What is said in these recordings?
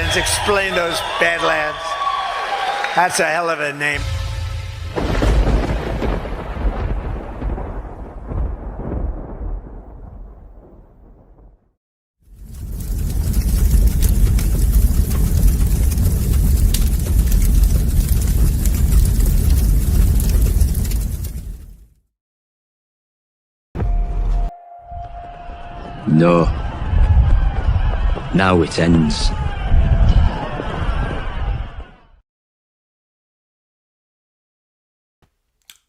Badlands. Explain those Badlands. That's a hell of a name. No. Now it ends.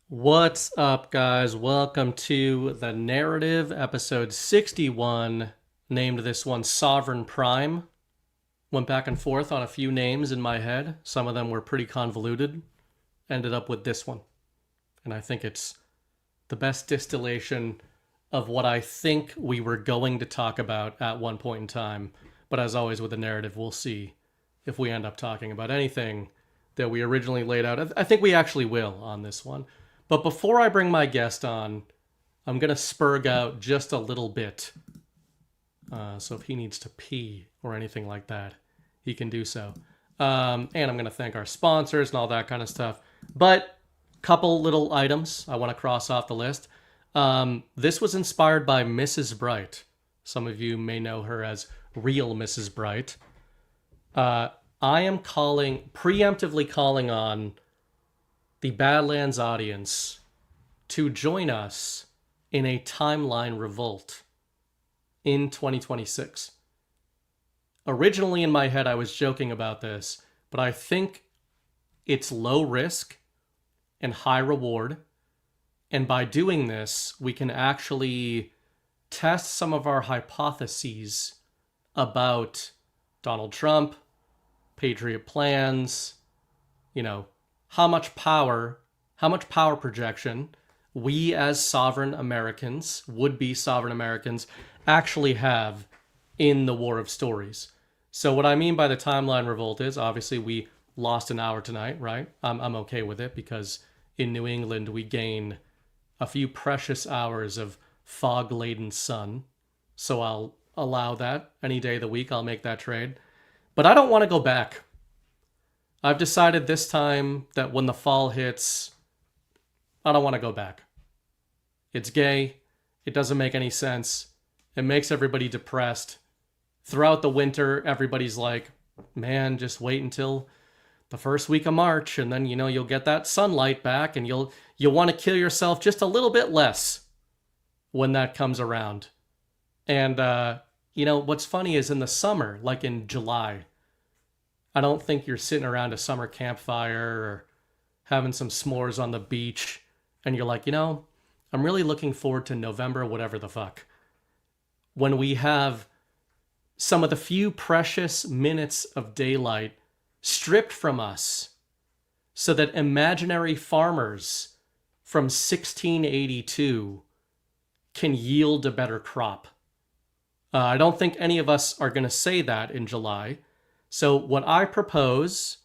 What's up, guys? Welcome to The Narrative, episode 61. Named this one Sovereign Prime. Went back and forth on a few names in my head. Some of them were pretty convoluted. Ended up with this one. And I think it's the best distillation of what I think we were going to talk about at one point in time. But as always with the narrative, we'll see if we end up talking about anything that we originally laid out. I think we actually will on this one. But before I bring my guest on, I'm going to spurg out just a little bit. So if he needs to pee or anything like that, he can do so. And I'm going to thank our sponsors and all that kind of stuff. But couple little items I want to cross off the list. This was inspired by Mrs. Bright. Some of you may know her as Real Mrs. Bright. I am preemptively calling on the Badlands audience to join us in a timeline revolt in 2026. Originally in my head, I was joking about this, but I think it's low risk and high reward. And by doing this, we can actually test some of our hypotheses about Donald Trump, Patriot plans, how much power projection we as sovereign Americans, would-be sovereign Americans, actually have in the war of stories. So what I mean by the timeline revolt is, obviously we lost an hour tonight, right? I'm okay with it because in New England we gain a few precious hours of fog-laden sun. So I'll allow that any day of the week. I'll make that trade. But I don't want to go back. I've decided this time that when the fall hits, I don't want to go back. It's gay. It doesn't make any sense. It makes everybody depressed. Throughout the winter, everybody's like, man, just wait until the first week of March, and then, you'll get that sunlight back, and you'll want to kill yourself just a little bit less when that comes around. And, what's funny is in the summer, like in July, I don't think you're sitting around a summer campfire or having some s'mores on the beach, and you're like, I'm really looking forward to November, whatever the fuck. When we have some of the few precious minutes of daylight stripped from us so that imaginary farmers from 1682 can yield a better crop. I don't think any of us are going to say that in July. So what I propose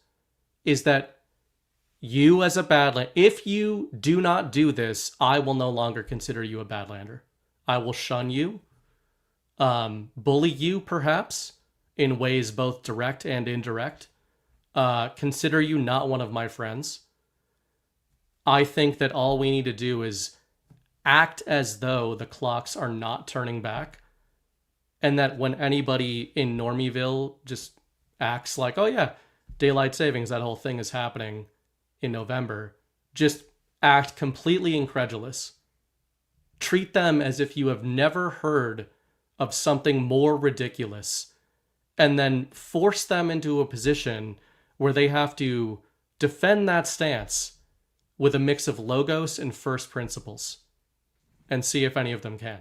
is that you as a Badlander, if you do not do this, I will no longer consider you a Badlander. I will shun you, bully you perhaps in ways both direct and indirect. Consider you not one of my friends. I think that all we need to do is act as though the clocks are not turning back, and that when anybody in Normieville just acts like, oh yeah, daylight savings, that whole thing is happening in November, just act completely incredulous. Treat them as if you have never heard of something more ridiculous, and then force them into a position where they have to defend that stance with a mix of logos and first principles, and see if any of them can,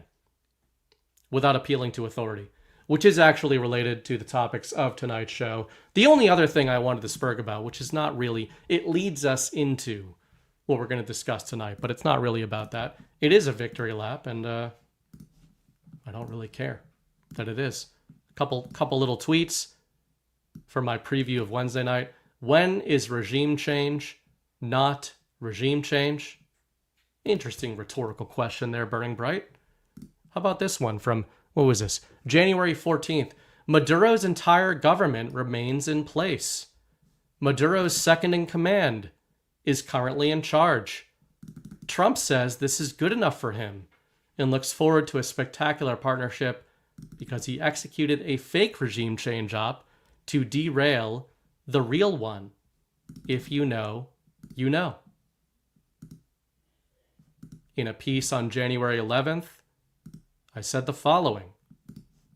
without appealing to authority, which is actually related to the topics of tonight's show. The only other thing I wanted to spurg about, which is not really, it leads us into what we're going to discuss tonight, but it's not really about that. It is a victory lap, and I don't really care that it is. Couple little tweets for my preview of Wednesday night. When is regime change not regime change? Interesting rhetorical question there, Burning Bright. How about this one from, what was this? January 14th. Maduro's entire government remains in place. Maduro's second in command is currently in charge. Trump says this is good enough for him and looks forward to a spectacular partnership because he executed a fake regime change op to derail the real one. If you know, you know. In a piece on January 11th, I said the following.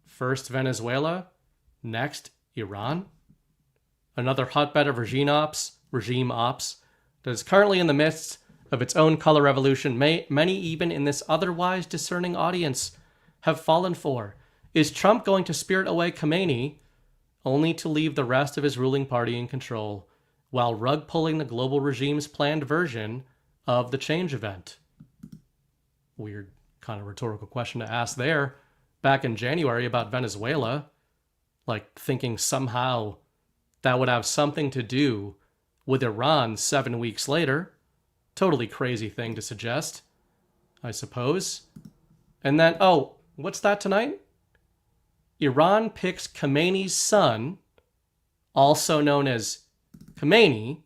First Venezuela, next Iran. Another hotbed of regime ops that is currently in the midst of its own color revolution. Many even in this otherwise discerning audience have fallen for. Is Trump going to spirit away Khomeini only to leave the rest of his ruling party in control while rug pulling the global regime's planned version of the change event? Weird kind of rhetorical question to ask there. Back in January about Venezuela, like thinking somehow that would have something to do with Iran 7 weeks later. Totally crazy thing to suggest, I suppose. And then, oh, what's that tonight? Iran picks Khomeini's son, also known as Khomeini,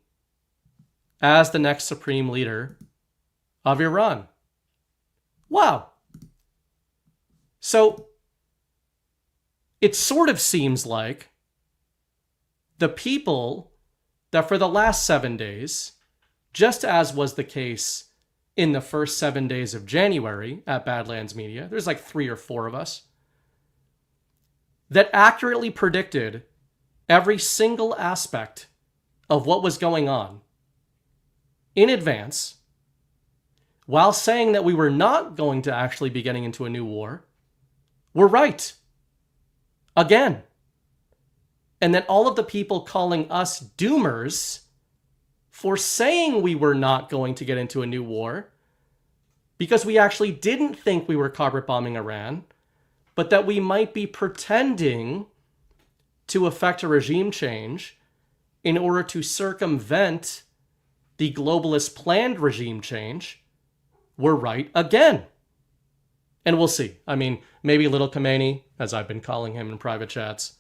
as the next supreme leader of Iran. Wow. So, it sort of seems like the people that for the last 7 days, just as was the case in the first 7 days of January at Badlands Media, there's like 3 or 4 of us, that accurately predicted every single aspect of what was going on in advance, while saying that we were not going to actually be getting into a new war, were right. Again. And that all of the people calling us doomers for saying we were not going to get into a new war, because we actually didn't think we were carpet bombing Iran, but that we might be pretending to effect a regime change in order to circumvent the globalist planned regime change, were right again. And we'll see. I mean, maybe little Khomeini, as I've been calling him in private chats,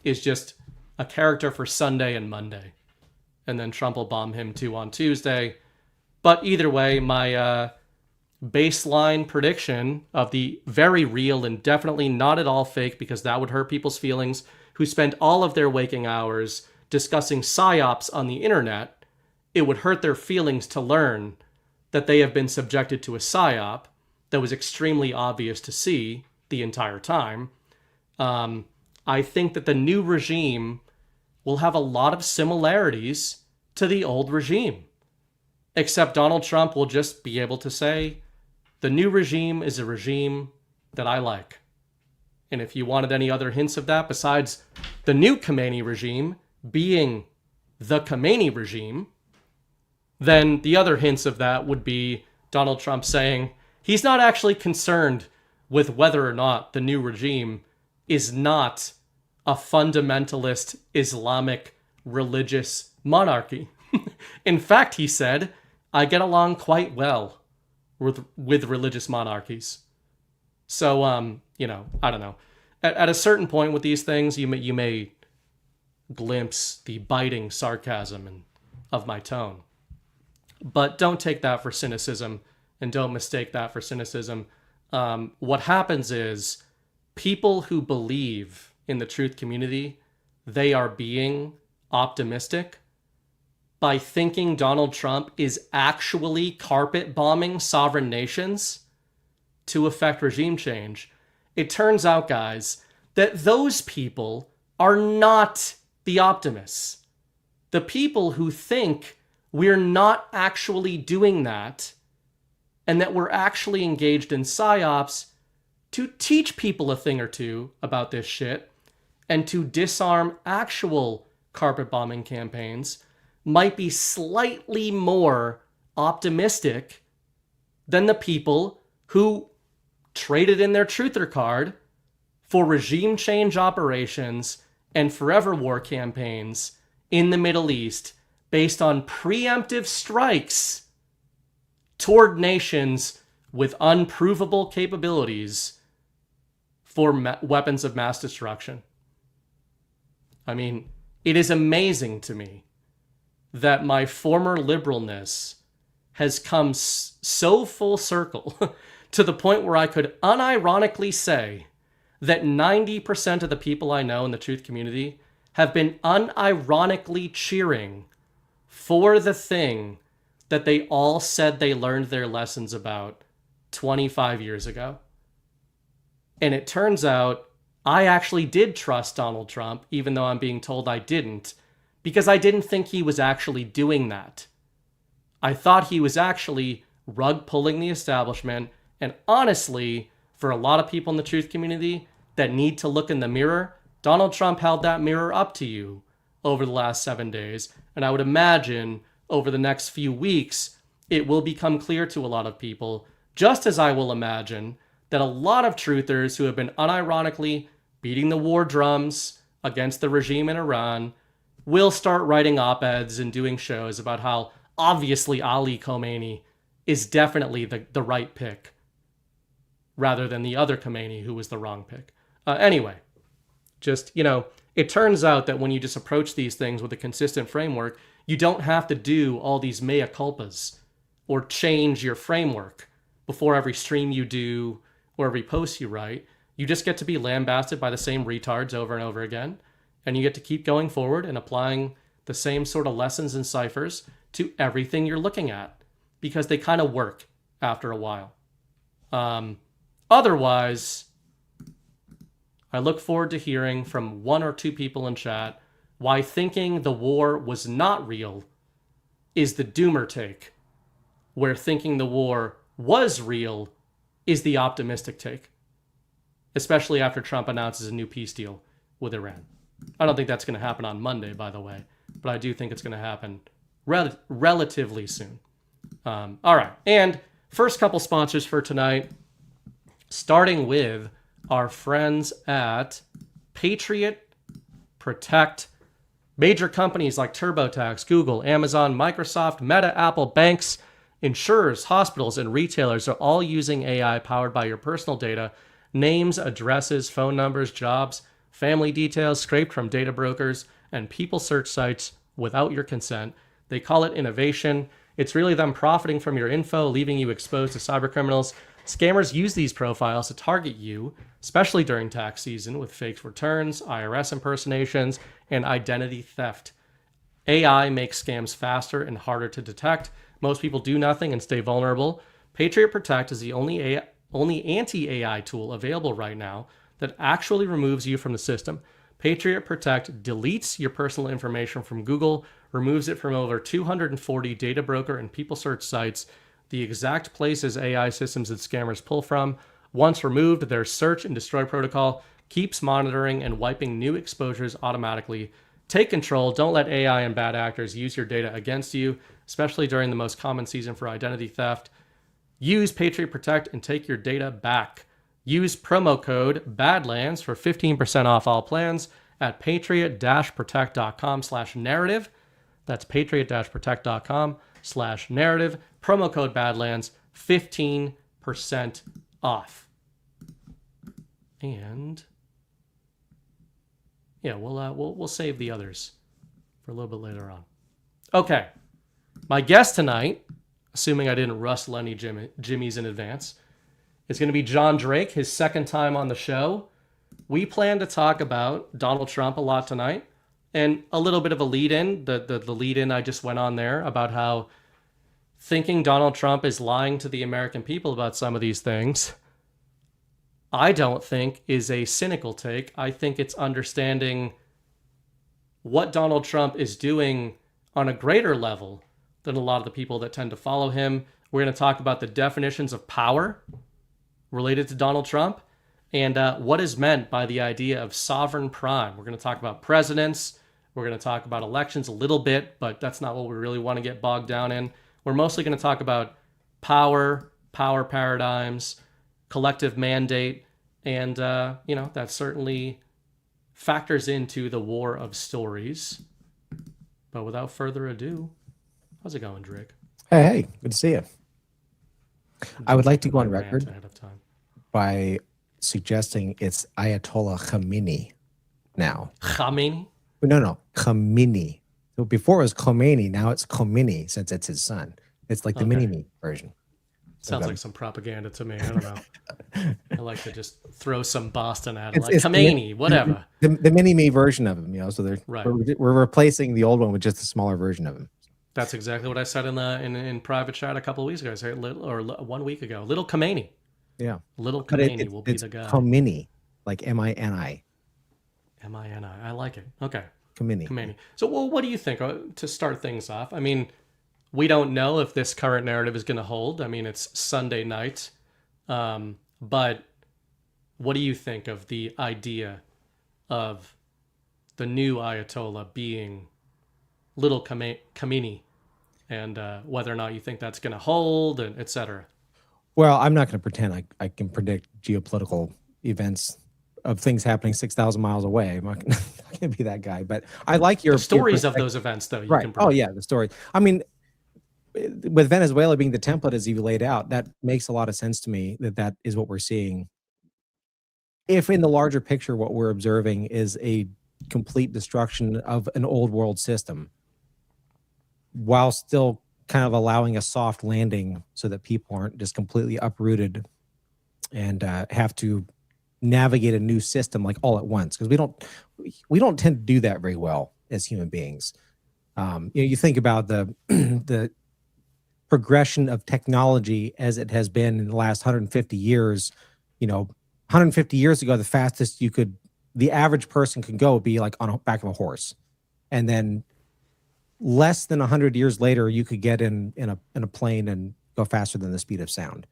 is just a character for Sunday and Monday. And then Trump will bomb him too on Tuesday. But either way, my baseline prediction of the very real and definitely not at all fake, because that would hurt people's feelings, who spend all of their waking hours discussing psyops on the internet, it would hurt their feelings to learn that they have been subjected to a psyop that was extremely obvious to see the entire time. I think that the new regime will have a lot of similarities to the old regime. Except Donald Trump will just be able to say, the new regime is a regime that I like. And if you wanted any other hints of that besides the new Khomeini regime being the Khomeini regime, then the other hints of that would be Donald Trump saying he's not actually concerned with whether or not the new regime is not a fundamentalist Islamic religious monarchy. In fact, he said, I get along quite well with religious monarchies. So, I don't know. At a certain point with these things, you may glimpse the biting sarcasm of my tone. But don't take that for cynicism, and don't mistake that for cynicism. What happens is people who believe in the truth community, they are being optimistic by thinking Donald Trump is actually carpet bombing sovereign nations to effect regime change. It turns out, guys, that those people are not the optimists. The people who think we're not actually doing that and that we're actually engaged in psyops to teach people a thing or two about this shit and to disarm actual carpet bombing campaigns might be slightly more optimistic than the people who traded in their truther card for regime change operations and forever war campaigns in the Middle East based on preemptive strikes toward nations with unprovable capabilities for weapons of mass destruction. I mean, it is amazing to me that my former liberalness has come so full circle to the point where I could unironically say that 90% of the people I know in the truth community have been unironically cheering for the thing that they all said they learned their lessons about 25 years ago. And it turns out I actually did trust Donald Trump, even though I'm being told I didn't, because I didn't think he was actually doing that. I thought he was actually rug pulling the establishment. And honestly, for a lot of people in the truth community that need to look in the mirror, Donald Trump held that mirror up to you over the last 7 days. And I would imagine over the next few weeks, it will become clear to a lot of people, just as I will imagine that a lot of truthers who have been unironically beating the war drums against the regime in Iran will start writing op-eds and doing shows about how obviously Ali Khomeini is definitely the right pick rather than the other Khomeini who was the wrong pick. Anyway, just, it turns out that when you just approach these things with a consistent framework, you don't have to do all these mea culpas or change your framework before every stream you do or every post you write. You just get to be lambasted by the same retards over and over again, and you get to keep going forward and applying the same sort of lessons and ciphers to everything you're looking at, because they kind of work after a while. Otherwise, I look forward to hearing from one or two people in chat why thinking the war was not real is the doomer take, where thinking the war was real is the optimistic take, especially after Trump announces a new peace deal with Iran. I don't think that's going to happen on Monday, by the way, but I do think it's going to happen relatively soon. All right, and first couple sponsors for tonight, starting with our friends at Patriot Protect. Major companies like TurboTax, Google, Amazon, Microsoft, Meta, Apple, banks, insurers, hospitals, and retailers are all using AI powered by your personal data, names, addresses, phone numbers, jobs, family details scraped from data brokers and people search sites without your consent. They call it innovation. It's really them profiting from your info, leaving you exposed to cybercriminals. Scammers use these profiles to target you, especially during tax season, with fake returns, IRS impersonations, and identity theft. AI makes scams faster and harder to detect. Most people do nothing and stay vulnerable. Patriot Protect is the only anti-AI tool available right now that actually removes you from the system. Patriot Protect deletes your personal information from Google, removes it from over 240 data broker and people search sites, the exact places AI systems and scammers pull from. Once removed, their search and destroy protocol keeps monitoring and wiping new exposures automatically. Take control. Don't let AI and bad actors use your data against you, especially during the most common season for identity theft. Use Patriot Protect and take your data back. Use promo code Badlands for 15% off all plans at patriot-protect.com/narrative. That's patriot-protect.com/narrative. Promo code Badlands, 15% off. And yeah, we'll save the others for a little bit later on. Okay, my guest tonight, assuming I didn't rustle any jimmies in advance, is going to be John Drake, his second time on the show. We plan to talk about Donald Trump a lot tonight, and a little bit of a lead-in, the lead-in I just went on there about how thinking Donald Trump is lying to the American people about some of these things, I don't think is a cynical take. I think it's understanding what Donald Trump is doing on a greater level than a lot of the people that tend to follow him. We're going to talk about the definitions of power related to Donald Trump and what is meant by the idea of sovereign prime. We're going to talk about presidents. We're going to talk about elections a little bit, but that's not what we really want to get bogged down in. We're mostly going to talk about power paradigms, collective mandate, and, that certainly factors into the war of stories. But without further ado, how's it going, Drake? Hey, good to see you. I would like to go on record Ahead of time. by suggesting it's Ayatollah Khamenei now. Khamenei? No, Khomeini. So before it was Khomeini, now it's Khomeini since it's his son. It's like the Okay. mini-me version. Sounds like some propaganda to me. I don't know. I like to just throw some Boston at it, like It's Khomeini, whatever. the mini-me version of him, so Right. we're replacing the old one with just a smaller version of him. That's exactly what I said in private chat a couple of weeks ago. I said, 1 week ago. Little Khomeini. Yeah. Little But Khomeini will be it's the guy. Khomeini, like M-I-N-I. M-I-N-I. I like it. Okay. Khomeini. Khomeini. So, well, what do you think to start things off? I mean, we don't know if this current narrative is going to hold. I mean, it's Sunday night. But what do you think of the idea of the new Ayatollah being Little Khomeini, and whether or not you think that's going to hold, and et cetera? Well, I'm not going to pretend I can predict geopolitical events of things happening 6,000 miles away. I'm not going to be that guy. But I like your stories of those events, though. You right. Can Oh, yeah, the story. I mean, with Venezuela being the template as you laid out, that makes a lot of sense to me, that is what we're seeing. If in the larger picture, what we're observing is a complete destruction of an old world system, while still kind of allowing a soft landing so that people aren't just completely uprooted and have to navigate a new system like all at once, because we don't tend to do that very well as human beings. You think about the the progression of technology as it has been in the last 150 years. 150 years ago, the fastest the average person could go would be like on the back of a horse, and then less than 100 years later, you could get in a plane and go faster than the speed of sound.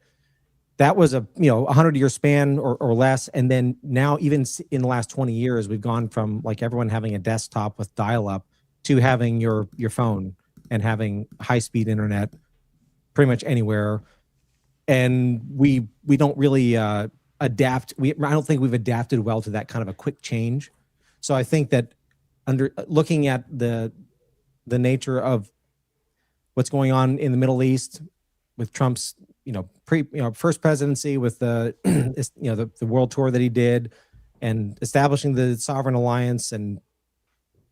That was a 100-year span or less. And then now, even in the last 20 years, we've gone from like everyone having a desktop with dial-up to having your phone and having high-speed internet pretty much anywhere. And we don't really adapt. I don't think we've adapted well to that kind of a quick change. So I think that looking at the nature of what's going on in the Middle East with Trump's, first presidency, with the, the world tour that he did, and establishing the sovereign alliance and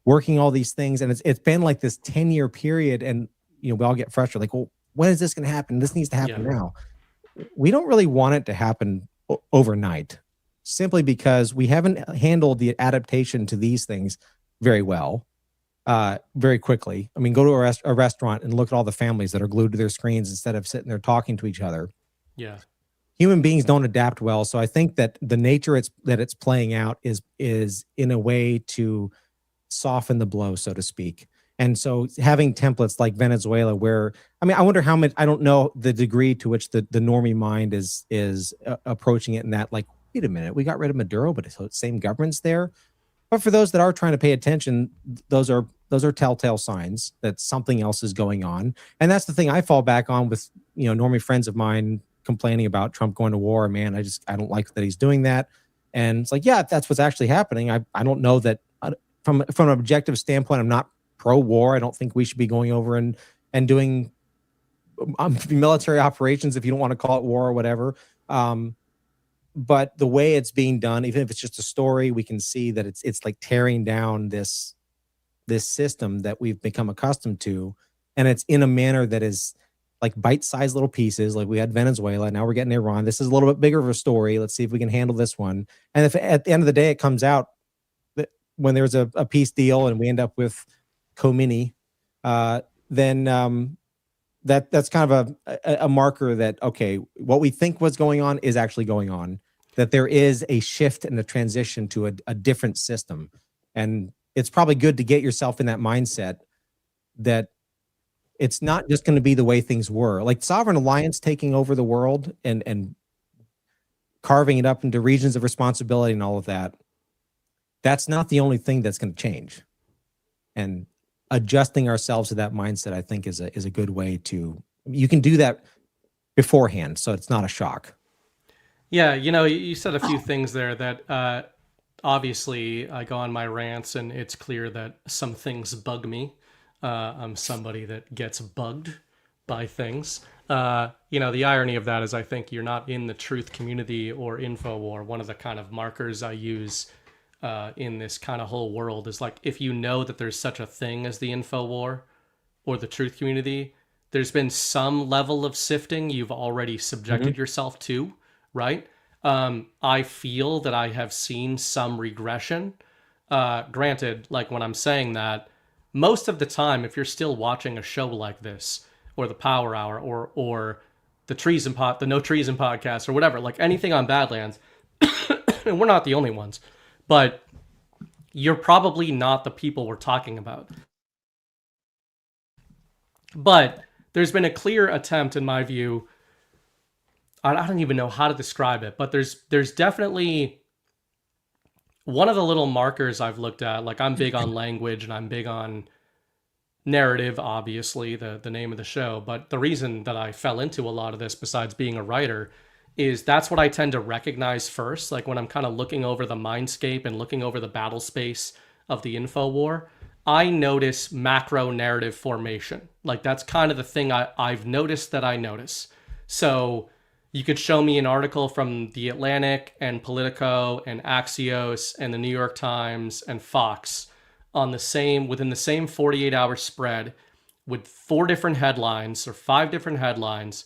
working all these things. And it's been like this 10-year period. And, we all get frustrated, like, well, when is this going to happen? This needs to happen now. We don't really want it to happen overnight, simply because we haven't handled the adaptation to these things very well. Very quickly. I mean, go to a restaurant and look at all the families that are glued to their screens instead of sitting there talking to each other. Yeah. Human beings don't adapt well. So I think that the nature that it's playing out is in a way to soften the blow, so to speak. And so having templates like Venezuela, where, I mean, I wonder how much, I don't know the degree to which the normie mind is approaching it in that, like, wait a minute, we got rid of Maduro, but it's the same government's there. But for those that are trying to pay attention, those are telltale signs that something else is going on. And that's the thing I fall back on with, normie friends of mine complaining about Trump going to war. Man, I don't like that he's doing that. And it's like, yeah, if that's what's actually happening. I don't know that from an objective standpoint, I'm not pro-war. I don't think we should be going over and doing military operations, if you don't want to call it war or whatever. But the way it's being done, even if it's just a story, we can see that it's like tearing down this system that we've become accustomed to. And it's in a manner that is like bite-sized little pieces. Like we had Venezuela, now we're getting Iran. This is a little bit bigger of a story. Let's see if we can handle this one. And if at the end of the day it comes out that when there's a peace deal and we end up with Khomeini, then that's kind of a marker that, okay, what we think was going on is actually going on, that there is a shift and a transition to a different system. And it's probably good to get yourself in that mindset that it's not just going to be the way things were. Like sovereign alliance taking over the world and carving it up into regions of responsibility and all of that, that's not the only thing that's going to change. And adjusting ourselves to that mindset, I think, is a good way to, you can do that beforehand, so it's not a shock. Yeah, you said a few things there that obviously I go on my rants, and it's clear that some things bug me. I'm somebody that gets bugged by things. The irony of that is I think you're not in the truth community or InfoWar. One of the kind of markers I use in this kind of whole world is like, if you know that there's such a thing as the info war or the truth community, there's been some level of sifting you've already subjected yourself to, right? I feel that I have seen some regression. Granted, like when I'm saying that, most of the time, if you're still watching a show like this, or the Power Hour, or the No Treason podcast, or whatever, like anything on Badlands, and we're not the only ones, but you're probably not the people we're talking about. But there's been a clear attempt, in my view, I don't even know how to describe it, but there's definitely one of the little markers I've looked at. Like, I'm big on language and I'm big on narrative, obviously, the name of the show. But the reason that I fell into a lot of this, besides being a writer, is that's what I tend to recognize first. Like when I'm kind of looking over the mindscape and looking over the battle space of the info war, I notice macro narrative formation. Like that's kind of the thing I've noticed that I notice. So you could show me an article from The Atlantic and Politico and Axios and the New York Times and Fox on within the same 48-hour spread with 4 different headlines or 5 different headlines,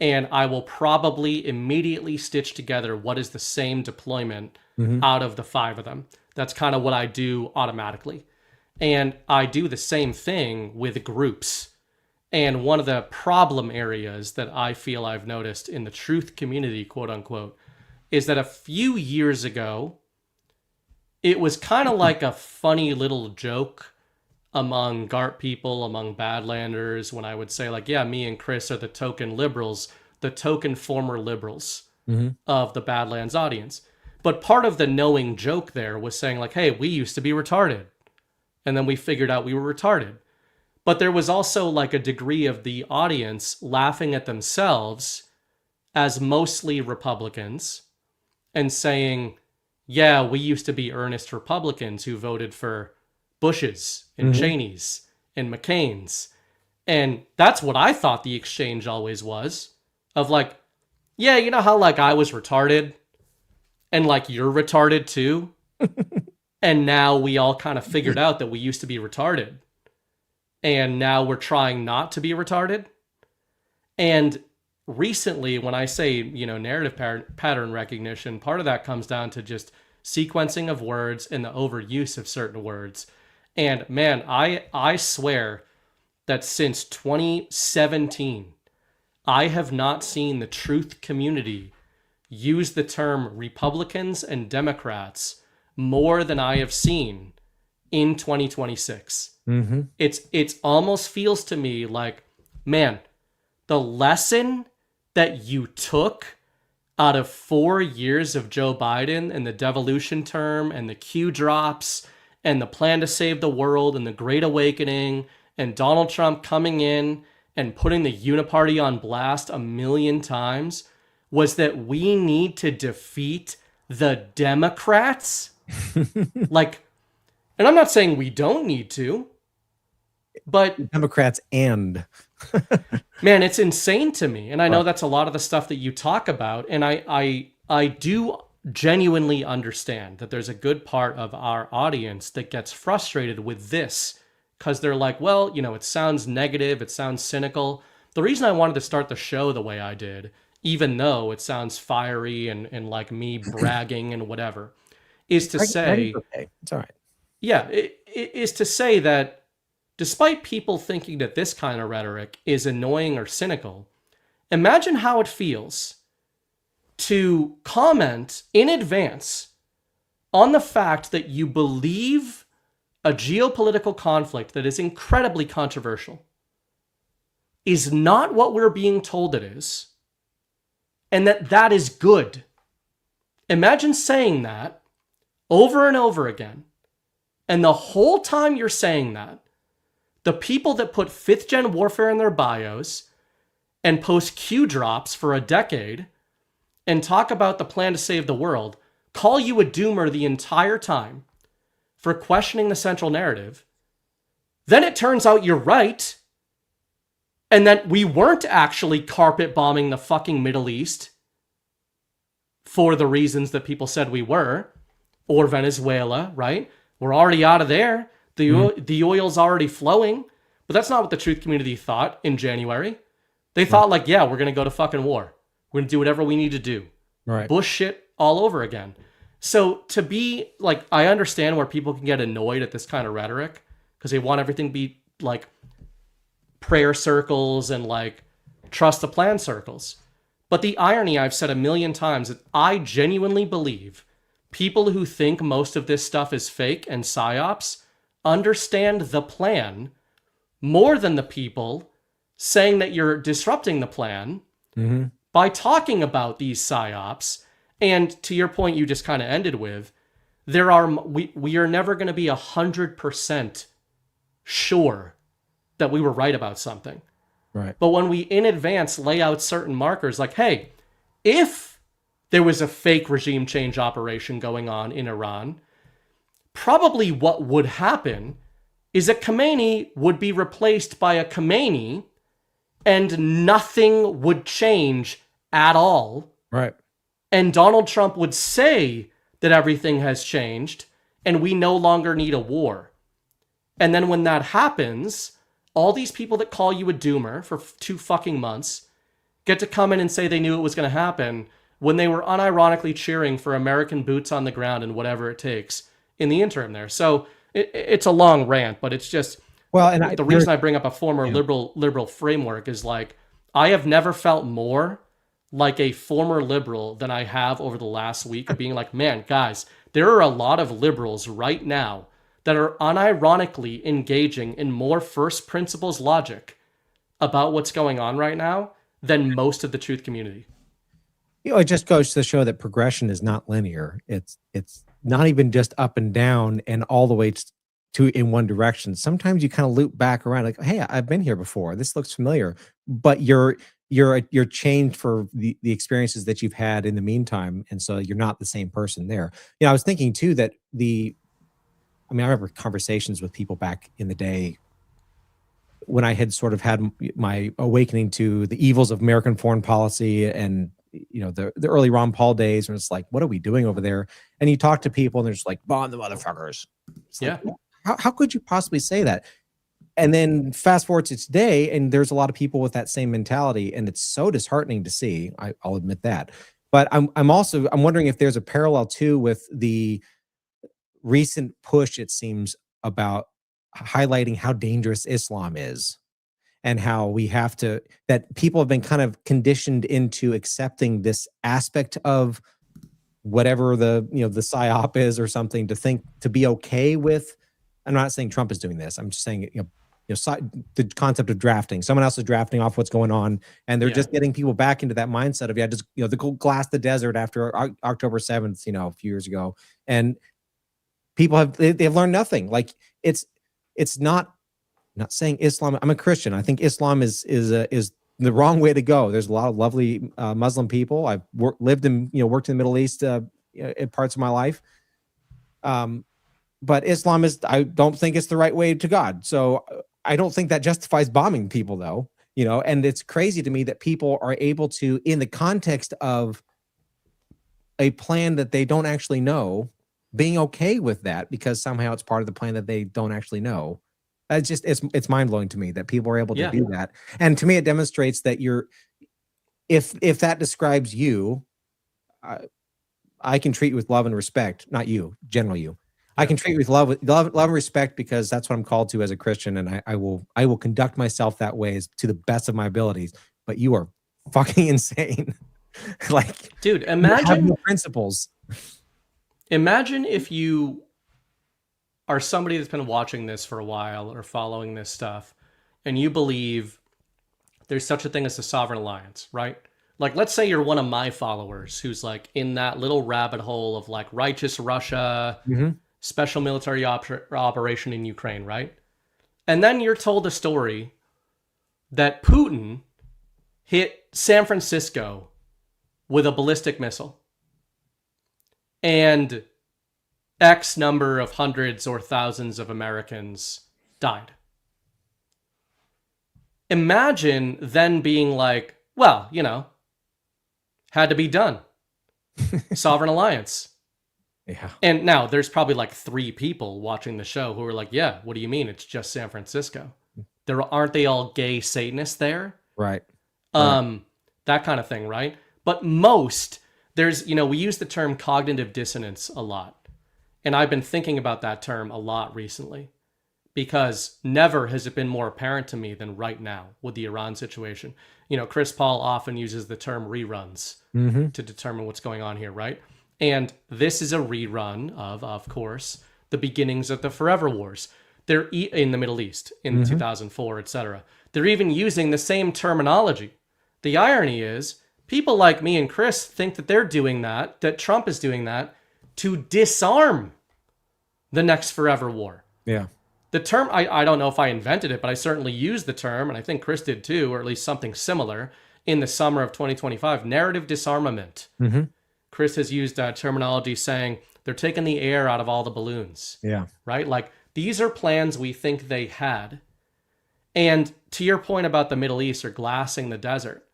and I will probably immediately stitch together what is the same deployment out of the 5 of them. That's kind of what I do automatically. And I do the same thing with groups. And one of the problem areas that I feel I've noticed in the truth community, quote unquote, is that a few years ago, it was kind of like a funny little joke among GARP people, among Badlanders, when I would say like, yeah, me and Chris are the token liberals, the token former liberals of the Badlands audience. But part of the knowing joke there was saying like, hey, we used to be retarded. And then we figured out we were retarded. But there was also like a degree of the audience laughing at themselves as mostly Republicans and saying, yeah, we used to be earnest Republicans who voted for Bushes and Cheneys and McCain's. And that's what I thought the exchange always was, of like, yeah, you know how like I was retarded and like you're retarded too? And now we all kind of figured out that we used to be retarded. And now we're trying not to be retarded. And recently, when I say, you know, narrative pattern recognition, part of that comes down to just sequencing of words and the overuse of certain words. And man, I swear that since 2017, I have not seen the truth community use the term Republicans and Democrats more than I have seen in 2026. It's almost feels to me like, man, the lesson that you took out of 4 years of Joe Biden and the devolution term and the Q drops and the plan to save the world and the Great Awakening and Donald Trump coming in and putting the uniparty on blast 1,000,000 times was that we need to defeat the Democrats. Like, and I'm not saying we don't need to, but Democrats and man, it's insane to me. And I know that's a lot of the stuff that you talk about. And I do genuinely understand that there's a good part of our audience that gets frustrated with this because they're like, well, you know, it sounds negative. It sounds cynical. The reason I wanted to start the show the way I did, even though it sounds fiery and like me bragging and whatever, is to say, okay. It's all right. Yeah, it is to say that despite people thinking that this kind of rhetoric is annoying or cynical, imagine how it feels to comment in advance on the fact that you believe a geopolitical conflict that is incredibly controversial is not what we're being told it is, and that is good. Imagine saying that over and over again, and the whole time you're saying that, the people that put 5th gen warfare in their bios and post Q drops for a decade and talk about the plan to save the world call you a doomer the entire time for questioning the central narrative. Then it turns out you're right, and that we weren't actually carpet bombing the fucking Middle East for the reasons that people said we were. or Venezuela, right? We're already out of there. The oil's already flowing. But that's not what the truth community thought in January. They thought like, yeah, we're going to go to fucking war. We're going to do whatever we need to do. Right. Bush shit all over again. So to be like, I understand where people can get annoyed at this kind of rhetoric because they want everything to be like prayer circles and like trust the plan circles. But the irony, I've said a million times, that I genuinely believe people who think most of this stuff is fake and psyops understand the plan more than the people saying that you're disrupting the plan by talking about these psyops. And to your point, you just kind of ended with, we are never going to be 100% sure that we were right about something. Right. But when we in advance lay out certain markers, like, hey, if there was a fake regime change operation going on in Iran, probably what would happen is a Khomeini would be replaced by a Khomeini and nothing would change at all. Right. And Donald Trump would say that everything has changed and we no longer need a war. And then when that happens, all these people that call you a doomer for 2 fucking months get to come in and say they knew it was going to happen when they were unironically cheering for American boots on the ground and whatever it takes in the interim there. So it's a long rant, but it's just, well, and the reason I bring up a former liberal framework is like, I have never felt more like a former liberal than I have over the last week of being like, man, guys, there are a lot of liberals right now that are unironically engaging in more first principles logic about what's going on right now than most of the truth community. You know, it just goes to show that progression is not linear. It's not even just up and down and all the way to in one direction. Sometimes you kind of loop back around like, hey, I've been here before. This looks familiar, but you're changed for the experiences that you've had in the meantime, and so you're not the same person there. You know, I was thinking too that I remember conversations with people back in the day when I had sort of had my awakening to the evils of American foreign policy and, you know, the early Ron Paul days, where it's like, what are we doing over there? And you talk to people and they're just like, bomb the motherfuckers. It's yeah. Like, how could you possibly say that? And then fast forward to today, and there's a lot of people with that same mentality, and it's so disheartening to see. I'll admit that. But I'm wondering if there's a parallel too with the recent push, it seems, about highlighting how dangerous Islam is and how we have to, that people have been kind of conditioned into accepting this aspect of whatever the psyop is or something, to be okay with. I'm not saying Trump is doing this. I'm just saying, the concept of drafting. Someone else is drafting off what's going on, and they're just getting people back into that mindset of, just, the glass the desert after October 7th, a few years ago. And people they've learned nothing. Like it's not saying Islam. I'm a Christian. I think Islam is the wrong way to go. There's a lot of lovely Muslim people. I've worked in the Middle East in parts of my life. But Islam I don't think it's the right way to God. So I don't think that justifies bombing people, though. And it's crazy to me that people are able to, in the context of a plan that they don't actually know, being okay with that because somehow it's part of the plan that they don't actually know. It's mind-blowing to me that people are able to do that. And to me, it demonstrates that if that describes you, I can treat you with love and respect. Not you, general you. I can treat you with love and respect because that's what I'm called to as a Christian, and I will conduct myself that way to the best of my abilities. But you are fucking insane. Like, dude, imagine you have no principles. Imagine if you are somebody that's been watching this for a while or following this stuff, and you believe there's such a thing as a sovereign alliance, right? Like, let's say you're one of my followers who's like in that little rabbit hole of like righteous Russia, special military operation in Ukraine, right? And then you're told a story that Putin hit San Francisco with a ballistic missile. And X number of hundreds or thousands of Americans died. Imagine then being like, well, had to be done. Sovereign alliance. Yeah. And now there's probably like 3 people watching the show who are like, yeah, what do you mean? It's just San Francisco. Aren't they all gay Satanists there? Right. Right. That kind of thing, right? But most, we use the term cognitive dissonance a lot. And I've been thinking about that term a lot recently because never has it been more apparent to me than right now with the Iran situation. Chris Paul often uses the term reruns to determine what's going on here, right? And this is a rerun of course, the beginnings of the Forever Wars. They're in the Middle East in 2004, etc. They're even using the same terminology. The irony is, people like me and Chris think that they're doing that Trump is doing that, to disarm the next Forever War. Yeah. The term, I don't know if I invented it, but I certainly used the term, and I think Chris did too, or at least something similar, in the summer of 2025, narrative disarmament. Chris has used terminology saying they're taking the air out of all the balloons. Yeah. Right? Like, these are plans we think they had. And to your point about the Middle East or glassing the desert,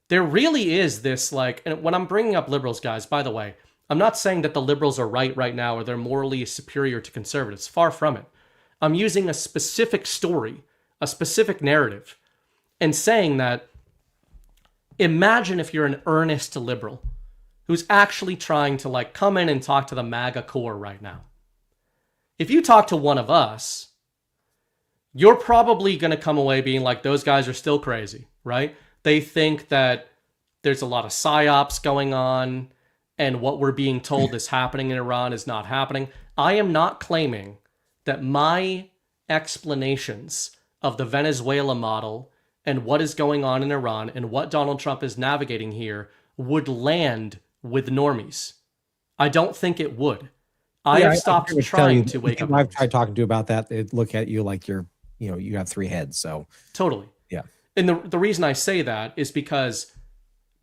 there really is this, like, and when I'm bringing up liberals, guys, by the way, I'm not saying that the liberals are right now or they're morally superior to conservatives. Far from it. I'm using a specific story, a specific narrative, and saying that imagine if you're an earnest liberal who's actually trying to, like, come in and talk to the MAGA core right now. If you talk to one of us, you're probably going to come away being like, those guys are still crazy, right? They think that there's a lot of psyops going on and what we're being told is happening in Iran is not happening. I am not claiming that my explanations of the Venezuela model and what is going on in Iran and what Donald Trump is navigating here would land with normies. I don't think it would. I have stopped trying to wake up. I've tried talking to you about that. They look at you like you have 3 heads. So totally. Yeah. And the reason I say that is because,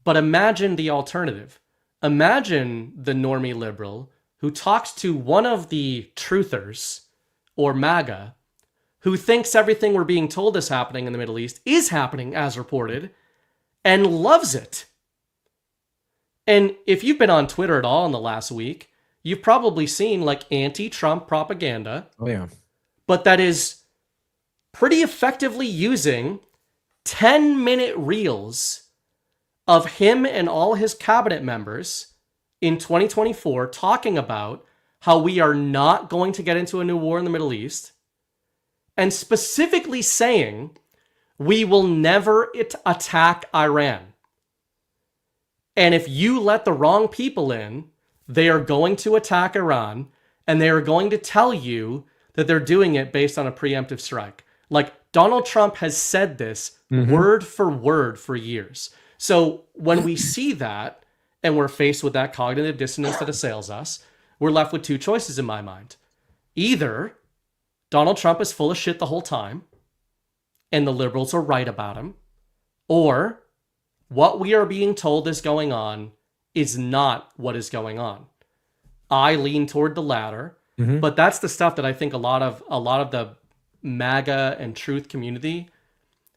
but imagine the alternative. Imagine the normie liberal who talks to one of the truthers or MAGA who thinks everything we're being told is happening in the Middle East is happening as reported and loves it. And if you've been on Twitter at all in the last week, you've probably seen like anti-Trump propaganda. Oh, yeah. But that is pretty effectively using 10-minute reels of him and all his cabinet members in 2024 talking about how we are not going to get into a new war in the Middle East, and specifically saying we will never attack Iran. And if you let the wrong people in, they are going to attack Iran, and they are going to tell you that they're doing it based on a preemptive strike. Like, Donald Trump has said this word for word for years. So when we see that, and we're faced with that cognitive dissonance that assails us, we're left with 2 choices in my mind. Either Donald Trump is full of shit the whole time, and the liberals are right about him, or what we are being told is going on is not what is going on. I lean toward the latter, but that's the stuff that I think a lot of the MAGA and truth community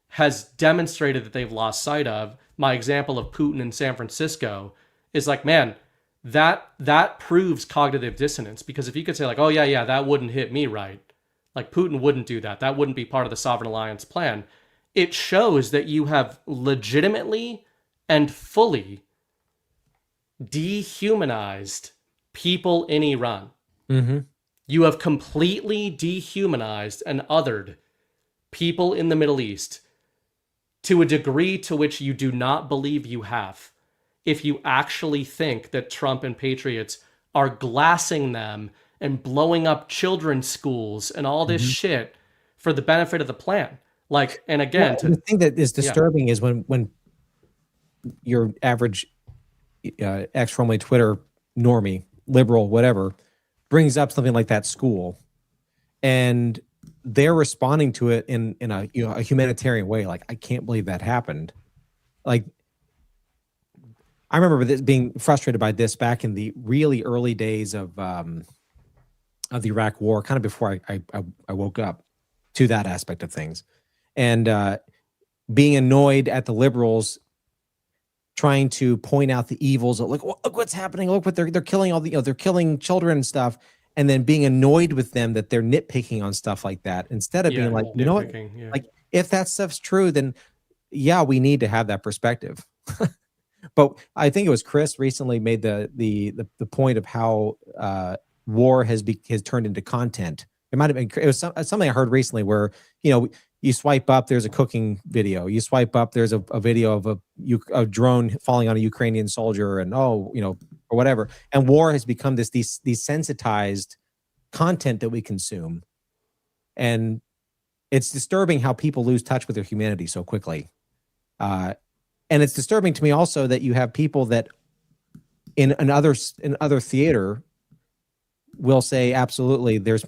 has demonstrated that they've lost sight of. My example of Putin in San Francisco is like, man, that proves cognitive dissonance, because if you could say like, oh yeah, that wouldn't hit me right. Like, Putin wouldn't do that. That wouldn't be part of the Sovereign Alliance plan. It shows that you have legitimately and fully dehumanized people in Iran. You have completely dehumanized and othered people in the Middle East to a degree to which you do not believe you have, if you actually think that Trump and patriots are glassing them and blowing up children's schools and all this shit for the benefit of the plan. Like, and again, the thing that is disturbing is when your average ex-formerly Twitter normie, liberal, whatever, brings up something like that school, and they're responding to it in a humanitarian way. Like, I can't believe that happened. Like, I remember this, being frustrated by this back in the really early days of the Iraq War, kind of before I woke up to that aspect of things, and being annoyed at the liberals trying to point out the evils of look what's happening, look what they're killing all the, they're killing children and stuff, and then being annoyed with them that they're nitpicking on stuff like that, instead of being like, you know what, like if that stuff's true, then yeah, we need to have that perspective. But I think it was Chris recently made the point of how war has turned into content. It might have been, it was something I heard recently where, you swipe up, there's a cooking video. You swipe up, there's a video of a drone falling on a Ukrainian soldier, and or whatever. And war has become this desensitized content that we consume, and it's disturbing how people lose touch with their humanity so quickly. And it's disturbing to me also that you have people that in other theater will say absolutely there's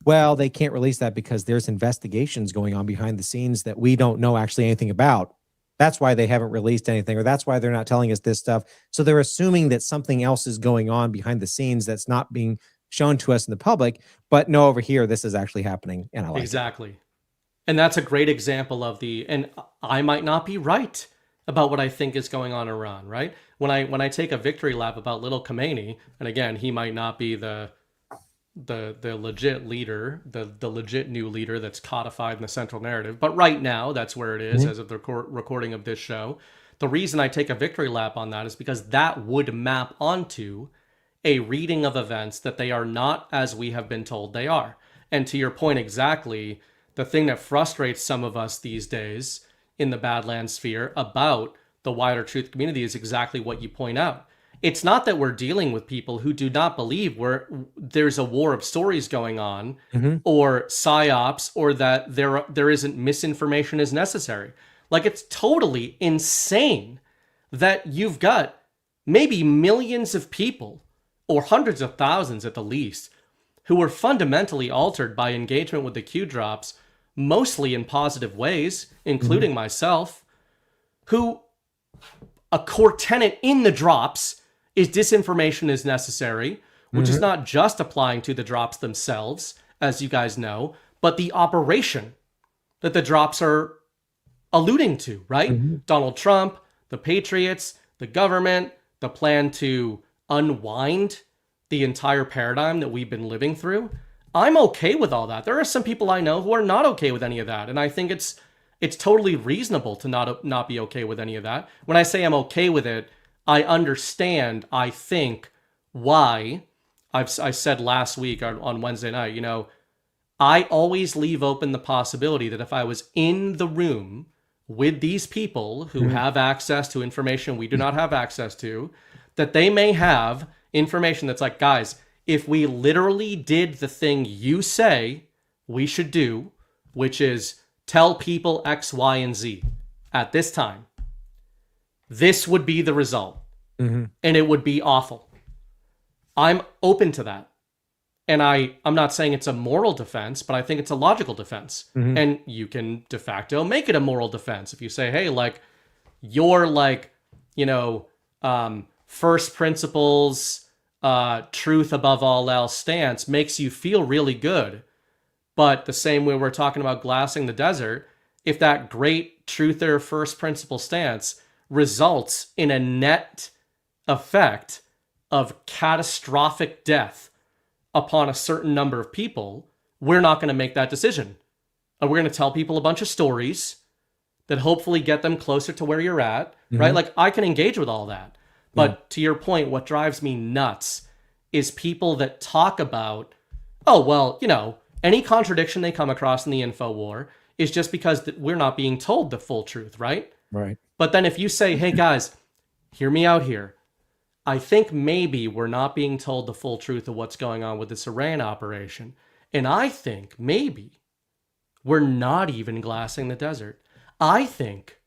well, they can't release that because there's investigations going on behind the scenes that we don't know actually anything about. That's why they haven't released anything, or that's why they're not telling us this stuff. So they're assuming that something else is going on behind the scenes that's not being shown to us in the public. But no, over here, this is actually happening, and I like it. And that's a great example of and I might not be right about what I think is going on in Iran, right? When I take a victory lap about little Khomeini, and again, he might not be the legit leader, the legit new leader that's codified in the central narrative. But right now, that's where it is as of the recording of this show. The reason I take a victory lap on that is because that would map onto a reading of events that they are not as we have been told they are. And to your point exactly, the thing that frustrates some of us these days in the Badlands sphere about the wider truth community is exactly what you point out. It's not that we're dealing with people who do not believe there's a war of stories going on, or psyops, or that there isn't misinformation is necessary. Like, it's totally insane that you've got maybe millions of people, or hundreds of thousands at the least, who were fundamentally altered by engagement with the Q drops, mostly in positive ways, including myself, who a core tenet in the drops is disinformation is necessary, which is not just applying to the drops themselves, as you guys know, but the operation that the drops are alluding to, right? Donald Trump, the Patriots, the government, the plan to unwind the entire paradigm that we've been living through. I'm okay with all that. There are some people I know who are not okay with any of that, and I think it's totally reasonable to not be okay with any of that. When I say I'm okay with it, I understand, I think, why. I said last week on Wednesday night, I always leave open the possibility that if I was in the room with these people who have access to information we do not have access to, that they may have information that's like, guys, if we literally did the thing you say we should do, which is tell people X, Y, and Z at this time, this would be the result. And it would be awful. I'm open to that. And I'm not saying it's a moral defense, but I think it's a logical defense. And you can de facto make it a moral defense. If you say, hey, like, your first principles, truth above all else stance makes you feel really good. But the same way we're talking about glassing the desert, if that great truther first principle stance results in a net effect of catastrophic death upon a certain number of people, we're not going to make that decision. We're going to tell people a bunch of stories that hopefully get them closer to where you're at, right? Like, I can engage with all that. But to your point, what drives me nuts is people that talk about, oh, well, any contradiction they come across in the info war is just because we're not being told the full truth, right? Right. But then if you say, hey, guys, hear me out here. I think maybe we're not being told the full truth of what's going on with this Iran operation. And I think maybe we're not even glassing the desert. I think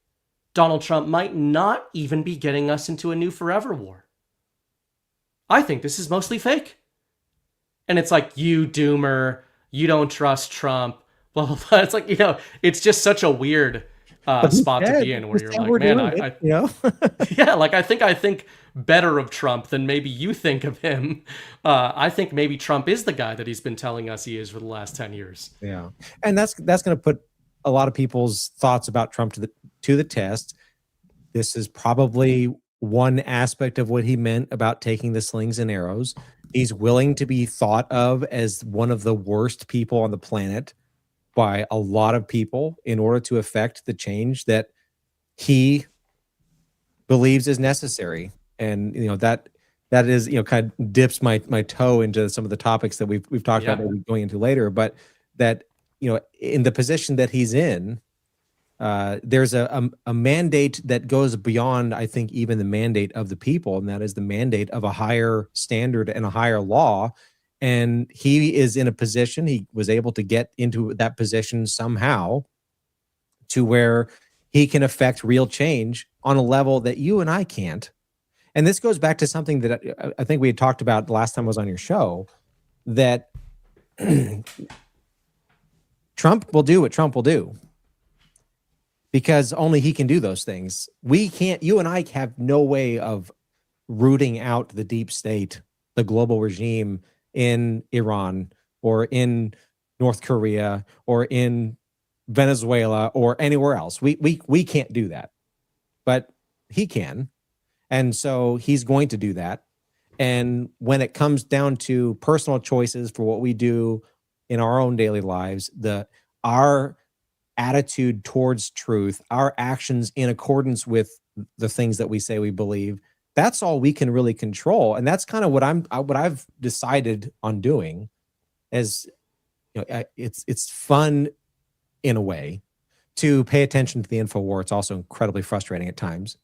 Donald Trump might not even be getting us into a new forever war. I think this is mostly fake. And it's like, you doomer, you don't trust Trump. Well, it's like, it's just such a weird spot to be in where you're like, man, yeah, like I think better of Trump than maybe you think of him. I think maybe Trump is the guy that he's been telling us he is for the last 10 years. Yeah. And that's going to put a lot of people's thoughts about Trump to the test. This is probably one aspect of what he meant about taking the slings and arrows. He's willing to be thought of as one of the worst people on the planet by a lot of people in order to affect the change that he believes is necessary. And that is kind of dips my toe into some of the topics that we've talked about maybe going into later, but that in the position that he's in, there's a mandate that goes beyond, I think, even the mandate of the people, and that is the mandate of a higher standard and a higher law. And he is in a position, he was able to get into that position somehow to where he can affect real change on a level that you and I can't. And this goes back to something that I think we had talked about the last time I was on your show, that Trump will do what Trump will do because only he can do those things. We can't, you and I have no way of rooting out the deep state, the global regime in Iran or in North Korea or in Venezuela or anywhere else. We can't do that, but he can. And so he's going to do that. And when it comes down to personal choices for what we do in our own daily lives, our attitude towards truth, our actions in accordance with the things that we say we believe, that's all we can really control. And that's kind of what I've decided on doing. As it's fun in a way to pay attention to the info war. It's also incredibly frustrating at times.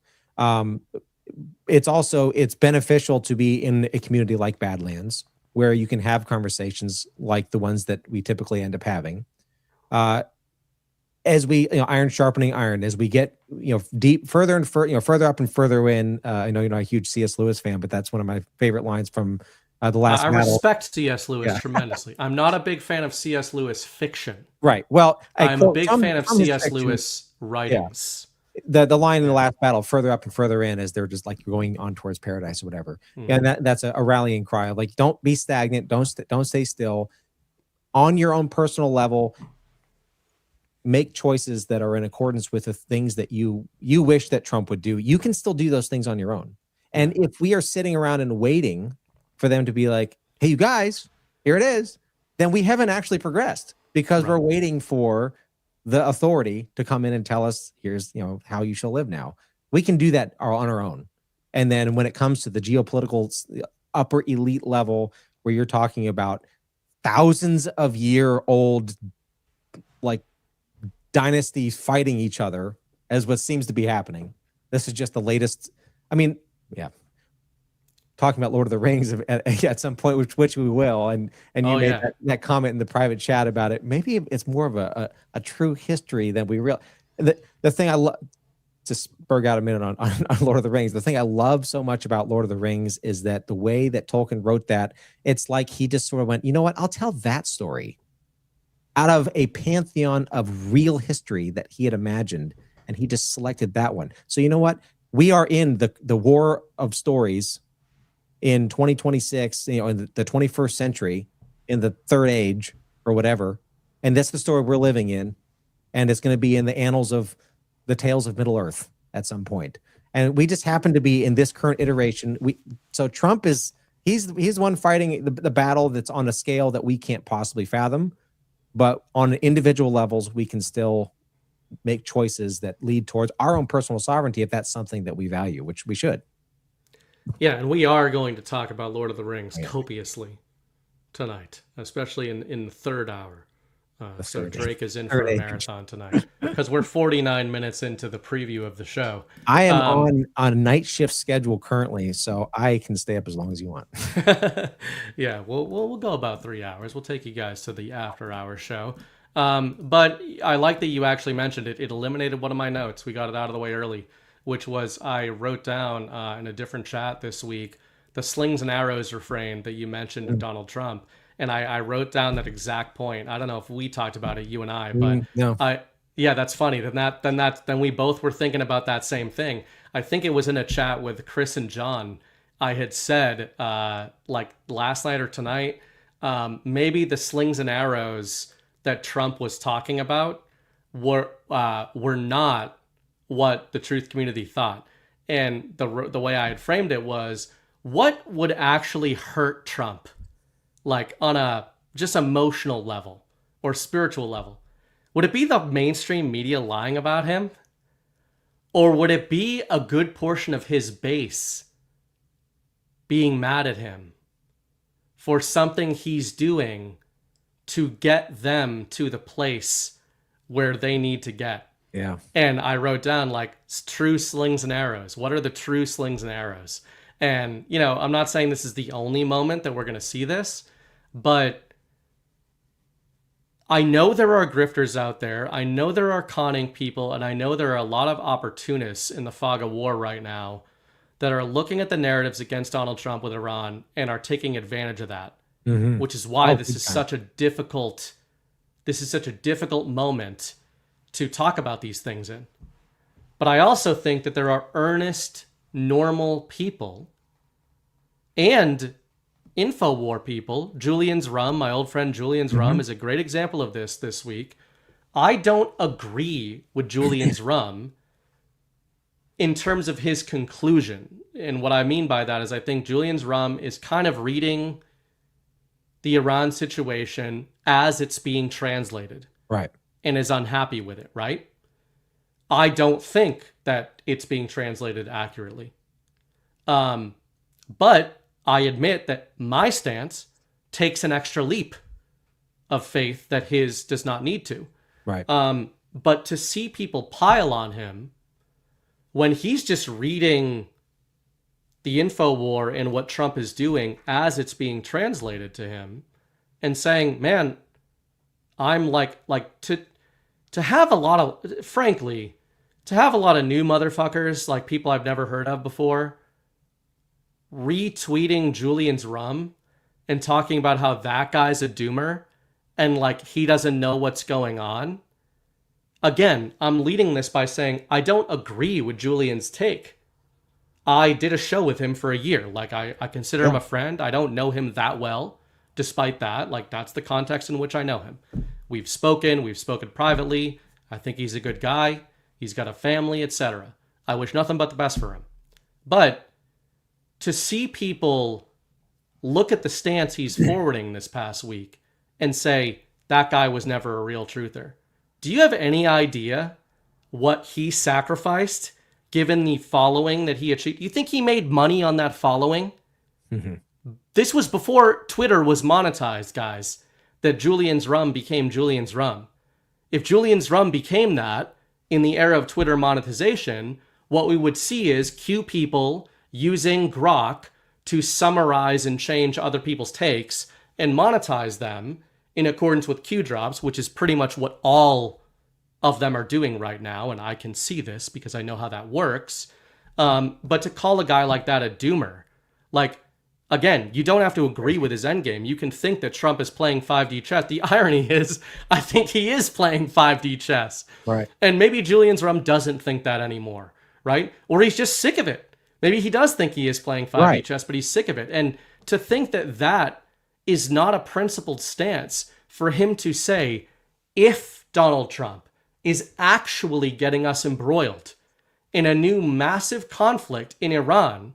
It's beneficial to be in a community like Badlands, where you can have conversations like the ones that we typically end up having. As we, iron sharpening iron, as we get, deep, further and further up and further in. I know you're not a huge C.S. Lewis fan, but that's one of my favorite lines from the last battle. I respect C.S. Lewis tremendously. I'm not a big fan of C.S. Lewis fiction. Right. Well, I'm a big fan of C.S. Lewis writings. Yeah. The line in the last battle, further up and further in, as they're just like going on towards paradise or whatever. And that's a rallying cry of like, don't be stagnant, don't stay still. On your own personal level, make choices that are in accordance with the things that you wish that Trump would do. You can still do those things on your own. And if we are sitting around and waiting for them to be like, hey, you guys, here it is, then we haven't actually progressed because we're waiting for the authority to come in and tell us, here's, how you shall live now. We can do that on our own. And then when it comes to the geopolitical upper elite level, where you're talking about thousands of year old, like, dynasties fighting each other, as what seems to be happening. This is just the latest. I mean, talking about Lord of the Rings at some point, which we will, and you made that comment in the private chat about it. Maybe it's more of a true history than we realize. The thing I love, to spurg out a minute on Lord of the Rings, the thing I love so much about Lord of the Rings is that the way that Tolkien wrote that, it's like he just sort of went, you know what, I'll tell that story out of a pantheon of real history that he had imagined, and he just selected that one. So you know what? We are in the war of stories in 2026, in the 21st century, in the third age or whatever. And that's the story we're living in. And it's going to be in the annals of the tales of Middle Earth at some point. And we just happen to be in this current iteration. So Trump he's the one fighting the battle that's on a scale that we can't possibly fathom. But on individual levels, we can still make choices that lead towards our own personal sovereignty if that's something that we value, which we should. Yeah, and we are going to talk about Lord of the Rings copiously tonight, especially in the third hour. So Drake is in for a marathon tonight because we're 49 minutes into the preview of the show. I am on a night shift schedule currently, so I can stay up as long as you want. Yeah, we'll go about 3 hours. We'll take you guys to the after hour show. But I like that you actually mentioned it. It eliminated one of my notes. We got it out of the way early, which was I wrote down in a different chat this week the slings and arrows refrain that you mentioned of Donald Trump. And I wrote down that exact point. I don't know if we talked about it, you and I, but no. That's funny. Then we both were thinking about that same thing. I think it was in a chat with Chris and John. I had said like last night or tonight, maybe the slings and arrows that Trump was talking about were not what the truth community thought. And the way I had framed it was, what would actually hurt Trump, like on a just emotional level or spiritual level? Would it be the mainstream media lying about him? Or would it be a good portion of his base being mad at him for something he's doing to get them to the place where they need to get? Yeah. And I wrote down like true slings and arrows. What are the true slings and arrows? And, you know, I'm not saying this is the only moment that we're going to see this, but I know there are grifters out there. I know there are conning people, and I know there are a lot of opportunists in the fog of war right now that are looking at the narratives against Donald Trump with Iran and are taking advantage of that, which is why this is such a difficult moment to talk about these things in. But I also think that there are earnest, normal people and InfoWar people. Julian's Rum, my old friend Julian's Rum, is a great example of this week. I don't agree with Julian's Rum in terms of his conclusion. And what I mean by that is I think Julian's Rum is kind of reading the Iran situation as it's being translated. Right. And is unhappy with it, right? I don't think that it's being translated accurately. But I admit that my stance takes an extra leap of faith that his does not need to. Right. But to see people pile on him when he's just reading the info war and what Trump is doing as it's being translated to him and saying, man, I'm like to have a lot of, frankly, to have a lot of new motherfuckers, like people I've never heard of before, retweeting Julian's Rum and talking about how that guy's a doomer and like he doesn't know what's going on. Again, I'm leading this by saying I don't agree with Julian's take. I did a show with him for a year. Like I consider him a friend. I don't know him that well. Despite that, like that's the context in which I know him. We've spoken privately. I think he's a good guy. He's got a family, etc. I wish nothing but the best for him. But to see people look at the stance he's forwarding this past week and say, that guy was never a real truther. Do you have any idea what he sacrificed given the following that he achieved? You think he made money on that following? Mm-hmm. This was before Twitter was monetized, guys, that Julian's Rum became Julian's Rum. If Julian's Rum became that in the era of Twitter monetization, what we would see is Q people using Grok to summarize and change other people's takes and monetize them in accordance with Q drops, which is pretty much what all of them are doing right now. And I can see this because I know how that works. But to call a guy like that a doomer, like, again, you don't have to agree with his endgame. You can think that Trump is playing 5D chess. The irony is, I think he is playing 5D chess. Right. And maybe Julian's Rum doesn't think that anymore, right? Or he's just sick of it. Maybe he does think he is playing 5D chess, but he's sick of it. And to think that that is not a principled stance for him to say, if Donald Trump is actually getting us embroiled in a new massive conflict in Iran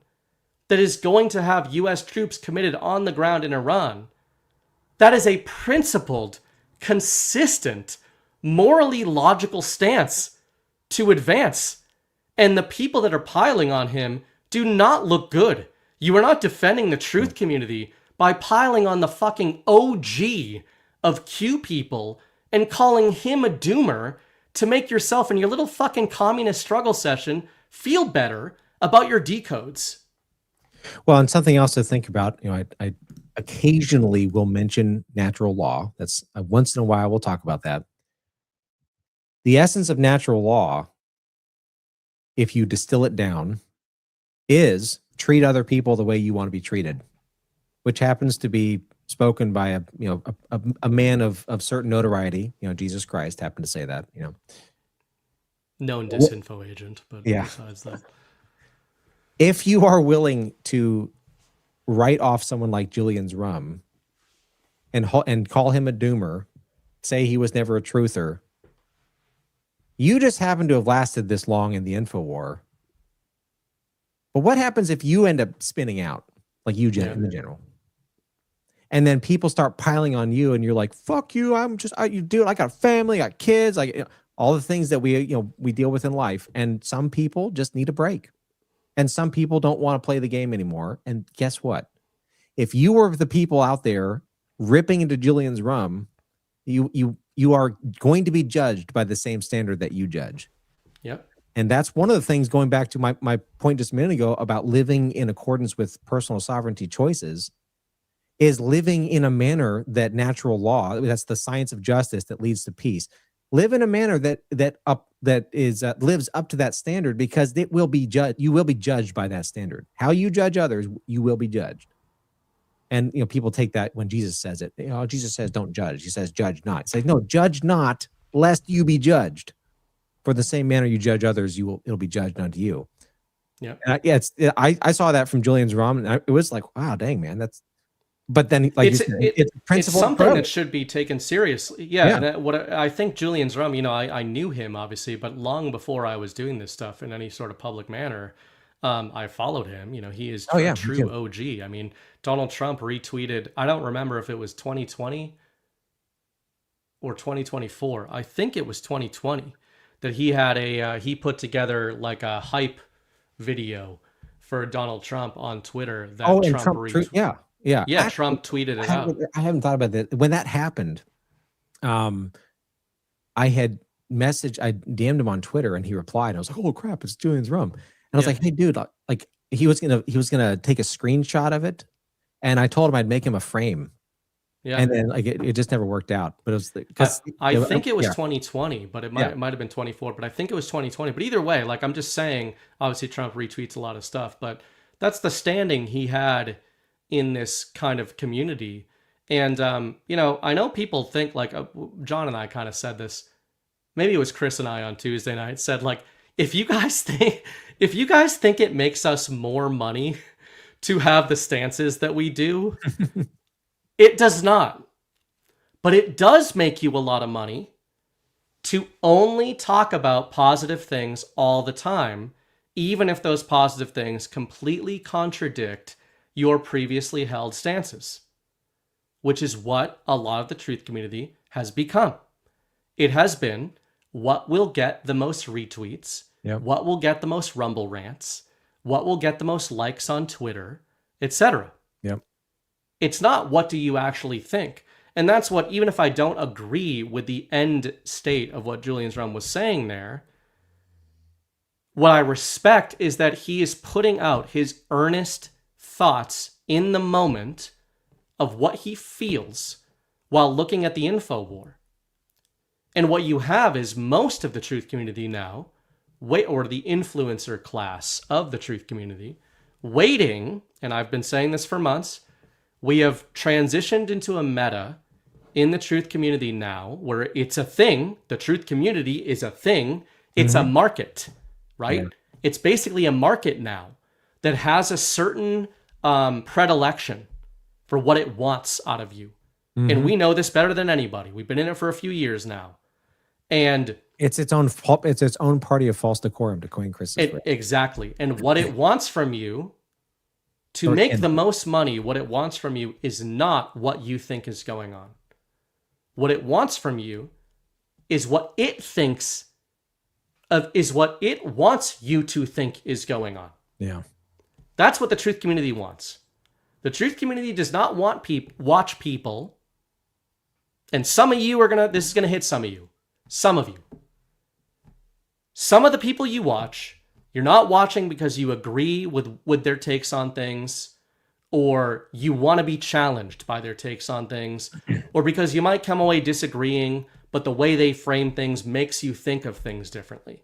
that is going to have U.S. troops committed on the ground in Iran, that is a principled, consistent, morally logical stance to advance. And the people that are piling on him do not look good. You are not defending the truth community by piling on the fucking OG of Q people and calling him a doomer to make yourself and your little fucking communist struggle session feel better about your decodes. Well, and something else to think about, you know, I occasionally will mention natural law. That's once in a while we'll talk about that. The essence of natural law, if you distill it down, is treat other people the way you want to be treated, which happens to be spoken by a man of certain notoriety. You know, Jesus Christ happened to say that. You know, known disinfo agent, but besides that. If you are willing to write off someone like Julian's Rum and call him a doomer, say he was never a truther, You just happen to have lasted this long in the info war. But what happens if you end up spinning out, like you, in the general? And then people start piling on you, and you're like, "Fuck you! You do it. I got a family, I got kids, all the things that we deal with in life." And some people just need a break, and some people don't want to play the game anymore. And guess what? If you were the people out there ripping into Julian's rum, you are going to be judged by the same standard that you judge. Yep. And that's one of the things, going back to my point just a minute ago about living in accordance with personal sovereignty choices, is living in a manner that natural law, that's the science of justice that leads to peace. Live in a manner that lives up to that standard, because it will be judged. You will be judged by that standard. How you judge others, you will be judged. And people take that when Jesus says it. Jesus says, "Don't judge." He says, "Judge not." It's like, no, judge not, lest you be judged. For the same manner you judge others, it'll be judged unto you. Yeah. And I saw that from Julian's rum, and it was like, wow, dang, man, that's. But then, like, it's a principle. It's something that should be taken seriously. Yeah. And what I think Julian's rum, I knew him obviously, but long before I was doing this stuff in any sort of public manner, I followed him. He is a true OG. I mean, Donald Trump retweeted, I don't remember if it was 2020 or 2024. I think it was 2020 that he had he put together like a hype video for Donald Trump on Twitter that Trump retweeted. Yeah. Actually, Trump tweeted it out. I haven't thought about that. When that happened, I had I DM'd him on Twitter, and he replied. I was like, "Oh crap, it's Julian's rum." And I was like, "Hey, dude, like he was gonna take a screenshot of it," and I told him I'd make him a frame. Yeah. And then it just never worked out. But it was because I think it was 2020, but it might have been 24. But I think it was 2020. But either way, like, I'm just saying, obviously Trump retweets a lot of stuff, but that's the standing he had in this kind of community. And I know people think, like, John and I kind of said this. Maybe it was Chris and I on Tuesday night said, like, if you guys think it makes us more money to have the stances that we do, it does not. But it does make you a lot of money to only talk about positive things all the time, even if those positive things completely contradict your previously held stances, which is what a lot of the truth community has become. It has been what will get the most retweets, what will get the most Rumble rants, what will get the most likes on Twitter, etc. Yep. It's not what do you actually think. And that's what, even if I don't agree with the end state of what Julian's rum was saying there, what I respect is that he is putting out his earnest thoughts in the moment of what he feels while looking at the info war. And what you have is most of the truth community now, or the influencer class of the truth community, waiting, and I've been saying this for months, we have transitioned into a meta in the truth community now where it's a thing. The truth community is a thing. It's a market, right? Yeah. It's basically a market now that has a certain predilection for what it wants out of you. And we know this better than anybody. We've been in it for a few years now. And it's its own party of false decorum, to coin Chris's phrase. Exactly. And what it wants from you to make the most money, what it wants from you is not what you think is going on. What it wants from you is what it thinks of, is what it wants you to think is going on. Yeah. That's what the truth community wants. The truth community does not want watch people. And some of you are this is gonna hit some of you. Some of you. Some of the people you watch, you're not watching because you agree with their takes on things, or you want to be challenged by their takes on things, or because you might come away disagreeing, but the way they frame things makes you think of things differently.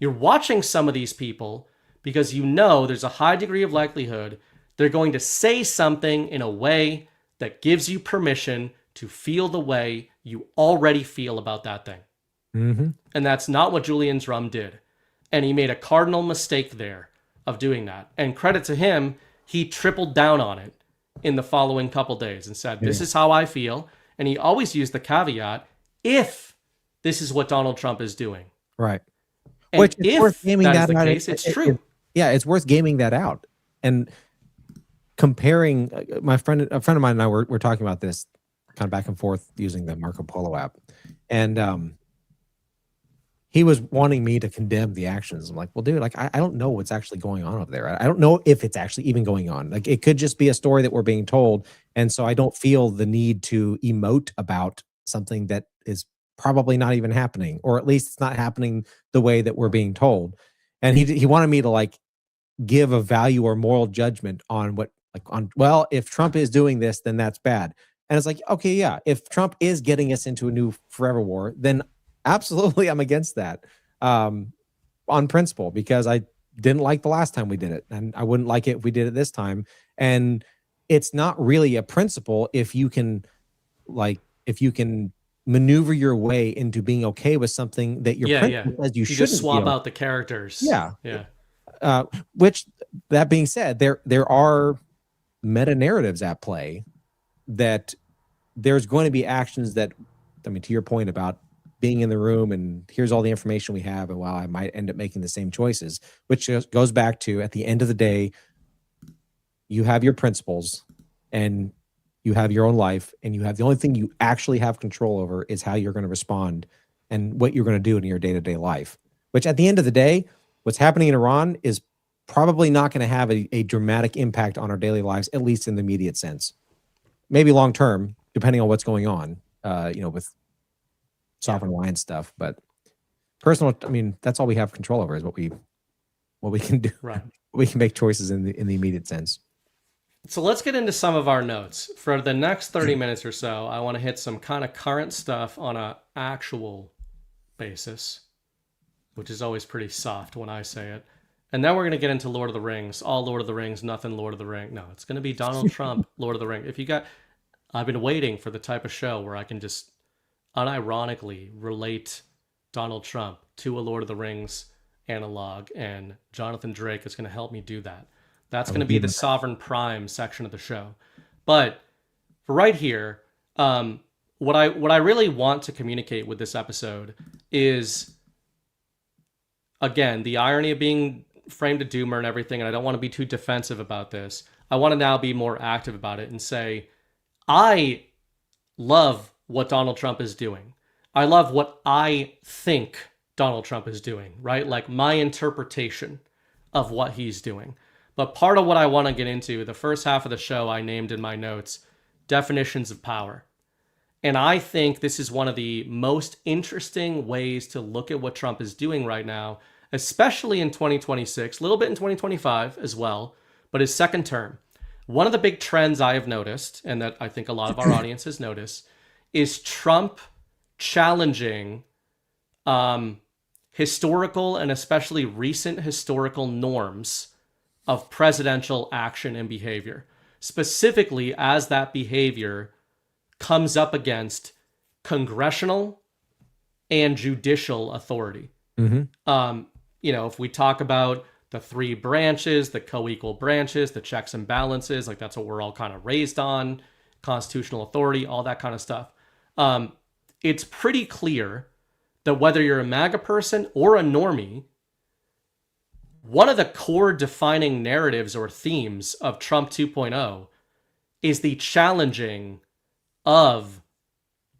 You're watching some of these people because you know there's a high degree of likelihood they're going to say something in a way that gives you permission to feel the way you already feel about that thing. And that's not what Julian's rum did. And he made a cardinal mistake there of doing that. And credit to him, he tripled down on it in the following couple days and said, this is how I feel. And he always used the caveat, if this is what Donald Trump is doing. Right. And Which is worth if gaming that is that the out. case, it's true. Yeah, it's worth gaming that out. And comparing a friend of mine and I were talking about this kind of back and forth using the Marco Polo app. And he was wanting me to condemn the actions. I'm like, well, dude, like I don't know what's actually going on over there. I don't know if it's actually even going on. Like it could just be a story that we're being told. And so I don't feel the need to emote about something that is probably not even happening, or at least it's not happening the way that we're being told. And he wanted me to like give a value or moral judgment on what like on well, if Trump is doing this, then that's bad. And it's like, okay, yeah, if Trump is getting us into a new forever war, then absolutely I'm against that. On principle, because I didn't like the last time we did it, and I wouldn't like it if we did it this time. And it's not really a principle if you can maneuver your way into being okay with something that your principle says you just shouldn't swap be. out the characters. Yeah. Yeah. Which, that being said, there are meta narratives at play that there's going to be actions that, I mean, to your point about being in the room and here's all the information we have, and while I might end up making the same choices, which goes back to, at the end of the day, you have your principles and you have your own life, and you have the only thing you actually have control over is how you're going to respond and what you're going to do in your day-to-day life, which at the end of the day, what's happening in Iran is probably not going to have a dramatic impact on our daily lives, at least in the immediate sense. Maybe long-term, depending on what's going on, with sovereign alliance stuff. But personal, I mean, that's all we have control over is what we can do. Right. We can make choices in the immediate sense. So let's get into some of our notes. For the next 30 minutes or so, I want to hit some kind of current stuff on an actual basis, which is always pretty soft when I say it. And then we're going to get into Lord of the Rings, all Lord of the Rings, nothing Lord of the Ring. No, it's going to be Donald Trump, Lord of the Ring. I've been waiting for the type of show where I can just unironically relate Donald Trump to a Lord of the Rings analog, and Jonathan Drake is going to help me do that. That's going to be the Sovereign Prime section of the show. But for right here, what I really want to communicate with this episode is, again, the irony of being framed a doomer and everything, and I don't want to be too defensive about this. I want to now be more active about it and say, I love what Donald Trump is doing. I love what I think Donald Trump is doing, right? Like my interpretation of what he's doing. But part of what I want to get into, the first half of the show I named in my notes, definitions of power. And I think this is one of the most interesting ways to look at what Trump is doing right now, especially in 2026, a little bit in 2025 as well, but his second term. One of the big trends I have noticed, and that I think a lot of our audience has noticed, is Trump challenging historical and especially recent historical norms of presidential action and behavior, specifically as that behavior comes up against congressional and judicial authority. Mm-hmm. If we talk about the three branches, the co-equal branches, the checks and balances, like that's what we're all kind of raised on, constitutional authority, all that kind of stuff. It's pretty clear that whether you're a MAGA person or a normie, one of the core defining narratives or themes of Trump 2.0 is the challenging of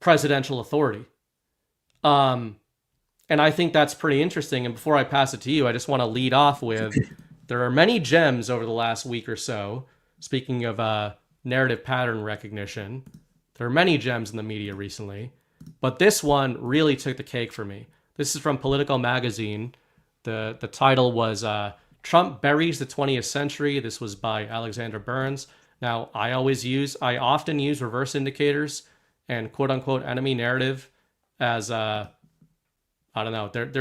presidential authority. And I think that's pretty interesting. And before I pass it to you, I just want to lead off with, there are many gems over the last week or so. Speaking of narrative pattern recognition, there are many gems in the media recently, but this one really took the cake for me. This is from Political Magazine. The title was Trump Buries the 20th Century. This was by Alexander Burns. Now, I often use reverse indicators and quote unquote enemy narrative as their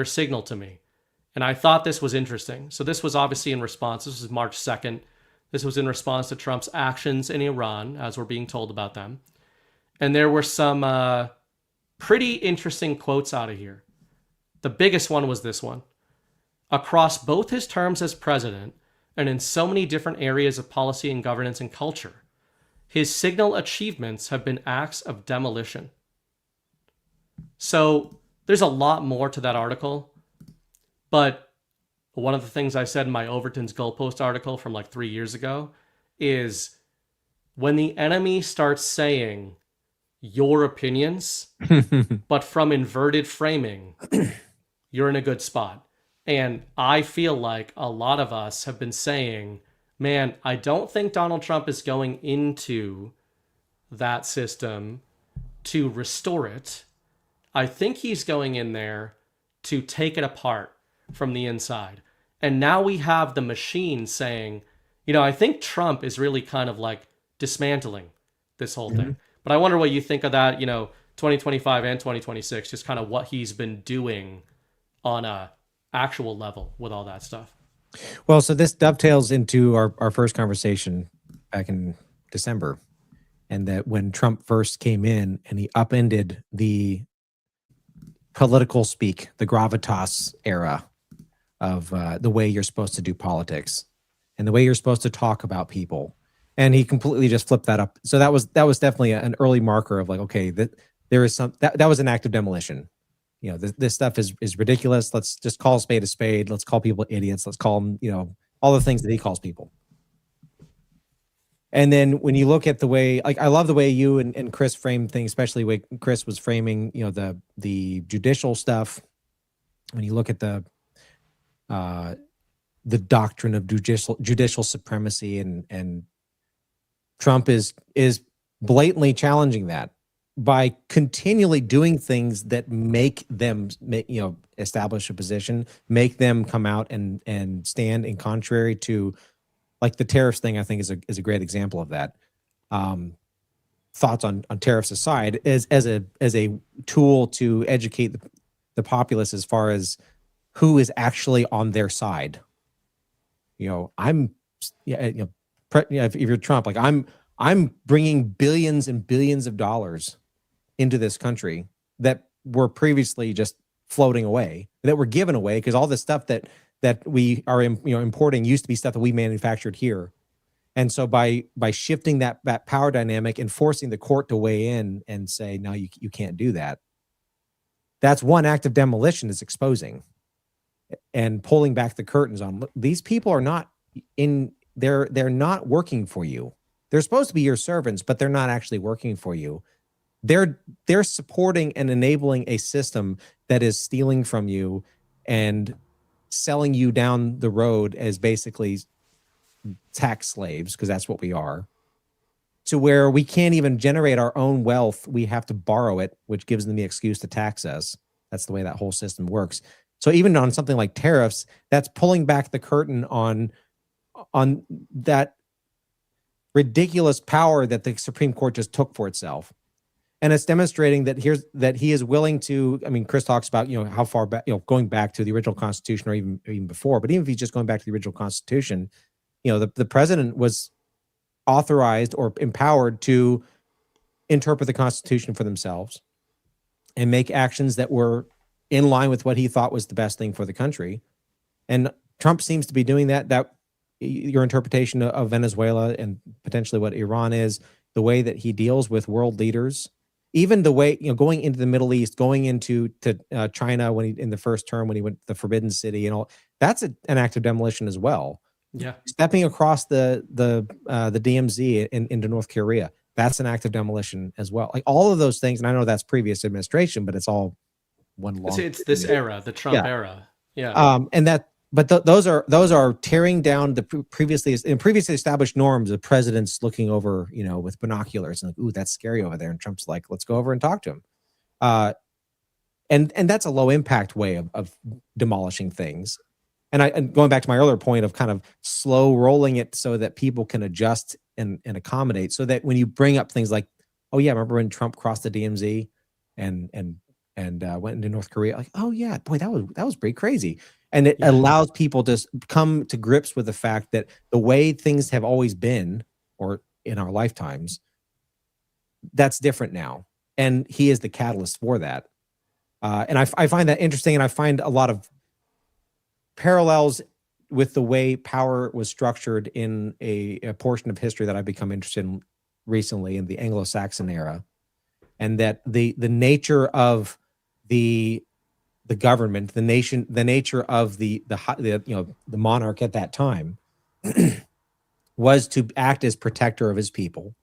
signal to me. And I thought this was interesting. So this was obviously in response. This was March 2nd. This was in response to Trump's actions in Iran, as we're being told about them. And there were some pretty interesting quotes out of here. The biggest one was this one. Across both his terms as president and in so many different areas of policy and governance and culture, his signal achievements have been acts of demolition. So there's a lot more to that article. But one of the things I said in my Overton's Goalpost article from like 3 years ago is when the enemy starts saying your opinions, but from inverted framing, you're in a good spot. And I feel like a lot of us have been saying, man, I don't think Donald Trump is going into that system to restore it. I think he's going in there to take it apart from the inside. And now we have the machine saying, I think Trump is really kind of like dismantling this whole thing. But I wonder what you think of that, 2025 and 2026, just kind of what he's been doing on a actual level with all that stuff. Well, so this dovetails into our first conversation back in December, and that when Trump first came in and he upended the political speak, the gravitas era of the way you're supposed to do politics and the way you're supposed to talk about people. And he completely just flipped that up. So that was definitely an early marker of like, okay, that there is that was an act of demolition. This stuff is ridiculous. Let's just call a spade a spade. Let's call people idiots. Let's call them, all the things that he calls people. And then when you look at the way, like, I love the way you and Chris framed things, especially when Chris was framing, the judicial stuff. When you look at the doctrine of judicial supremacy, and Trump is blatantly challenging that by continually doing things that make them establish a position, make them come out and stand in contrary to, like, the tariffs thing. I think is a great example of that. Thoughts on tariffs aside, as a tool to educate the populace as far as who is actually on their side. If you're Trump, like, I'm bringing billions and billions of dollars into this country that were previously just floating away, that were given away, because all this stuff that we are importing used to be stuff that we manufactured here. And so by shifting that power dynamic and forcing the court to weigh in and say, no, you can't do that, that's one act of demolition, is exposing and pulling back the curtains on, these people are not they're not working for you. They're supposed to be your servants, but they're not actually working for you. They're supporting and enabling a system that is stealing from you and selling you down the road as basically tax slaves, because that's what we are, to where we can't even generate our own wealth. We have to borrow it, which gives them the excuse to tax us. That's the way that whole system works. So even on something like tariffs, that's pulling back the curtain on that ridiculous power that the Supreme Court just took for itself. And it's demonstrating that he is willing to, I mean, Chris talks about, how far back, going back to the original Constitution, or even before, but even if he's just going back to the original Constitution, the president was authorized or empowered to interpret the Constitution for themselves and make actions that were in line with what he thought was the best thing for the country. And Trump seems to be doing that your interpretation of Venezuela and potentially what Iran is, the way that he deals with world leaders, even the way, going into the Middle East, going into China when in the first term, when he went to the Forbidden City and all, that's an act of demolition as well. Yeah. Stepping across the DMZ into North Korea, that's an act of demolition as well. Like, all of those things, and I know that's previous administration, but it's all one long. It's this era, the Trump era. Yeah. But those are tearing down the previously established norms of presidents looking over, with binoculars and like, ooh, that's scary over there. And Trump's like, let's go over and talk to him. And that's a low impact way of demolishing things. And going back to my earlier point of kind of slow rolling it so that people can adjust and accommodate, so that when you bring up things like, oh yeah, remember when Trump crossed the DMZ and went into North Korea? Like, oh yeah, boy, that was pretty crazy. And it allows people to come to grips with the fact that the way things have always been, or in our lifetimes, that's different now. And he is the catalyst for that. And I find that interesting. And I find a lot of parallels with the way power was structured in a portion of history that I've become interested in recently, in the Anglo-Saxon era. And that the nature of the the government, the nation, the nature of the monarch at that time was to act as protector of his people,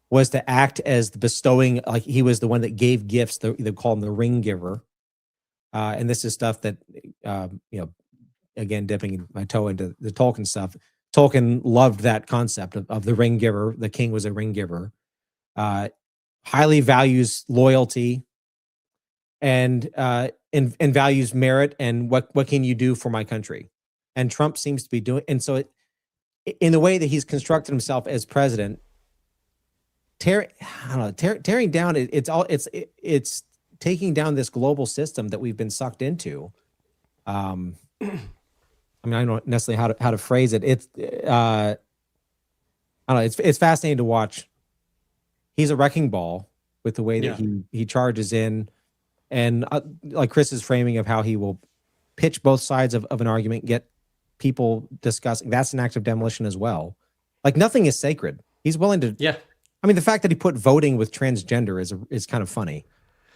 was to act as the bestowing, like he was the one that gave gifts. They call him the ring giver. And this is stuff that, again, dipping my toe into the Tolkien stuff. Tolkien loved that concept of the ring giver. The king was a ring giver. Highly values loyalty and values merit and what can you do for my country. And Trump seems to be doing, and so in the way that he's constructed himself as president, tearing down, it's taking down this global system that we've been sucked into. I don't know necessarily how to phrase it. It's I don't know. It's fascinating to watch. He's a wrecking ball with the way that he charges in, and like Chris's framing of how he will pitch both sides of an argument, get people discussing. That's an act of demolition as well. Like nothing is sacred. He's willing to. Yeah. I mean, the fact that he put voting with transgender is kind of funny.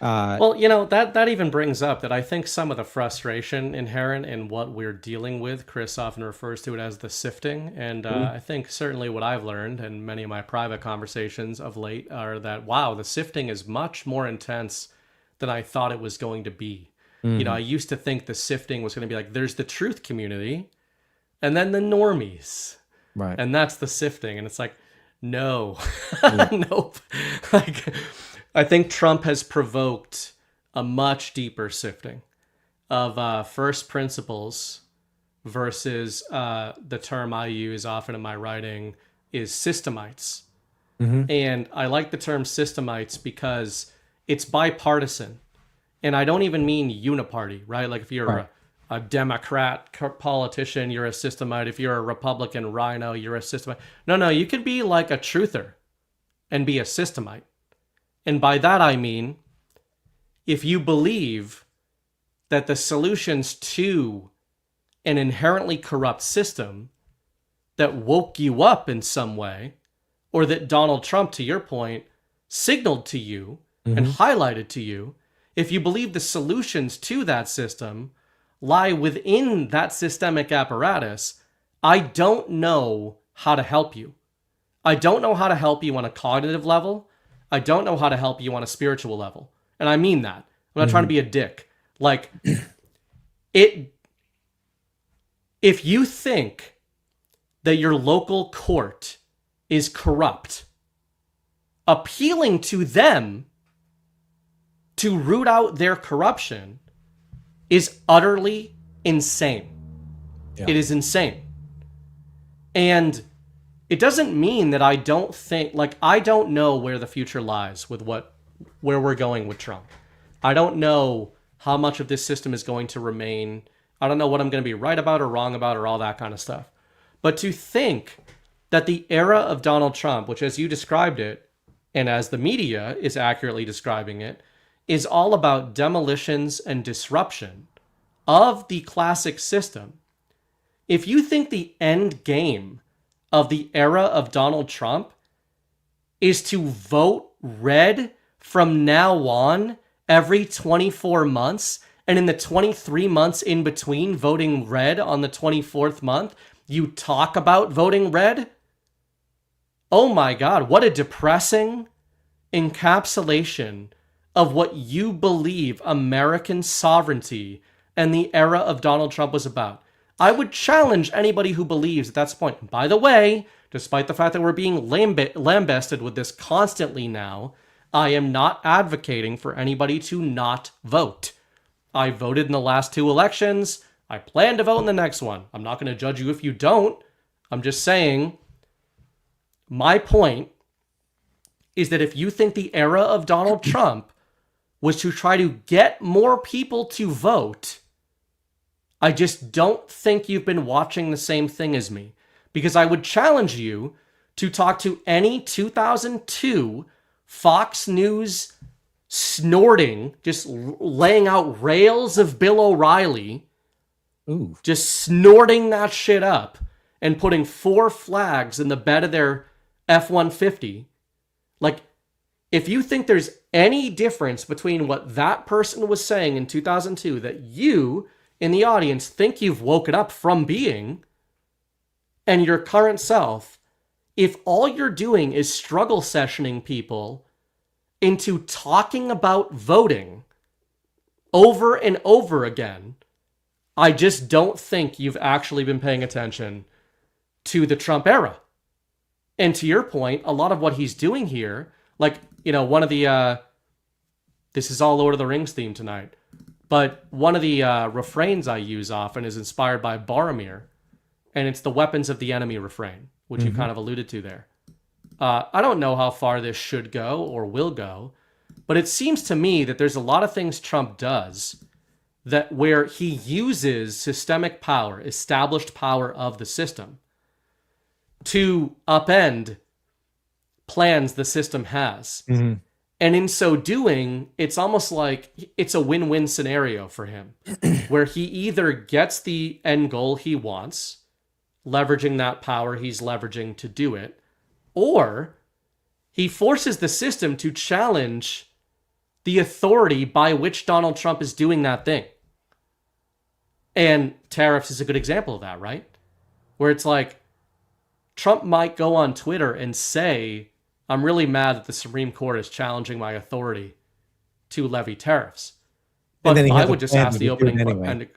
Well, that even brings up that I think some of the frustration inherent in what we're dealing with, Chris often refers to it as the sifting. And I think certainly what I've learned in many of my private conversations of late are that, wow, the sifting is much more intense than I thought it was going to be. I used to think the sifting was going to be like, there's the truth community and then the normies. Right. And that's the sifting. And it's like, no, nope. Like, I think Trump has provoked a much deeper sifting of first principles versus the term I use often in my writing is Systemites. And I like the term Systemites because it's bipartisan. And I don't even mean uniparty, right? Like if you're a Democrat politician, you're a Systemite. If you're a Republican rhino, you're a Systemite. No, you could be like a truther and be a Systemite. And by that I mean, if you believe that the solutions to an inherently corrupt system that woke you up in some way, or that Donald Trump, to your point, signaled to you and highlighted to you, if you believe the solutions to that system lie within that systemic apparatus, I don't know how to help you. I don't know how to help you on a cognitive level. I don't know how to help you on a spiritual level. And I mean that. I'm not trying to be a dick. Like, if you think that your local court is corrupt, appealing to them to root out their corruption is utterly insane. Yeah. It is insane. And it doesn't mean that I don't think, like, I don't know where the future lies with where we're going with Trump. I don't know how much of this system is going to remain. I don't know what I'm going to be right about or wrong about or all that kind of stuff. But to think that the era of Donald Trump, which as you described it, and as the media is accurately describing it, is all about demolitions and disruption of the classic system. If you think the end game of the era of Donald Trump is to vote red from now on every 24 months, and in the 23 months in between voting red on the 24th month, you talk about voting red? Oh my God, what a depressing encapsulation of what you believe American sovereignty and the era of Donald Trump was about. I would challenge anybody who believes that's the point. By the way, despite the fact that we're being lambasted with this constantly now, I am not advocating for anybody to not vote. I voted in the last 2 elections. I plan to vote in the next one. I'm not going to judge you if you don't. I'm just saying, my point is that if you think the era of Donald Trump was to try to get more people to vote, I just don't think you've been watching the same thing as me. Because I would challenge you to talk to any 2002 Fox News snorting, just laying out rails of Bill O'Reilly, just snorting that shit up and putting 4 flags in the bed of their F-150. Like, if you think there's any difference between what that person was saying in 2002 that you in the audience think you've woken up from being and your current self, if all you're doing is struggle sessioning people into talking about voting over and over again, I just don't think you've actually been paying attention to the Trump era. And to your point, a lot of what he's doing here, like, you know, one of the, this is all Lord of the Rings theme tonight, but one of the refrains I use often is inspired by Boromir, and it's the weapons of the enemy refrain, which you kind of alluded to there. I don't know how far this should go or will go, but it seems to me that there's a lot of things Trump does that where he uses systemic power, established power of the system, to upend plans the system has. Mm-hmm. And in so doing, it's almost like it's a win-win scenario for him, where he either gets the end goal he wants, leveraging that power he's leveraging to do it, or he forces the system to challenge the authority by which Donald Trump is doing that thing. And tariffs is a good example of that, right? Where it's like, Trump might go on Twitter and say, I'm really mad that the Supreme Court is challenging my authority to levy tariffs. But I would just ask the opening question.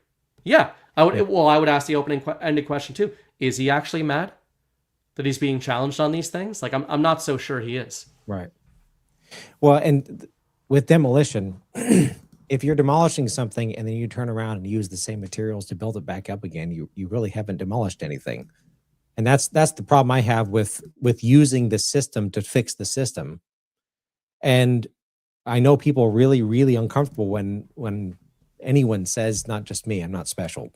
Yeah, I would. Well, I would ask the opening-ended question too. Is he actually mad that he's being challenged on these things? Like, I'm not so sure he is. Right. Well, and with demolition, if you're demolishing something and then you turn around and use the same materials to build it back up again, you really haven't demolished anything. And that's the problem I have with using the system to fix the system. And I know people are really, really uncomfortable when anyone says, not just me, I'm not special,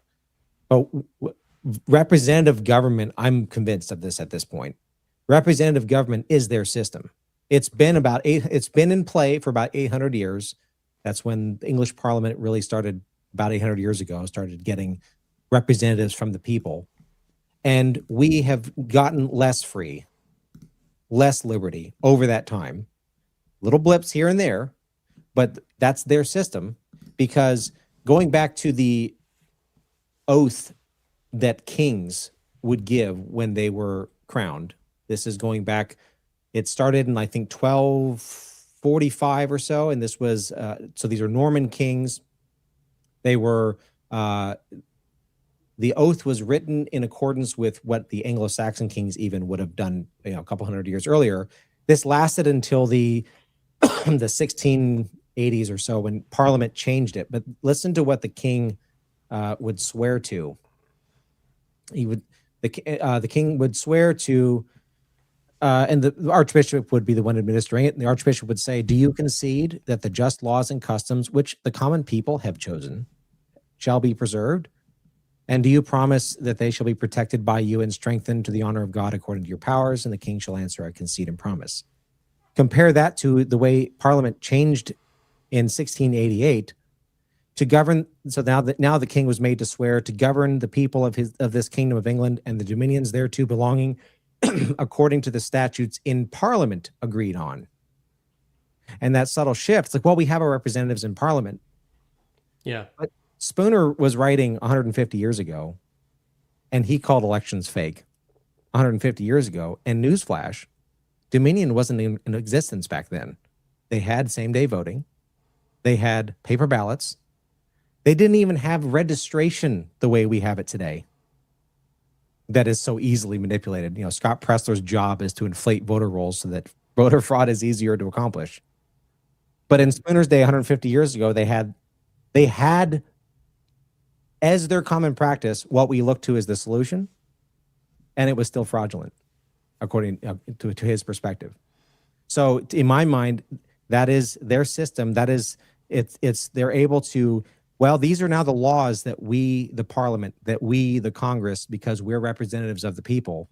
but representative government, I'm convinced of this at this point. Representative government is their system. It's been in play for about 800 years. That's when the English Parliament really started about 800 years ago, started getting representatives from the people. And we have gotten less free, less liberty over that time. Little blips here and there, but that's their system. Because going back to the oath that kings would give when they were crowned, this is going back, it started in, I think, 1245 or so. And this was, so these are Norman kings. They were, the oath was written in accordance with what the Anglo-Saxon kings even would have done, a couple hundred years earlier. This lasted until the 1680s or so when Parliament changed it. But listen to what the king would swear to. The king would swear to, and the archbishop would be the one administering it. And the archbishop would say, "Do you concede that the just laws and customs which the common people have chosen shall be preserved? And do you promise that they shall be protected by you and strengthened to the honor of God according to your powers?" And the king shall answer, "I concede and promise." Compare that to the way Parliament changed in 1688 to govern. So now the king was made to swear to govern the people of this kingdom of England and the dominions thereto belonging according to the statutes in Parliament agreed on. And that subtle shift, it's like, well, we have our representatives in Parliament. Yeah. But Spooner was writing 150 years ago, and he called elections fake 150 years ago. And newsflash, Dominion wasn't in existence back then. They had same-day voting. They had paper ballots. They didn't even have registration the way we have it today. That is so easily manipulated. Scott Pressler's job is to inflate voter rolls so that voter fraud is easier to accomplish. But in Spooner's day, 150 years ago, they had as their common practice what we look to as the solution, and it was still fraudulent, according to his perspective. So in my mind, that is their system. That is, they're able to, well, these are now the laws that we, the Parliament, that we, the Congress, because we're representatives of the people,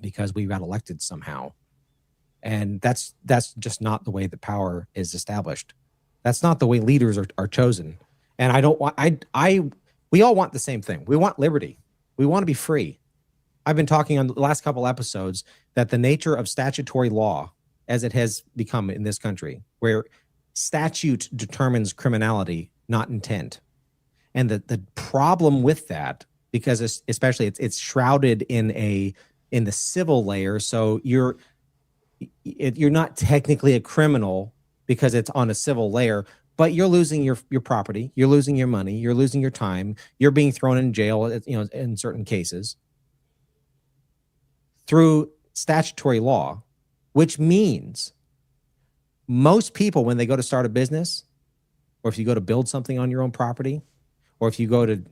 because we got elected somehow. And that's just not the way the power is established. That's not the way leaders are chosen. And I don't want, we all want the same thing. We want liberty. We want to be free. I've been talking on the last couple episodes that the nature of statutory law, as it has become in this country, where statute determines criminality, not intent. And the problem with that, because especially it's shrouded in the civil layer, so you're not technically a criminal because it's on a civil layer, but you're losing your property, you're losing your money, you're losing your time, you're being thrown in jail, in certain cases through statutory law, which means most people, when they go to start a business, or if you go to build something on your own property, or if you go to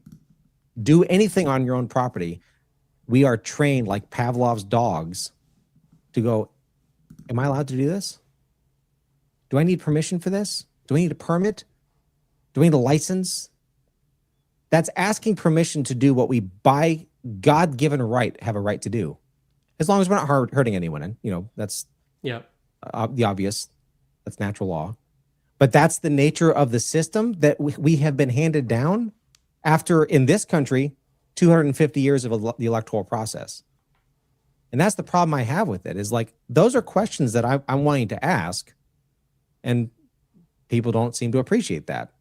do anything on your own property, we are trained like Pavlov's dogs to go, am I allowed to do this? Do I need permission for this? Do I need a permit? Do I need a license? That's asking permission to do what we, by God-given right, have a right to do. As long as we're not hurting anyone. And, that's the obvious. That's natural law. But that's the nature of the system that we have been handed down after, in this country, 250 years of the electoral process. And that's the problem I have with it, is like, those are questions that I'm wanting to ask, and people don't seem to appreciate that.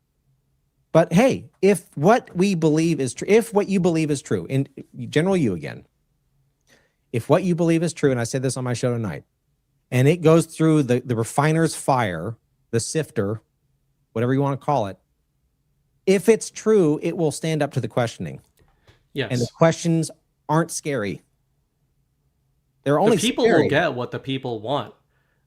But hey, if what we believe is true, if what you believe is true, in General you again, if what you believe is true, and I said this on my show tonight, and it goes through the refiner's fire, the sifter, whatever you want to call it, if it's true, it will stand up to the questioning. Yes. And the questions aren't scary. They're only the people scary. will get what the people want.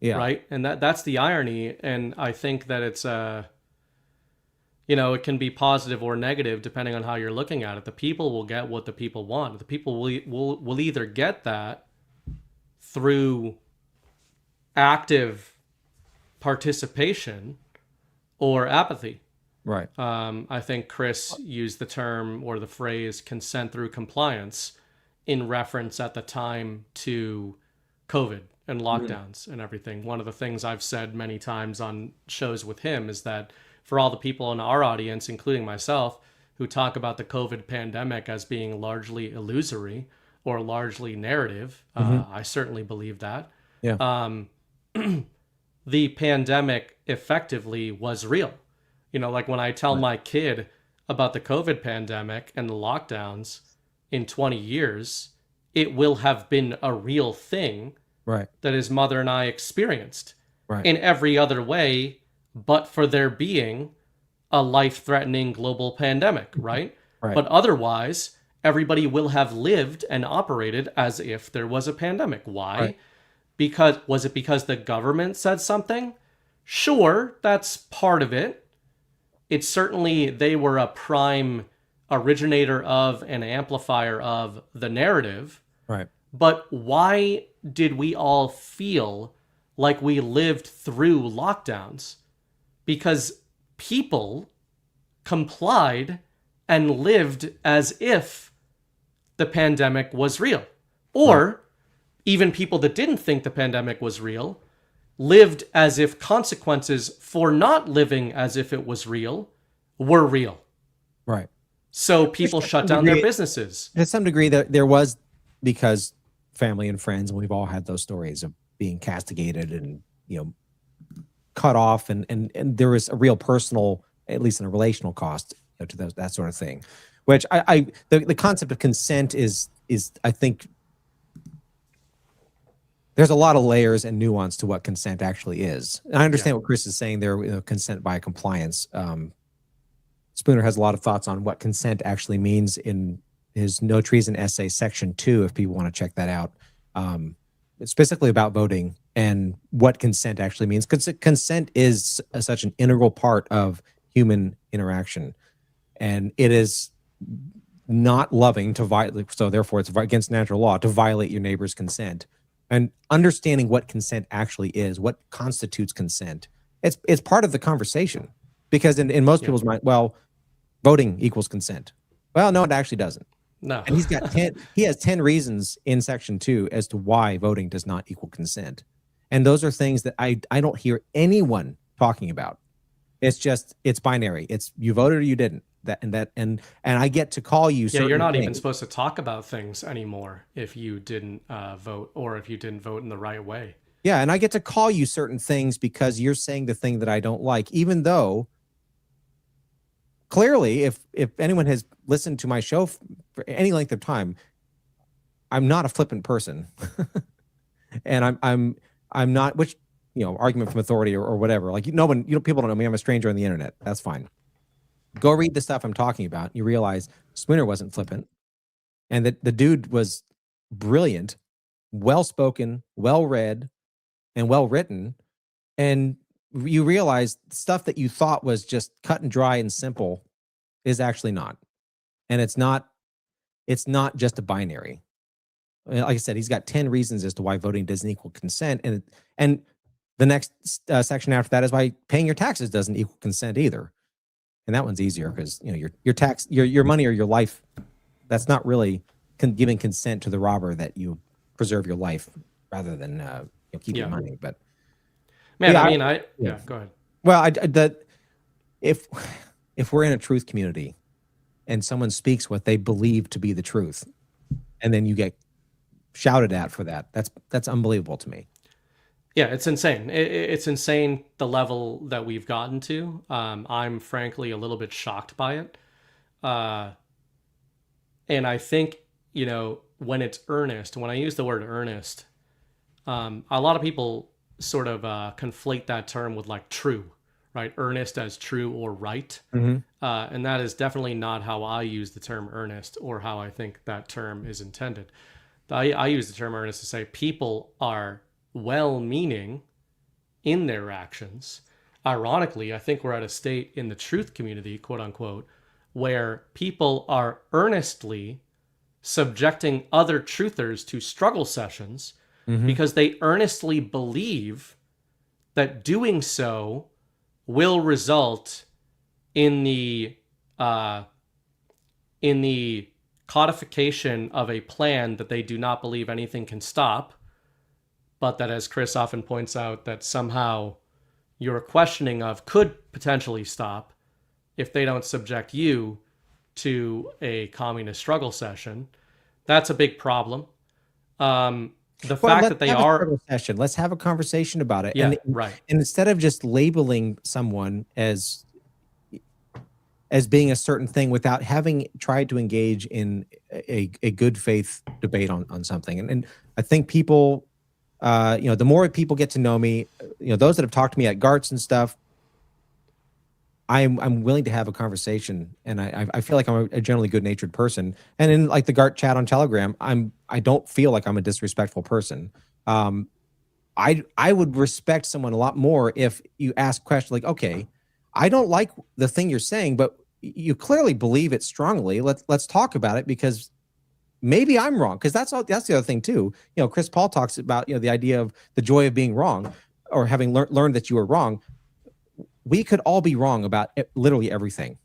Yeah. Right. And that's the irony. And I think that it's, it can be positive or negative depending on how you're looking at it. The people will get what the people want. The people will either get that through active participation or apathy. Right. I think Chris used the term or the phrase consent through compliance in reference at the time to COVID and lockdowns and everything. One of the things I've said many times on shows with him is that for all the people in our audience, including myself, who talk about the COVID pandemic as being largely illusory or largely narrative, I certainly believe that. Yeah. The pandemic effectively was real. Like when I tell my kid about the COVID pandemic and the lockdowns in 20 years, it will have been a real thing. Right. That his mother and I experienced Right. in every other way, but for there being a life-threatening global pandemic, right? Right. But otherwise, everybody will have lived and operated as if there was a pandemic. Why? Right. Was it because the government said something? Sure, that's part of it. It's certainly they were a prime originator of and amplifier of the narrative. Right. But why did we all feel like we lived through lockdowns? Because people complied and lived as if the pandemic was real. Or even people that didn't think the pandemic was real lived as if consequences for not living as if it was real were real. Right. So people shut down their businesses. To some degree, there was, because family and friends, and we've all had those stories of being castigated and cut off, and there was a real personal, at least in a relational cost to that sort of thing. Which the concept of consent is I think there's a lot of layers and nuance to what consent actually is. And I understand what Chris is saying there, consent by compliance. Spooner has a lot of thoughts on what consent actually means in his No Treason essay, section 2, if people want to check that out. It's specifically about voting and what consent actually means. Consent is such an integral part of human interaction, and it is not loving to violate. So therefore, it's against natural law to violate your neighbor's consent. And understanding what consent actually is, what constitutes consent, it's part of the conversation. Because in most people's mind, well, voting equals consent. Well, no, it actually doesn't. No. And he has 10 reasons in section 2 as to why voting does not equal consent. And those are things that I don't hear anyone talking about. It's binary. It's you voted or you didn't. And I get to call you. Yeah, you're not even supposed to talk about things anymore if you didn't vote, or if you didn't vote in the right way. Yeah, and I get to call you certain things because you're saying the thing that I don't like, even though clearly, if anyone has listened to my show for any length of time, I'm not a flippant person, and I'm not. Which, argument from authority or whatever. Like, no one, people don't know me. I'm a stranger on the internet. That's fine. Go read the stuff I'm talking about. You realize Spooner wasn't flippant, and that the dude was brilliant, well spoken, well read, and well written. And you realize stuff that you thought was just cut and dry and simple is actually not. And it's not just a binary. Like I said, he's got 10 reasons as to why voting doesn't equal consent. And the next section after that is why paying your taxes doesn't equal consent either. And that one's easier because your tax, your money or your life, that's not really giving consent to the robber that you preserve your life rather than keep your money. But man, yeah, go ahead. Well, if we're in a truth community and someone speaks what they believe to be the truth, and then you get shouted at for that, that's unbelievable to me. Yeah, it's insane. It's insane the level that we've gotten to. I'm frankly a little bit shocked by it. And I think, when it's earnest, when I use the word earnest, a lot of people sort of conflate that term with like true, right? Earnest as true or right. Mm-hmm. And that is definitely not how I use the term earnest or how I think that term is intended. I use the term earnest to say people are well-meaning in their actions. Ironically, I think we're at a state in the truth community, quote unquote, where people are earnestly subjecting other truthers to struggle sessions because they earnestly believe that doing so will result in the codification of a plan that they do not believe anything can stop, but that, as Chris often points out, that somehow your questioning of could potentially stop if they don't subject you to a communist struggle session. That's a big problem. The fact that they are session. Let's have a conversation about it. Yeah, and, right. And instead of just labeling someone as being a certain thing without having tried to engage in a good faith debate on something. And I think people, the more people get to know me, those that have talked to me at GARTs and stuff, I'm willing to have a conversation, and I feel like I'm a generally good-natured person. And in like the GART chat on Telegram, I don't feel like I'm a disrespectful person. I would respect someone a lot more if you ask questions like, okay, I don't like the thing you're saying, but you clearly believe it strongly. Let's talk about it, because maybe I'm wrong. Because that's the other thing too. Chris Paul talks about the idea of the joy of being wrong, or having learned that you were wrong. We could all be wrong about literally everything.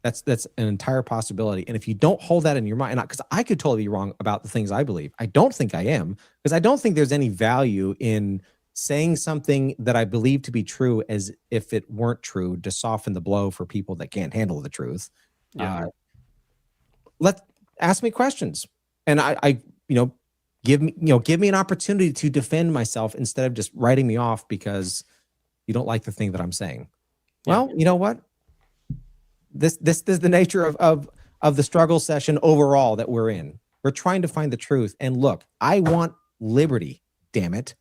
That's an entire possibility. And if you don't hold that in your mind, because I could totally be wrong about the things I believe. I don't think I am, because I don't think there's any value in saying something that I believe to be true as if it weren't true, to soften the blow for people that can't handle the truth. Yeah. Ask me questions, and I give me an opportunity to defend myself instead of just writing me off because you don't like the thing that I'm saying. Yeah. Well, you know what? This is the nature of the struggle session overall that we're in. We're trying to find the truth. And look, I want liberty, damn it.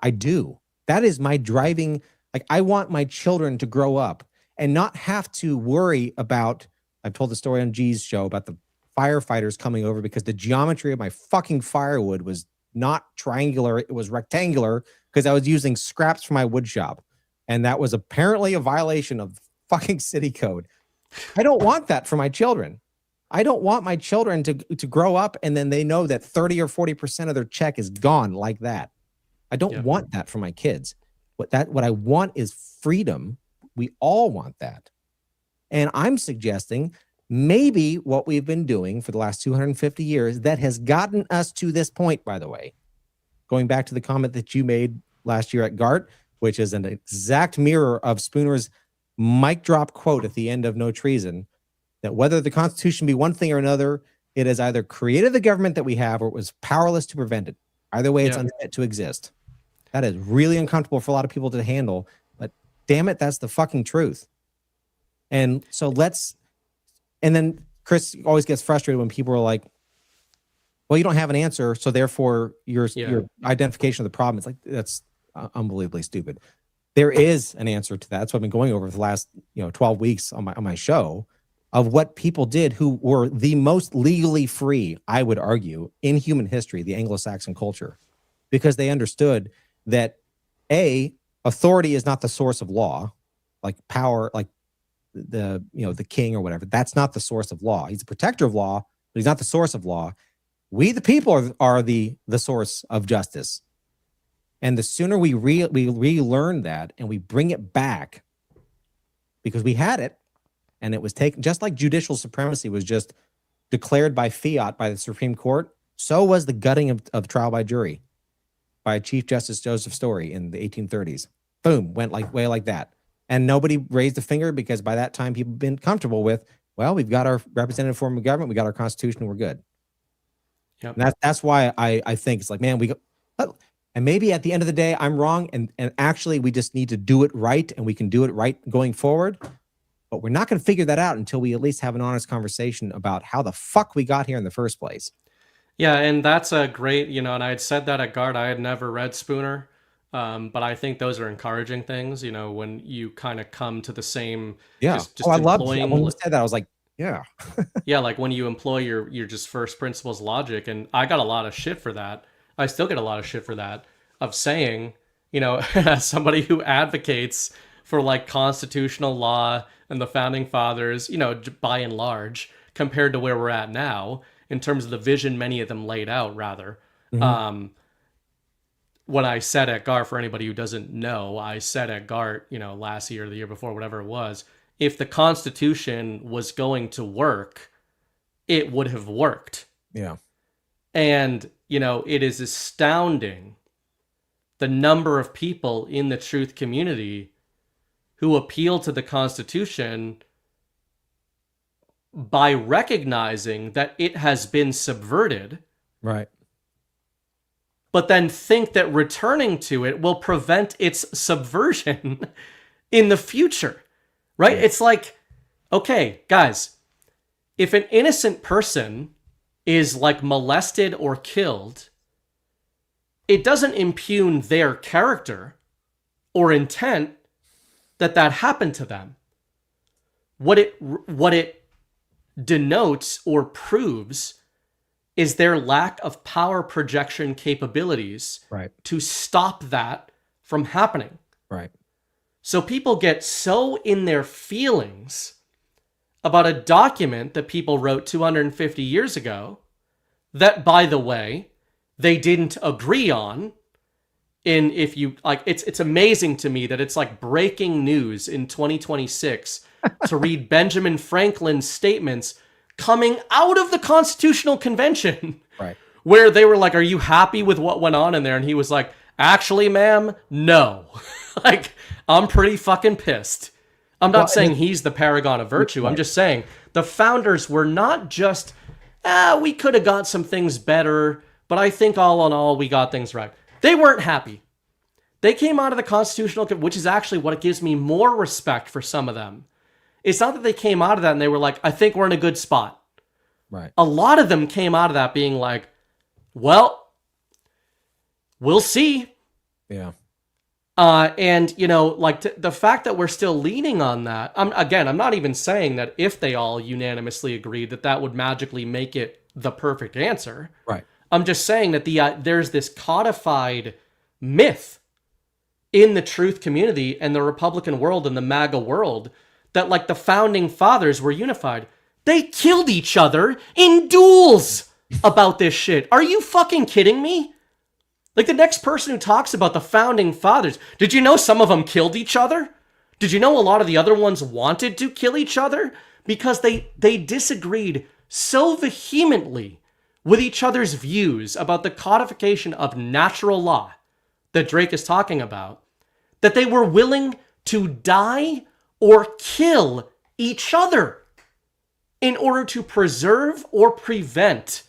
I do. That is my driving. Like, I want my children to grow up and not have to worry about, I've told the story on G's show about the firefighters coming over because the geometry of my fucking firewood was not triangular. It was rectangular because I was using scraps from my wood shop. And that was apparently a violation of fucking city code. I don't want that for my children. I don't want my children to grow up and then they know that 30 or 40% of their check is gone like that. I don't want that for my kids. What I want is freedom. We all want that. And I'm suggesting maybe what we've been doing for the last 250 years that has gotten us to this point, by the way, going back to the comment that you made last year at GART, which is an exact mirror of Spooner's mic drop quote at the end of No Treason, that whether the Constitution be one thing or another, it has either created the government that we have or it was powerless to prevent it. Either way, it's unfit to exist. That is really uncomfortable for a lot of people to handle, but damn it, that's the fucking truth. And so and then Chris always gets frustrated when people are like, well, you don't have an answer, so therefore your identification of the problem is like, that's unbelievably stupid. There is an answer to that. That's what I've been going over for the last 12 weeks on my show, of what people did who were the most legally free, I would argue, in human history, the Anglo-Saxon culture, because they understood that authority is not the source of law, like power, like the king or whatever. That's not the source of law. He's a protector of law, but he's not the source of law. We, the people, are the source of justice. And the sooner we relearn that and we bring it back, because we had it, and it was taken, just like judicial supremacy was just declared by fiat by the Supreme Court, so was the gutting of trial by jury by Chief Justice Joseph Story in the 1830s. Boom, went way like that. And nobody raised a finger, because by that time people have been comfortable with, well, we've got our representative form of government, we got our constitution, and we're good. Yep. And that's why I think it's like, man, and maybe at the end of the day, I'm wrong, and actually we just need to do it right, and we can do it right going forward. But we're not going to figure that out until we at least have an honest conversation about how the fuck we got here in the first place. Yeah, and that's a great, and I had said that at Guard. I had never read Spooner, but I think those are encouraging things, when you kind of come to the same... Yeah, I loved it. When you said that, I was like, yeah. Yeah, like when you employ your just first principles logic, and I got a lot of shit for that. I still get a lot of shit for that, of saying, as somebody who advocates for like constitutional law and the founding fathers, by and large, compared to where we're at now, in terms of the vision many of them laid out, rather. Mm-hmm. When I said at GART, for anybody who doesn't know, I said at GART, last year or the year before, whatever it was, if the Constitution was going to work, it would have worked. Yeah. And, it is astounding the number of people in the truth community who appeal to the Constitution by recognizing that it has been subverted. Right. But then think that returning to it will prevent its subversion in the future. Right? It's like, okay, guys, if an innocent person is like molested or killed, it doesn't impugn their character or intent that happened to them. What it denotes or proves is their lack of power projection capabilities, right, to stop that from happening. Right. So people get so in their feelings about a document that people wrote 250 years ago that, by the way, they didn't agree on. If you like, it's amazing to me that it's like breaking news in 2026 to read Benjamin Franklin's statements coming out of the Constitutional Convention, right, where they were like, "Are you happy with what went on in there?" And he was like, "Actually, ma'am, no." Like, I'm pretty fucking pissed. I'm not saying he's the paragon of virtue. Right. I'm just saying the founders were not just, we could have got some things better, but I think all in all, we got things right. They weren't happy. They came out of the Constitutional, which is actually what gives me more respect for some of them. It's not that they came out of that and they were like, I think we're in a good spot. Right. A lot of them came out of that being like, well, we'll see. Yeah. And, the fact that we're still leaning on that, I'm not even saying that if they all unanimously agreed that would magically make it the perfect answer. Right. I'm just saying that there's this codified myth in the truth community and the Republican world and the MAGA world that, like, the founding fathers were unified. They killed each other in duels about this shit. Are you fucking kidding me? Like, the next person who talks about the founding fathers, did you know some of them killed each other? Did you know a lot of the other ones wanted to kill each other? Because they disagreed so vehemently with each other's views about the codification of natural law that Drake is talking about, that they were willing to die or kill each other in order to preserve or prevent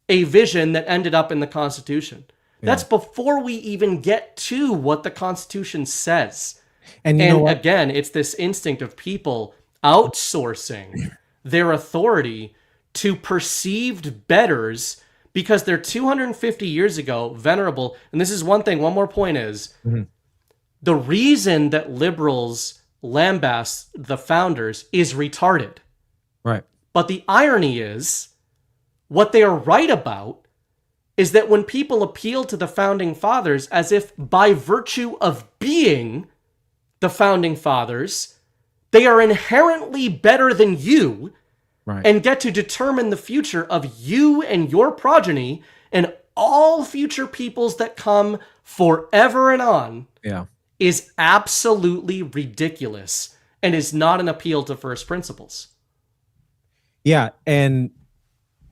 a vision that ended up in the Constitution. That's before we even get to what the Constitution says. And you know what? Again, it's this instinct of people outsourcing their authority to perceived betters because they're 250 years ago venerable. And this is one more point is the reason that liberals lambast the founders is retarded. Right. But the irony is what they are right about is that when people appeal to the founding fathers as if by virtue of being the founding fathers, they are inherently better than you and get to determine the future of you and your progeny and all future peoples that come forever and on, is absolutely ridiculous and is not an appeal to first principles. Yeah, and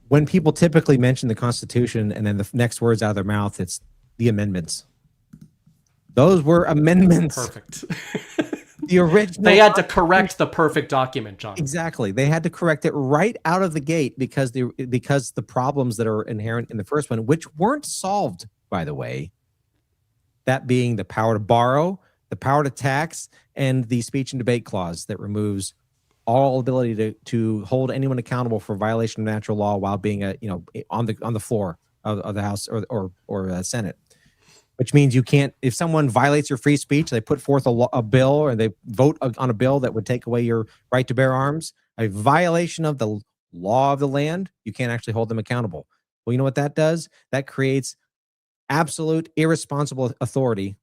when people typically mention the Constitution and then the next words out of their mouth, it's the amendments. Those were amendments. Perfect. The original. They had to correct the perfect document, John. Exactly. They had to correct it right out of the gate because the problems that are inherent in the first one, which weren't solved, by the way, that being the power to borrow, the power to tax, and the speech and debate clause that removes all ability to hold anyone accountable for violation of natural law while being on the floor of the House or Senate, which means you can't, if someone violates your free speech, they put forth a bill or they vote on a bill that would take away your right to bear arms, a violation of the law of the land, you can't actually hold them accountable. Well, you know what that does? That creates absolute irresponsible authority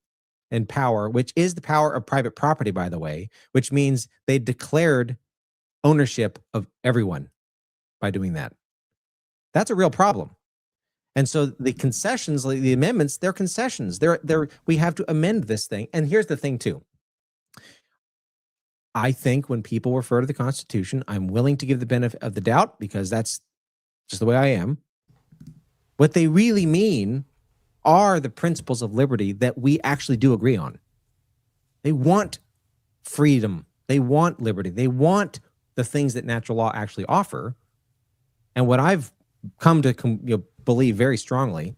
and power, which is the power of private property, by the way, which means they declared ownership of everyone by doing that. That's a real problem. And so the concessions, like the amendments, they're concessions. We have to amend this thing. And here's the thing too. I think when people refer to the Constitution, I'm willing to give the benefit of the doubt because that's just the way I am. What they really mean are the principles of liberty that we actually do agree on. They want freedom. They want liberty. They want the things that natural law actually offer. And what I've come to believe very strongly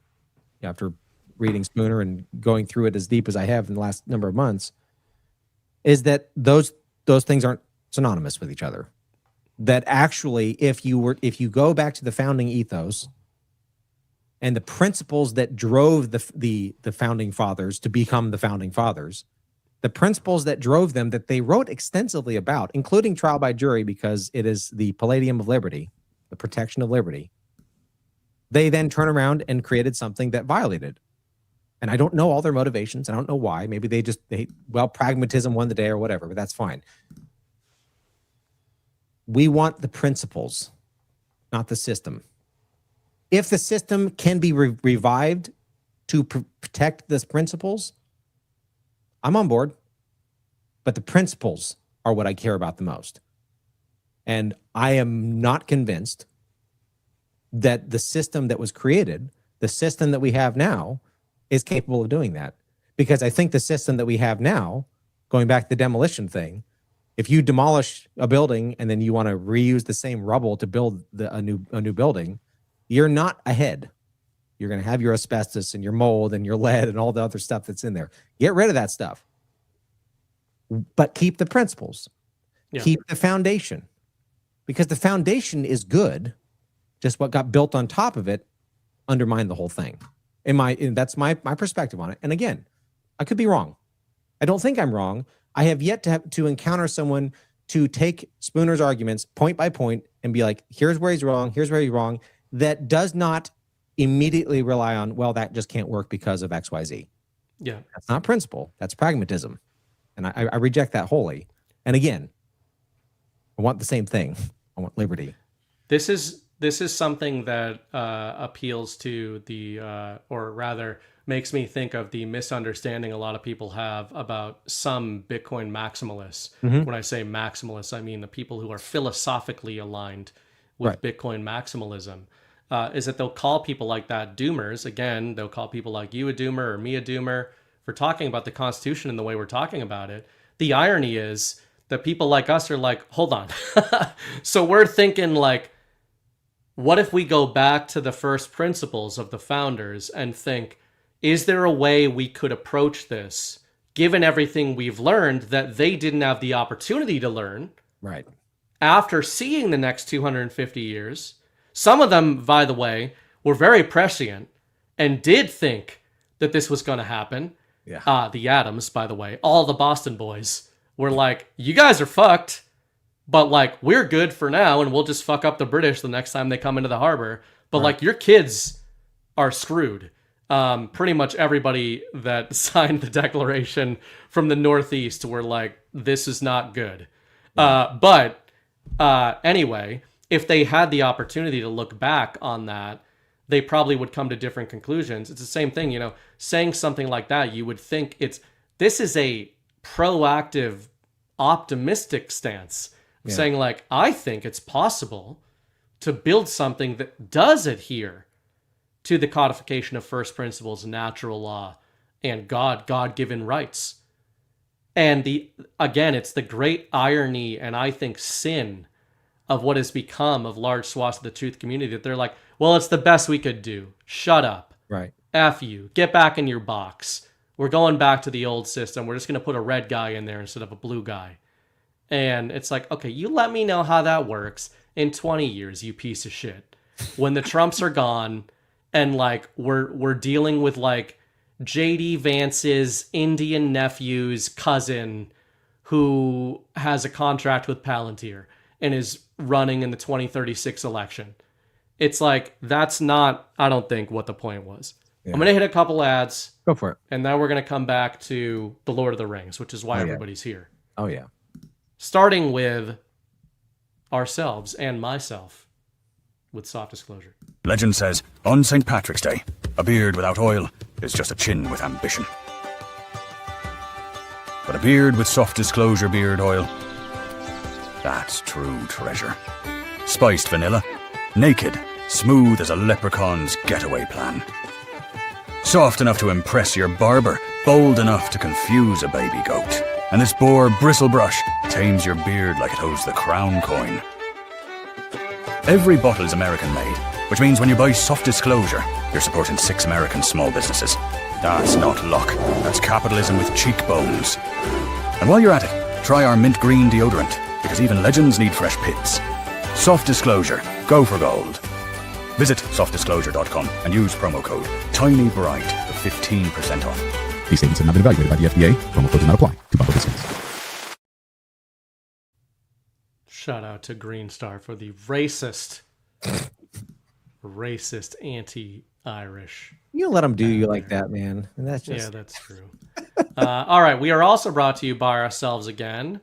after reading Spooner and going through it as deep as I have in the last number of months is that those things aren't synonymous with each other. That actually, if you go back to the founding ethos and the principles that drove the founding fathers to become the founding fathers, the principles that drove them that they wrote extensively about, including trial by jury, because it is the palladium of liberty, the protection of liberty, they then turn around and created something that violated. And I don't know all their motivations. I don't know why. Maybe pragmatism won the day or whatever, but that's fine. We want the principles, not the system. If the system can be revived to protect those principles, I'm on board. But the principles are what I care about the most. And I am not convinced that the system that was created, the system that we have now, is capable of doing that. Because I think the system that we have now, going back to the demolition thing, if you demolish a building and then you want to reuse the same rubble to build a new building, you're not ahead. You're going to have your asbestos and your mold and your lead and all the other stuff that's in there. Get rid of that stuff. But keep the principles. Yeah. Keep the foundation. Because the foundation is good. Just what got built on top of it undermined the whole thing. That's my perspective on it. And again, I could be wrong. I don't think I'm wrong. I have yet to encounter someone to take Spooner's arguments point by point and be like, here's where he's wrong, here's where he's wrong, that does not immediately rely on, well, that just can't work because of XYZ. Yeah. That's not principle. That's pragmatism. And I reject that wholly. And again, I want the same thing. I want liberty. This is something that appeals to or rather makes me think of the misunderstanding a lot of people have about some Bitcoin maximalists. Mm-hmm. When I say maximalists, I mean the people who are philosophically aligned with Bitcoin maximalism. Is that they'll call people like that doomers. Again, they'll call people like you a doomer or me a doomer for talking about the Constitution in the way we're talking about it. The irony is that people like us are like, hold on. So we're thinking like, what if we go back to the first principles of the founders and think, is there a way we could approach this, given everything we've learned that they didn't have the opportunity to learn Right. after seeing the next 250 years? Some of them, by the way, were very prescient and did think that this was going to happen. Yeah. The Adams, by the way, all the Boston boys were like, you guys are fucked, but like, we're good for now, and we'll just fuck up the British the next time they come into the harbor. But like, your kids are screwed. Pretty much everybody that signed the Declaration from the Northeast were like, this is not good. But anyway, if they had the opportunity to look back on that, they probably would come to different conclusions. It's the same thing, you know, saying something like that, you would think this is a proactive, optimistic stance. Saying like, I think it's possible to build something that does adhere to the codification of first principles, natural law, and God-given rights. And it's the great irony and I think sin of what has become of large swaths of the truth community that they're like, well, it's the best we could do. Shut up. Right. F you. Get back in your box. We're going back to the old system. We're just going to put a red guy in there instead of a blue guy. And it's like, okay, you let me know how that works in 20 years, you piece of shit. When the Trumps are gone and like we're dealing with like JD Vance's Indian nephew's cousin who has a contract with Palantir and is running in the 2036 election. It's like, that's not, I don't think, what the point was. Yeah. I'm going to hit a couple ads. Go for it. And then we're going to come back to The Lord of the Rings, which is why everybody's here. Oh, yeah. Starting with ourselves and myself with soft disclosure. Legend says, on St. Patrick's Day, a beard without oil is just a chin with ambition. But a beard with soft disclosure beard oil, that's true treasure. Spiced vanilla, naked, smooth as a leprechaun's getaway plan. Soft enough to impress your barber, bold enough to confuse a baby goat. And this boar bristle brush tames your beard like it holds the crown coin. Every bottle is American made, which means when you buy Soft Disclosure, you're supporting 6 American small businesses. That's not luck, that's capitalism with cheekbones. And while you're at it, try our mint green deodorant, because even legends need fresh pits. Soft Disclosure, go for gold. Visit softdisclosure.com and use promo code TINYBRIGHT for 15% off. These statements have not been evaluated by the FDA. Promo code does not apply to bundle discounts. Shout out to Green Star for the racist anti-Irish. You don't let them do you like that, man. And that's just... Yeah, that's true. All right, we are also brought to you by ourselves again.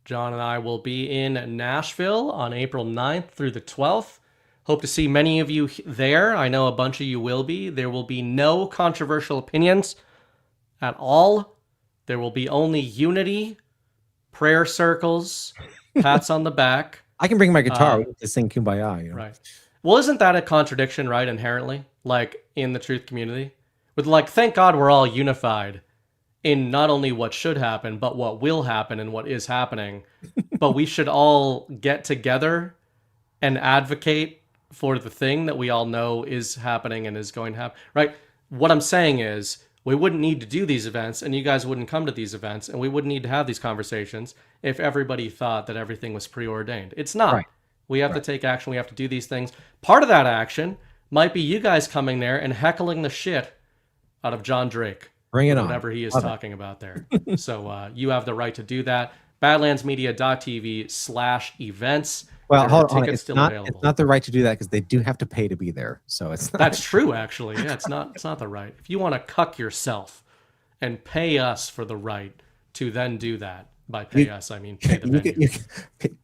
John and I will be in Nashville on April 9th through the 12th. Hope to see many of you there. I know a bunch of you will be. There will be no controversial opinions at all. There will be only unity, prayer circles, pats on the back. I can bring my guitar to sing Kumbaya. You know? Right. Well, isn't that a contradiction, right, inherently? Like, in the truth community? With, like, thank God we're all unified in not only what should happen, but what will happen and what is happening. But we should all get together and advocate for the thing that we all know is happening and is going to happen, right? What I'm saying is, we wouldn't need to do these events, and you guys wouldn't come to these events, and we wouldn't need to have these conversations if everybody thought that everything was preordained. It's not. Right. We have to take action. We have to do these things. Part of that action might be you guys coming there and heckling the shit out of John Drake. Bring it on. Whatever he is talking about there. So you have the right to do that. Badlandsmedia.tv/events. Well, hold on. It's not the right to do that because they do have to pay to be there. So it's not. That's true, actually. Yeah, it's not the right. If you want to cuck yourself and pay us for the right to then do that, by pay us, I mean pay the venue.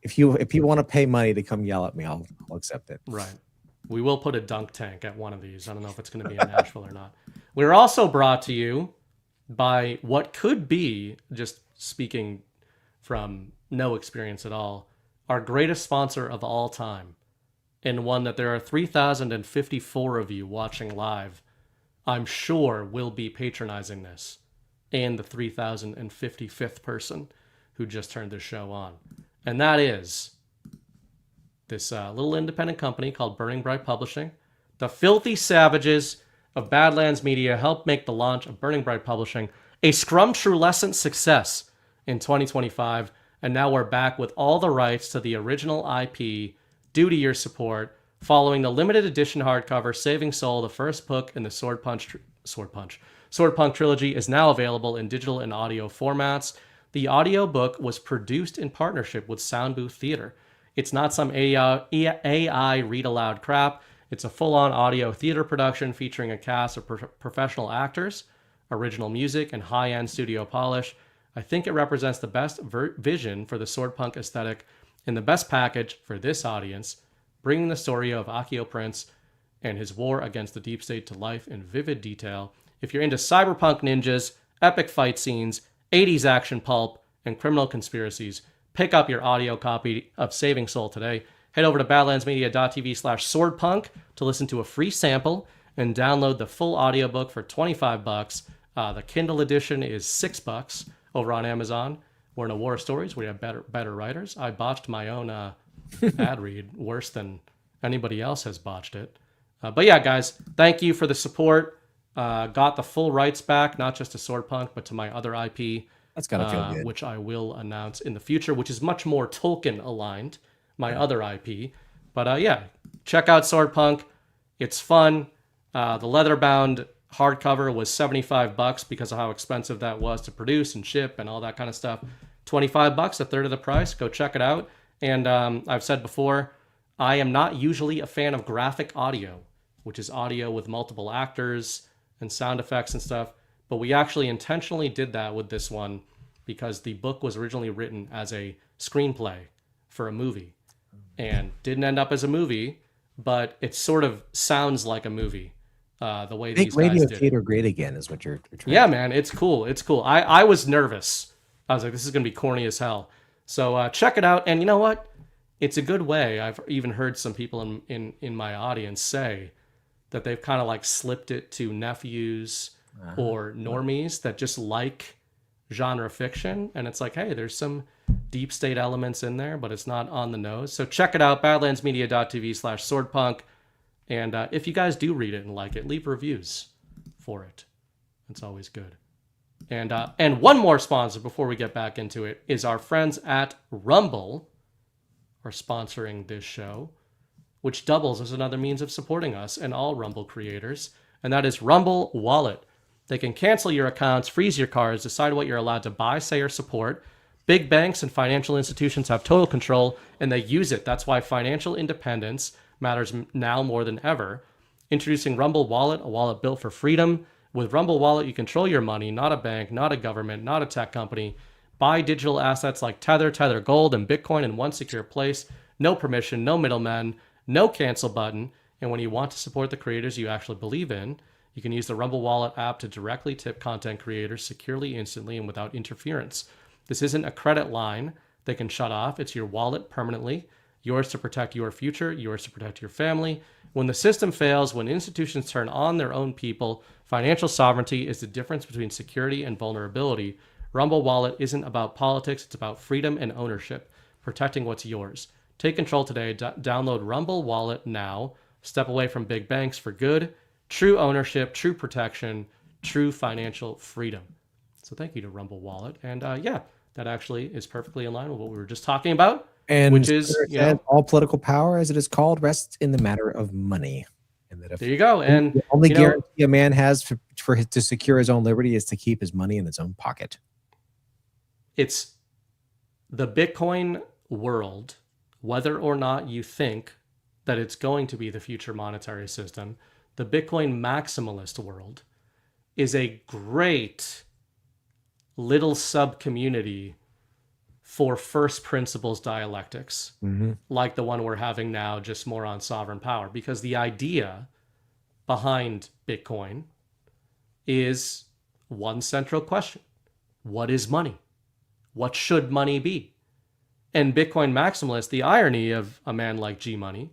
If you want to pay money to come yell at me, I'll accept it. Right. We will put a dunk tank at one of these. I don't know if it's going to be in Nashville or not. We're also brought to you by what could be, just speaking from no experience at all, our greatest sponsor of all time, and one that there are 3,054 of you watching live, I'm sure will be patronizing this, and the 3,055th person who just turned this show on. And that is this little independent company called Burning Bright Publishing. The Filthy Savages of Badlands Media helped make the launch of Burning Bright Publishing a scrum-trulescent success in 2025, and now we're back with all the rights to the original IP due to your support. Following the limited edition hardcover Saving Soul, the first book in the Swordpunk trilogy is now available in digital and audio formats. The audiobook was produced in partnership with Sound Booth Theater. It's not some AI read-aloud crap. It's a full-on audio theater production featuring a cast of professional actors, original music, and high-end studio polish. I think it represents the best vision for the swordpunk aesthetic and the best package for this audience, bringing the story of Akio Prince and his war against the deep state to life in vivid detail. If you're into cyberpunk ninjas, epic fight scenes, 80s action pulp, and criminal conspiracies, pick up your audio copy of Saving Soul today. Head over to badlandsmedia.tv/swordpunk to listen to a free sample and download the full audiobook for $25. The Kindle edition is $6 over on Amazon. We're in a war of stories. We have better writers. I botched my own ad read worse than anybody else has botched it. But yeah, guys, thank you for the support. Got the full rights back, not just to Swordpunk, but to my other IP. That's gotta feel good. Which I will announce in the future, which is much more Tolkien aligned, my other IP. But yeah, check out Swordpunk. It's fun. The leather-bound hardcover was $75 because of how expensive that was to produce and ship and all that kind of stuff. $25, a third of the price. Go check it out. And I've said before, I am not usually a fan of graphic audio, which is audio with multiple actors and sound effects and stuff. But we actually intentionally did that with this one because the book was originally written as a screenplay for a movie and didn't end up as a movie, but it sort of sounds like a movie. The way these guys radio did theater great again is what you're trying. Yeah, man, it's cool. It's cool. I was nervous. I was like, this is going to be corny as hell. So check it out. And you know what? It's a good way. I've even heard some people in my audience say that they've kind of like slipped it to nephews or normies that just like genre fiction. And it's like, hey, there's some deep state elements in there, but it's not on the nose. So check it out, badlandsmedia.tv/swordpunk. And if you guys do read it and like it, leave reviews for it. It's always good. And one more sponsor before we get back into it is our friends at Rumble are sponsoring this show, which doubles as another means of supporting us and all Rumble creators. And that is Rumble Wallet. They can cancel your accounts, freeze your cards, decide what you're allowed to buy, say, or support. Big banks and financial institutions have total control, and they use it. That's why financial independence matters now more than ever. Introducing Rumble Wallet, a wallet built for freedom. With Rumble Wallet, you control your money, not a bank, not a government, not a tech company. Buy digital assets like Tether, Tether Gold, and Bitcoin in one secure place. No permission, no middlemen, no cancel button. And when you want to support the creators you actually believe in, you can use the Rumble Wallet app to directly tip content creators securely, instantly, and without interference. This isn't a credit line they can shut off. It's your wallet permanently. Yours to protect your future, yours to protect your family. When the system fails, when institutions turn on their own people, financial sovereignty is the difference between security and vulnerability. Rumble Wallet isn't about politics, it's about freedom and ownership, protecting what's yours. Take control today. Download Rumble Wallet now. Step away from big banks for good. True ownership, true protection, true financial freedom. So thank you to Rumble Wallet. And yeah, that actually is perfectly in line with what we were just talking about. And which is, you know, all political power, as it is called, rests in the matter of money. And that if there you go. And the only guarantee a man has to secure his own liberty is to keep his money in his own pocket. It's the Bitcoin world, whether or not you think that it's going to be the future monetary system, the Bitcoin maximalist world is a great little sub-community for first principles dialectics, like the one we're having now, just more on sovereign power. Because the idea behind Bitcoin is one central question. What is money? What should money be? And Bitcoin maximalist, the irony of a man like G Money,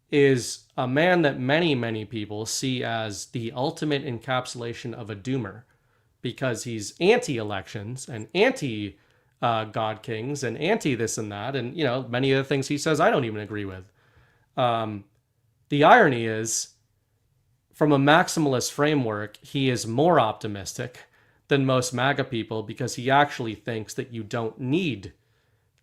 is a man that many, many people see as the ultimate encapsulation of a doomer, because he's anti-elections and anti God Kings and anti this and that, and you know, many of the things he says I don't even agree with. The irony is, from a maximalist framework, he is more optimistic than most MAGA people because he actually thinks that you don't need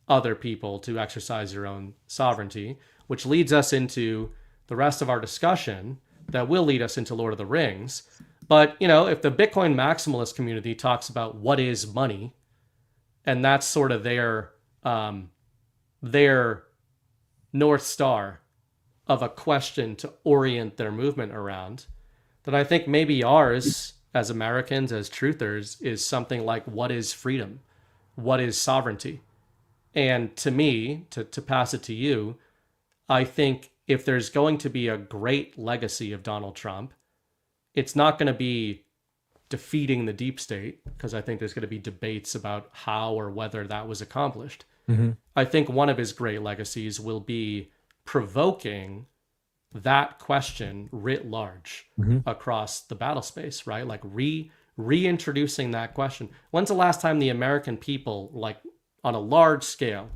other people to exercise your own sovereignty, which leads us into the rest of our discussion that will lead us into Lord of the Rings. But, if the Bitcoin maximalist community talks about what is money, and that's sort of their North Star of a question to orient their movement around, then I think maybe ours as Americans, as truthers, is something like, what is freedom? What is sovereignty? And to me, to pass it to you, I think if there's going to be a great legacy of Donald Trump, it's not going to be defeating the deep state, because I think there's going to be debates about how or whether that was accomplished. Mm-hmm. I think one of his great legacies will be provoking that question writ large across the battle space, right? Like reintroducing that question. When's the last time the American people, like on a large scale,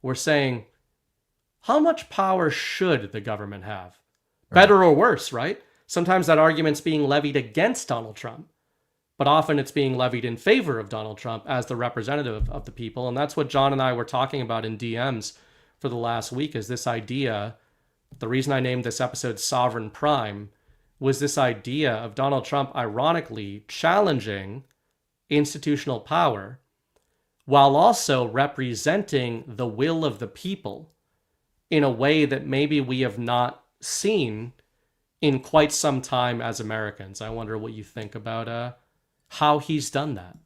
were saying, how much power should the government have? Better or worse, right? Sometimes that argument's being levied against Donald Trump, but often it's being levied in favor of Donald Trump as the representative of the people. And that's what John and I were talking about in DMs for the last week, is this idea. The reason I named this episode Sovereign Prime was this idea of Donald Trump ironically challenging institutional power while also representing the will of the people in a way that maybe we have not seen in quite some time as Americans. I wonder what you think about how he's done that.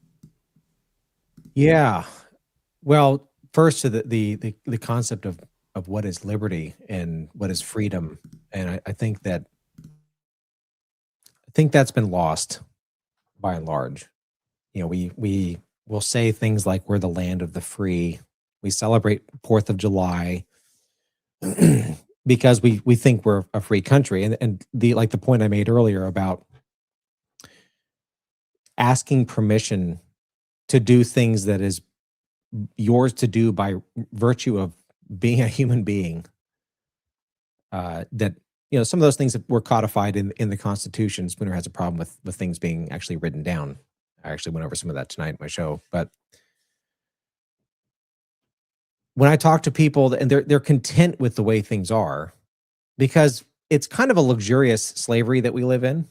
Yeah. Well, first to the concept of what is liberty and what is freedom. And I think that's been lost by and large. We will say things like we're the land of the free. We celebrate 4th of July because we think we're a free country. And the point I made earlier about asking permission to do things that is yours to do by virtue of being a human being, that some of those things that were codified in the Constitution. Spooner has a problem with things being actually written down. I actually went over some of that tonight in my show. But when I talk to people and they're content with the way things are, because it's kind of a luxurious slavery that we live in.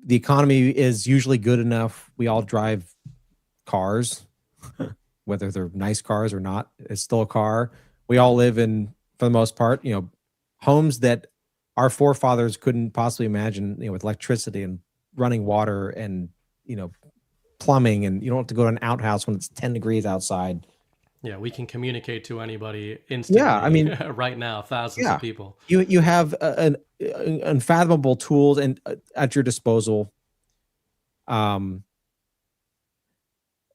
The economy is usually good enough. We all drive cars, whether they're nice cars or not. It's still a car. We all live in, for the most part, homes that our forefathers couldn't possibly imagine, with electricity and running water and, plumbing, and you don't have to go to an outhouse when it's 10 degrees outside. Yeah, we can communicate to anybody instantly. Yeah, I mean, right now, thousands of people. You have an unfathomable tools and at your disposal. And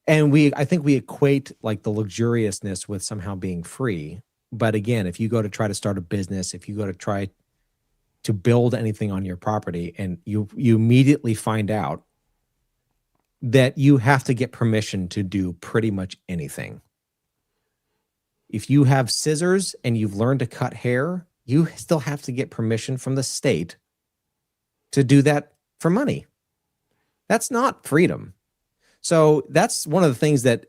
I think we equate like the luxuriousness with somehow being free. But again, if you go to try to start a business, if you go to try to build anything on your property, and you immediately find out that you have to get permission to do pretty much anything. If you have scissors and you've learned to cut hair, you still have to get permission from the state to do that for money. That's not freedom. So that's one of the things that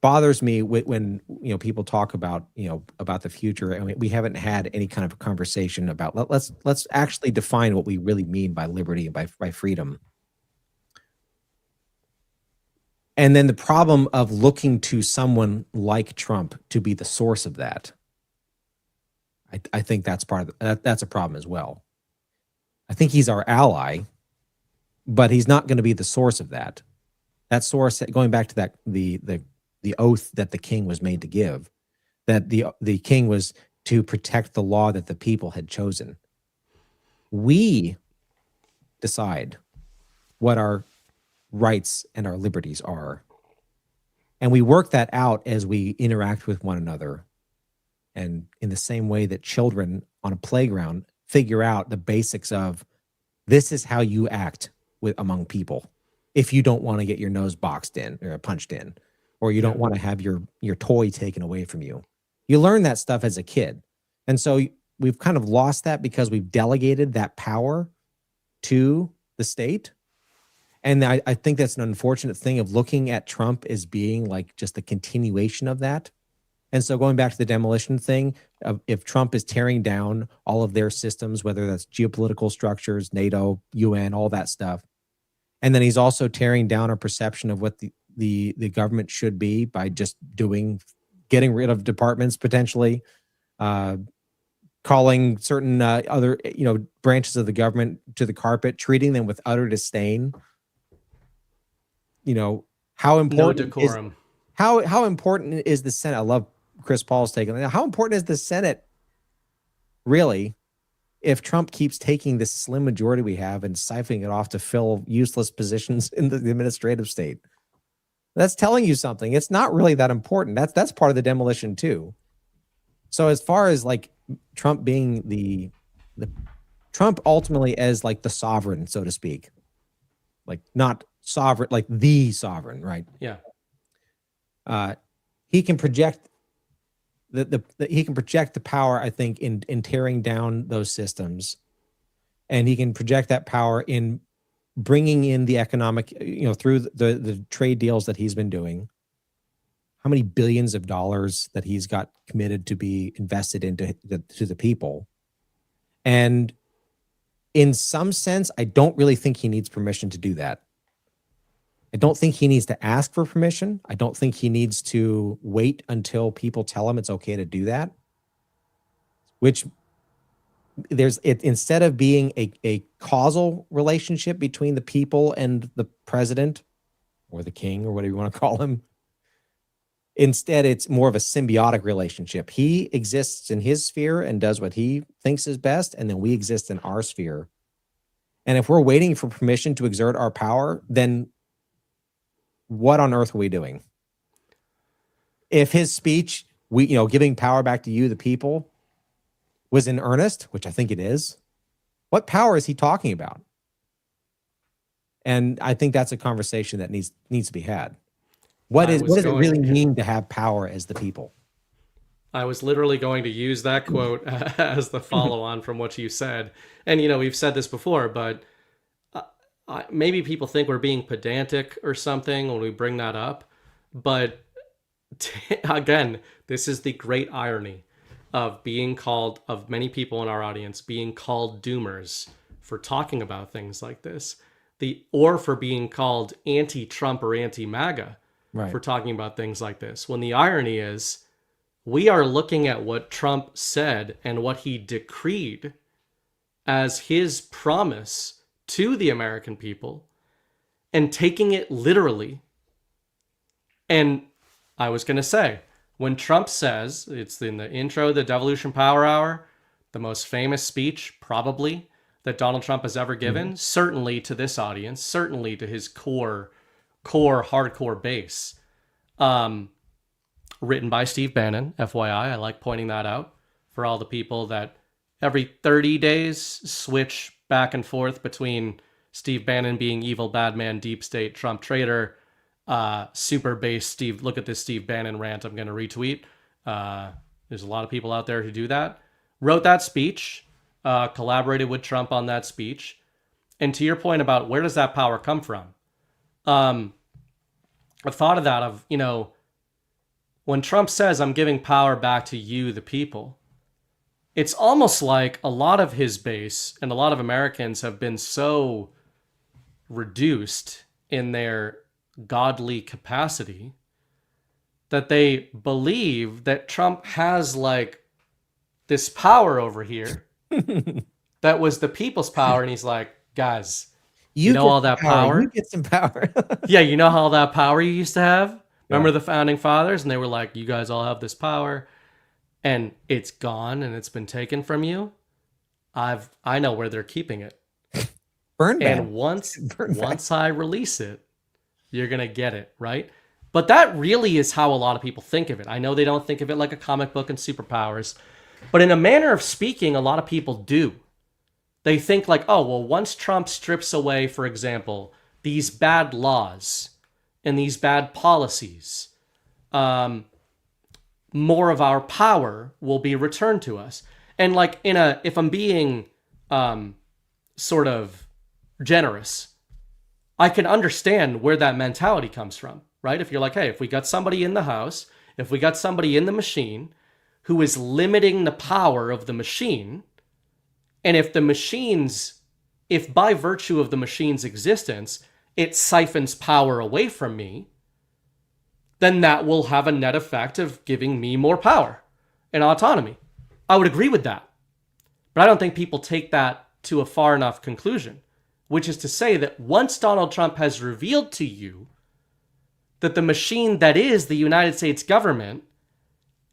bothers me when people talk about about the future. I mean, we haven't had any kind of a conversation about let's actually define what we really mean by liberty and by freedom. And then the problem of looking to someone like Trump to be the source of that, I think that's part of that's a problem as well. I think he's our ally, but he's not going to be the source of that. That source, going back to that the oath that the king was made to give, that the king was to protect the law that the people had chosen. We decide what our rights and our liberties are. And we work that out as we interact with one another. And in the same way that children on a playground figure out the basics of this is how you act among people. If you don't want to get your nose boxed in or punched in, or you don't want to have your toy taken away from you. You learn that stuff as a kid. And so we've kind of lost that because we've delegated that power to the state. And I think that's an unfortunate thing of looking at Trump as being like just the continuation of that. And so going back to the demolition thing, if Trump is tearing down all of their systems, whether that's geopolitical structures, NATO, UN, all that stuff, and then he's also tearing down our perception of what the government should be by just getting rid of departments potentially, calling certain other branches of the government to the carpet, treating them with utter disdain. How important No decorum. how important is the Senate? I love Chris Paul's take on that. How important is the Senate really if Trump keeps taking this slim majority we have and siphoning it off to fill useless positions in the administrative state? That's telling you something. It's not really that important. That's part of the demolition too. So as far as like Trump being the Trump ultimately as like the sovereign, so to speak, like not sovereign, like the sovereign, right? Yeah. He can project he can project the power, I think, in tearing down those systems, and he can project that power in bringing in the economic, through the trade deals that he's been doing. How many billions of dollars that he's got committed to be invested into the people, and in some sense, I don't really think he needs permission to do that. I don't think he needs to ask for permission. I don't think he needs to wait until people tell him it's okay to do that. Which instead of being a causal relationship between the people and the president or the king or whatever you want to call him, instead it's more of a symbiotic relationship. He exists in his sphere and does what he thinks is best, and then we exist in our sphere. And if we're waiting for permission to exert our power, then what on earth are we doing? If his speech, giving power back to you, the people, was in earnest, which I think it is, what power is he talking about? And I think that's a conversation that needs to be had. What does it really mean to have power as the people? I was literally going to use that quote as the follow-on from what you said. And, we've said this before, but maybe people think we're being pedantic or something when we bring that up. But again, this is the great irony of many people in our audience being called doomers for talking about things like this, or for being called anti-Trump or anti-MAGA for talking about things like this. When the irony is, we are looking at what Trump said and what he decreed as his promise to the American people and taking it literally. And I was going to say, when Trump says, it's in the intro of the Devolution Power Hour, the most famous speech probably that Donald Trump has ever given, certainly to this audience, certainly to his core hardcore base, written by Steve Bannon, FYI. I like pointing that out for all the people that every 30 days switch back and forth between Steve Bannon being evil, bad man, deep state, Trump traitor, super base Steve. Look at this Steve Bannon rant I'm going to retweet. There's a lot of people out there who do that. Wrote that speech, collaborated with Trump on that speech. And to your point about where does that power come from? I've thought of that when Trump says, I'm giving power back to you, the people, it's almost like a lot of his base and a lot of Americans have been so reduced in their godly capacity that they believe that Trump has like this power over here that was the people's power. And he's like, guys, you know all that power? You get some power. Yeah, you know all that power you used to have? Remember the founding fathers? And they were like, you guys all have this power and it's gone and it's been taken from you. I know where they're keeping it. Burn back. And once I release it, you're going to get it, right? But that really is how a lot of people think of it. I know they don't think of it like a comic book and superpowers, but in a manner of speaking, a lot of people do. They think like, oh, well, once Trump strips away, for example, these bad laws and these bad policies, more of our power will be returned to us. And like if I'm being sort of generous, I can understand where that mentality comes from, right? If you're like, hey, if we got somebody in the house, if we got somebody in the machine who is limiting the power of the machine, and if by virtue of the machine's existence, it siphons power away from me, then that will have a net effect of giving me more power and autonomy. I would agree with that. But I don't think people take that to a far enough conclusion, which is to say that once Donald Trump has revealed to you that the machine that is the United States government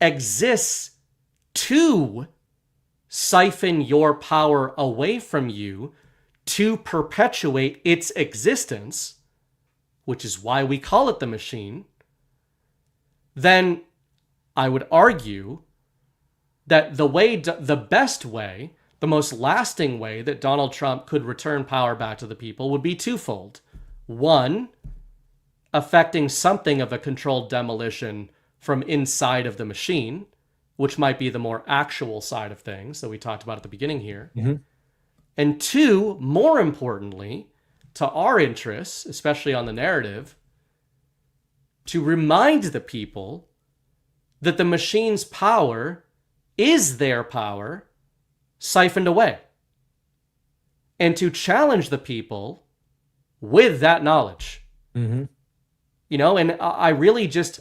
exists to siphon your power away from you to perpetuate its existence, which is why we call it the machine, then I would argue that the best way, the most lasting way that Donald Trump could return power back to the people would be twofold. One, affecting something of a controlled demolition from inside of the machine, which might be the more actual side of things that we talked about at the beginning here. Mm-hmm. And two, more importantly, to our interests, especially on the narrative, to remind the people that the machine's power is their power siphoned away. And to challenge the people with that knowledge. Mm-hmm. You know, and I really just,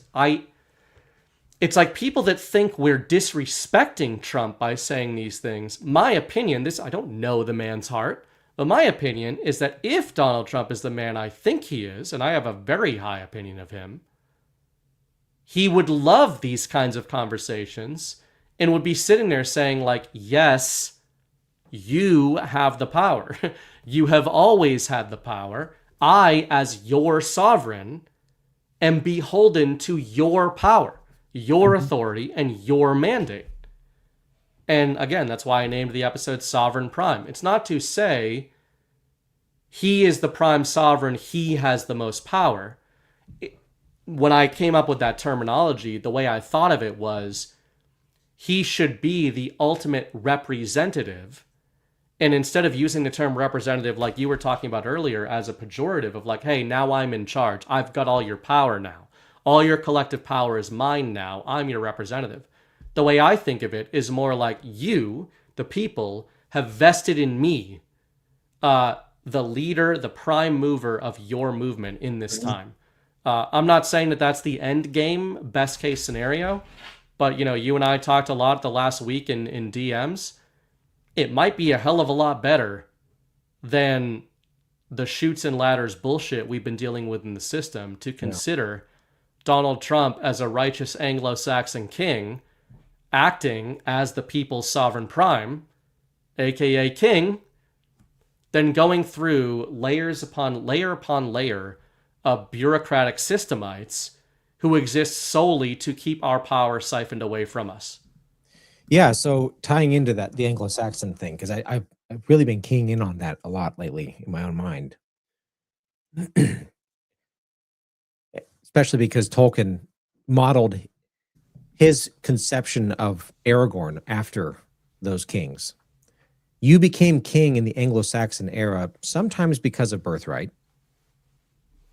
it's like people that think we're disrespecting Trump by saying these things. My opinion, I don't know the man's heart, but my opinion is that if Donald Trump is the man I think he is, and I have a very high opinion of him, he would love these kinds of conversations and would be sitting there saying like, yes, you have the power. You have always had the power. I, as your sovereign, am beholden to your power, your authority, and your mandate. And again, that's why I named the episode Sovereign Prime. It's not to say he is the prime sovereign, he has the most power. When I came up with that terminology, the way I thought of it was he should be the ultimate representative. And instead of using the term representative like you were talking about earlier as a pejorative of like, hey, now I'm in charge. I've got all your power now. All your collective power is mine now. I'm your representative. The way I think of it is more like you, the people, have vested in me, the leader, the prime mover of your movement in this time. I'm not saying that that's the end game, best case scenario, but you know, you and I talked a lot the last week in DMs. It might be a hell of a lot better than the chutes and ladders bullshit we've been dealing with in the system to consider Donald Trump as a righteous Anglo-Saxon king acting as the people's sovereign prime, aka king, then going through layer upon layer of bureaucratic systemites who exist solely to keep our power siphoned away from us. Yeah, so tying into that, the Anglo-Saxon thing, because I've really been keying in on that a lot lately in my own mind. Especially because Tolkien modeled his conception of Aragorn after those kings. You became king in the Anglo-Saxon era, sometimes because of birthright,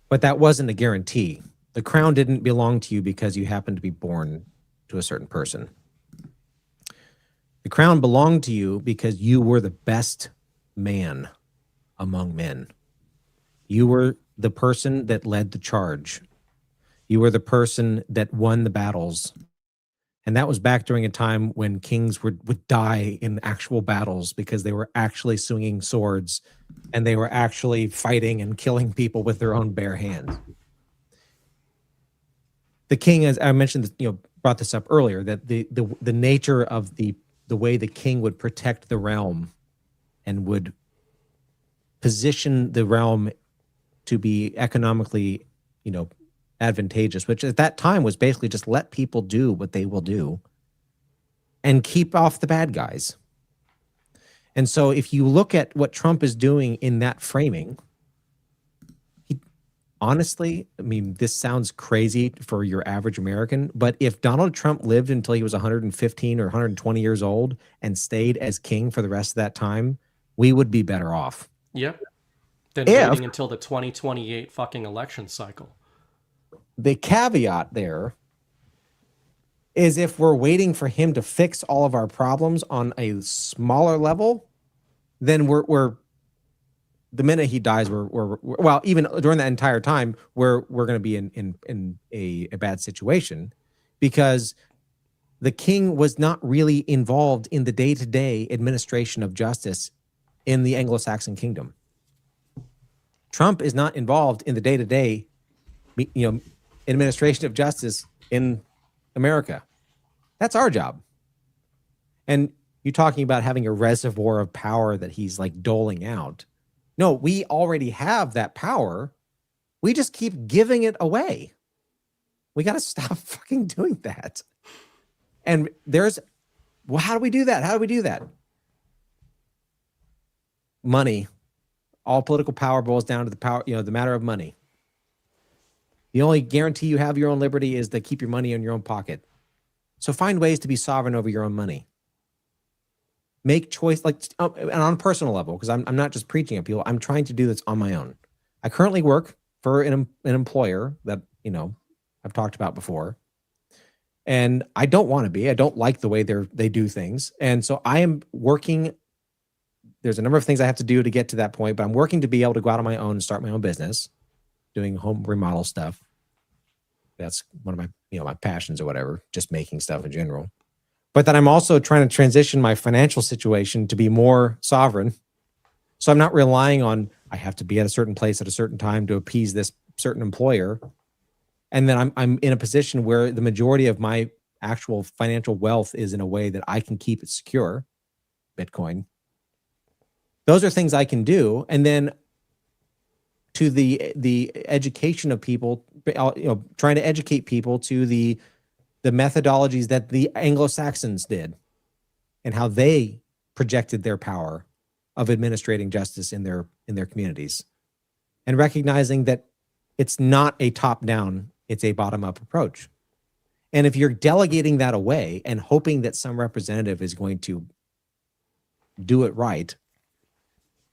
but that wasn't a guarantee. The crown didn't belong to you because you happened to be born to a certain person. The crown belonged to you because you were the best man among men. You were the person that led the charge. You were the person that won the battles. And that was back during a time when kings would die in actual battles because they were actually swinging swords and they were actually fighting and killing people with their own bare hands. The king, as I mentioned, brought this up earlier, that the nature of the way the king would protect the realm and would position the realm to be economically, advantageous, which at that time was basically just let people do what they will do and keep off the bad guys. And so if you look at what Trump is doing in that framing, honestly, I mean, this sounds crazy for your average American, but if Donald Trump lived until he was 115 or 120 years old and stayed as king for the rest of that time, we would be better off. Yep. Then If waiting until the 2028 fucking election cycle. the caveat there is if we're waiting for him to fix all of our problems on a smaller level, then we're the minute he dies, we're well, even during that entire time, we're going to be in a bad situation, because the king was not really involved in the day-to-day administration of justice in the Anglo-Saxon kingdom. Trump is not involved in the day-to-day, administration of justice in America. That's our job. And you're talking about having a reservoir of power that he's like doling out. No, we already have that power. We just keep giving it away. We got to stop fucking doing that. And how do we do that? How do we do that? Money. All political power boils down to the power, the matter of money. The only guarantee you have your own liberty is to keep your money in your own pocket. So find ways to be sovereign over your own money. Make choice, and on a personal level, because I'm not just preaching at people. I'm trying to do this on my own. I currently work for an employer that, I've talked about before. And I don't want to be. I don't like the way they do things. And so I am working. There's a number of things I have to do to get to that point, but I'm working to be able to go out on my own and start my own business, doing home remodel stuff. That's one of my, my passions or whatever, just making stuff in general. But then I'm also trying to transition my financial situation to be more sovereign. So I'm not relying on, I have to be at a certain place at a certain time to appease this certain employer. And then I'm in a position where the majority of my actual financial wealth is in a way that I can keep it secure. Bitcoin. Those are things I can do. And then to the education of people, trying to educate people to the methodologies that the Anglo-Saxons did and how they projected their power of administrating justice in their communities, and recognizing that it's not a top-down, it's a bottom-up approach. And if you're delegating that away and hoping that some representative is going to do it right,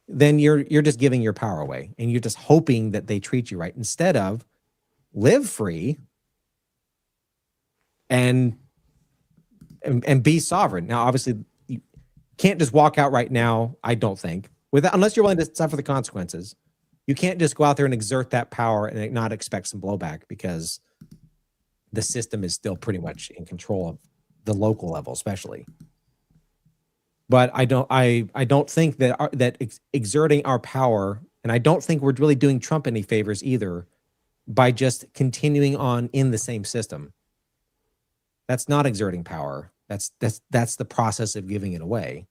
then you're just giving your power away, and you're just hoping that they treat you right instead of live free and be sovereign. Now, obviously, you can't just walk out right now, I don't think, unless you're willing to suffer the consequences. You can't just go out there and exert that power and not expect some blowback, because the system is still pretty much in control of the local level, especially. But I don't think that exerting our power, and I don't think we're really doing Trump any favors either by just continuing on in the same system. That's not exerting power. That's the process of giving it away.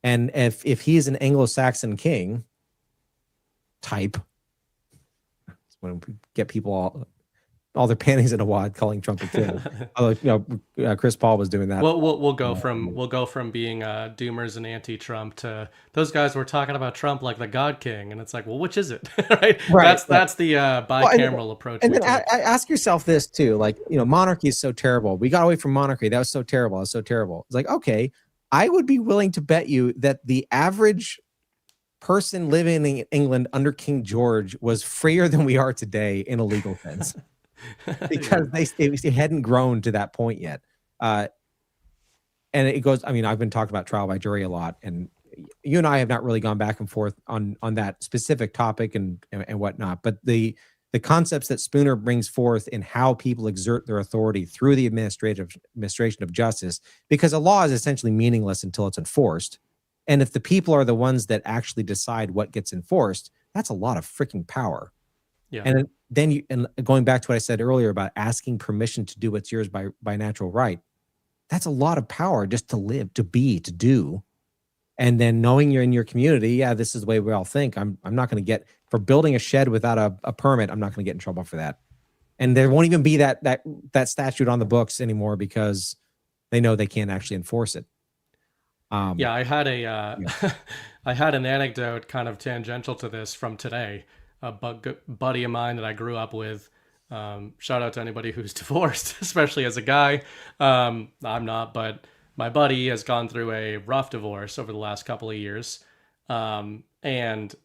And if he's an Anglo-Saxon king type, when we get people all their panties in a wad calling Trump a king. Although Chris Paul was doing that. We'll go from being doomers and anti-Trump to those guys were talking about Trump like the God King, and it's like, well, which is it? right? That's the bicameral approach. And then ask yourself this too, like, monarchy is so terrible. We got away from monarchy. That was so terrible. That was so terrible. It's like, okay, I would be willing to bet you that the average person living in England under King George was freer than we are today in a legal sense. Because they hadn't grown to that point yet. And it goes, I've been talking about trial by jury a lot, and you and I have not really gone back and forth on that specific topic and whatnot. But the concepts that Spooner brings forth in how people exert their authority through the administration of justice, because a law is essentially meaningless until it's enforced. And if the people are the ones that actually decide what gets enforced, that's a lot of freaking power. Yeah. And then and going back to what I said earlier about asking permission to do what's yours by natural right, that's a lot of power just to live, to be, to do. And then knowing you're in your community, this is the way we all think. I'm not going to get, for building a shed without a permit, I'm not going to get in trouble for that. And there won't even be that statute on the books anymore because they know they can't actually enforce it. I had I had an anecdote kind of tangential to this from today. buddy of mine that I grew up with. Shout out to anybody who's divorced, especially as a guy. I'm not, but my buddy has gone through a rough divorce over the last couple of years. And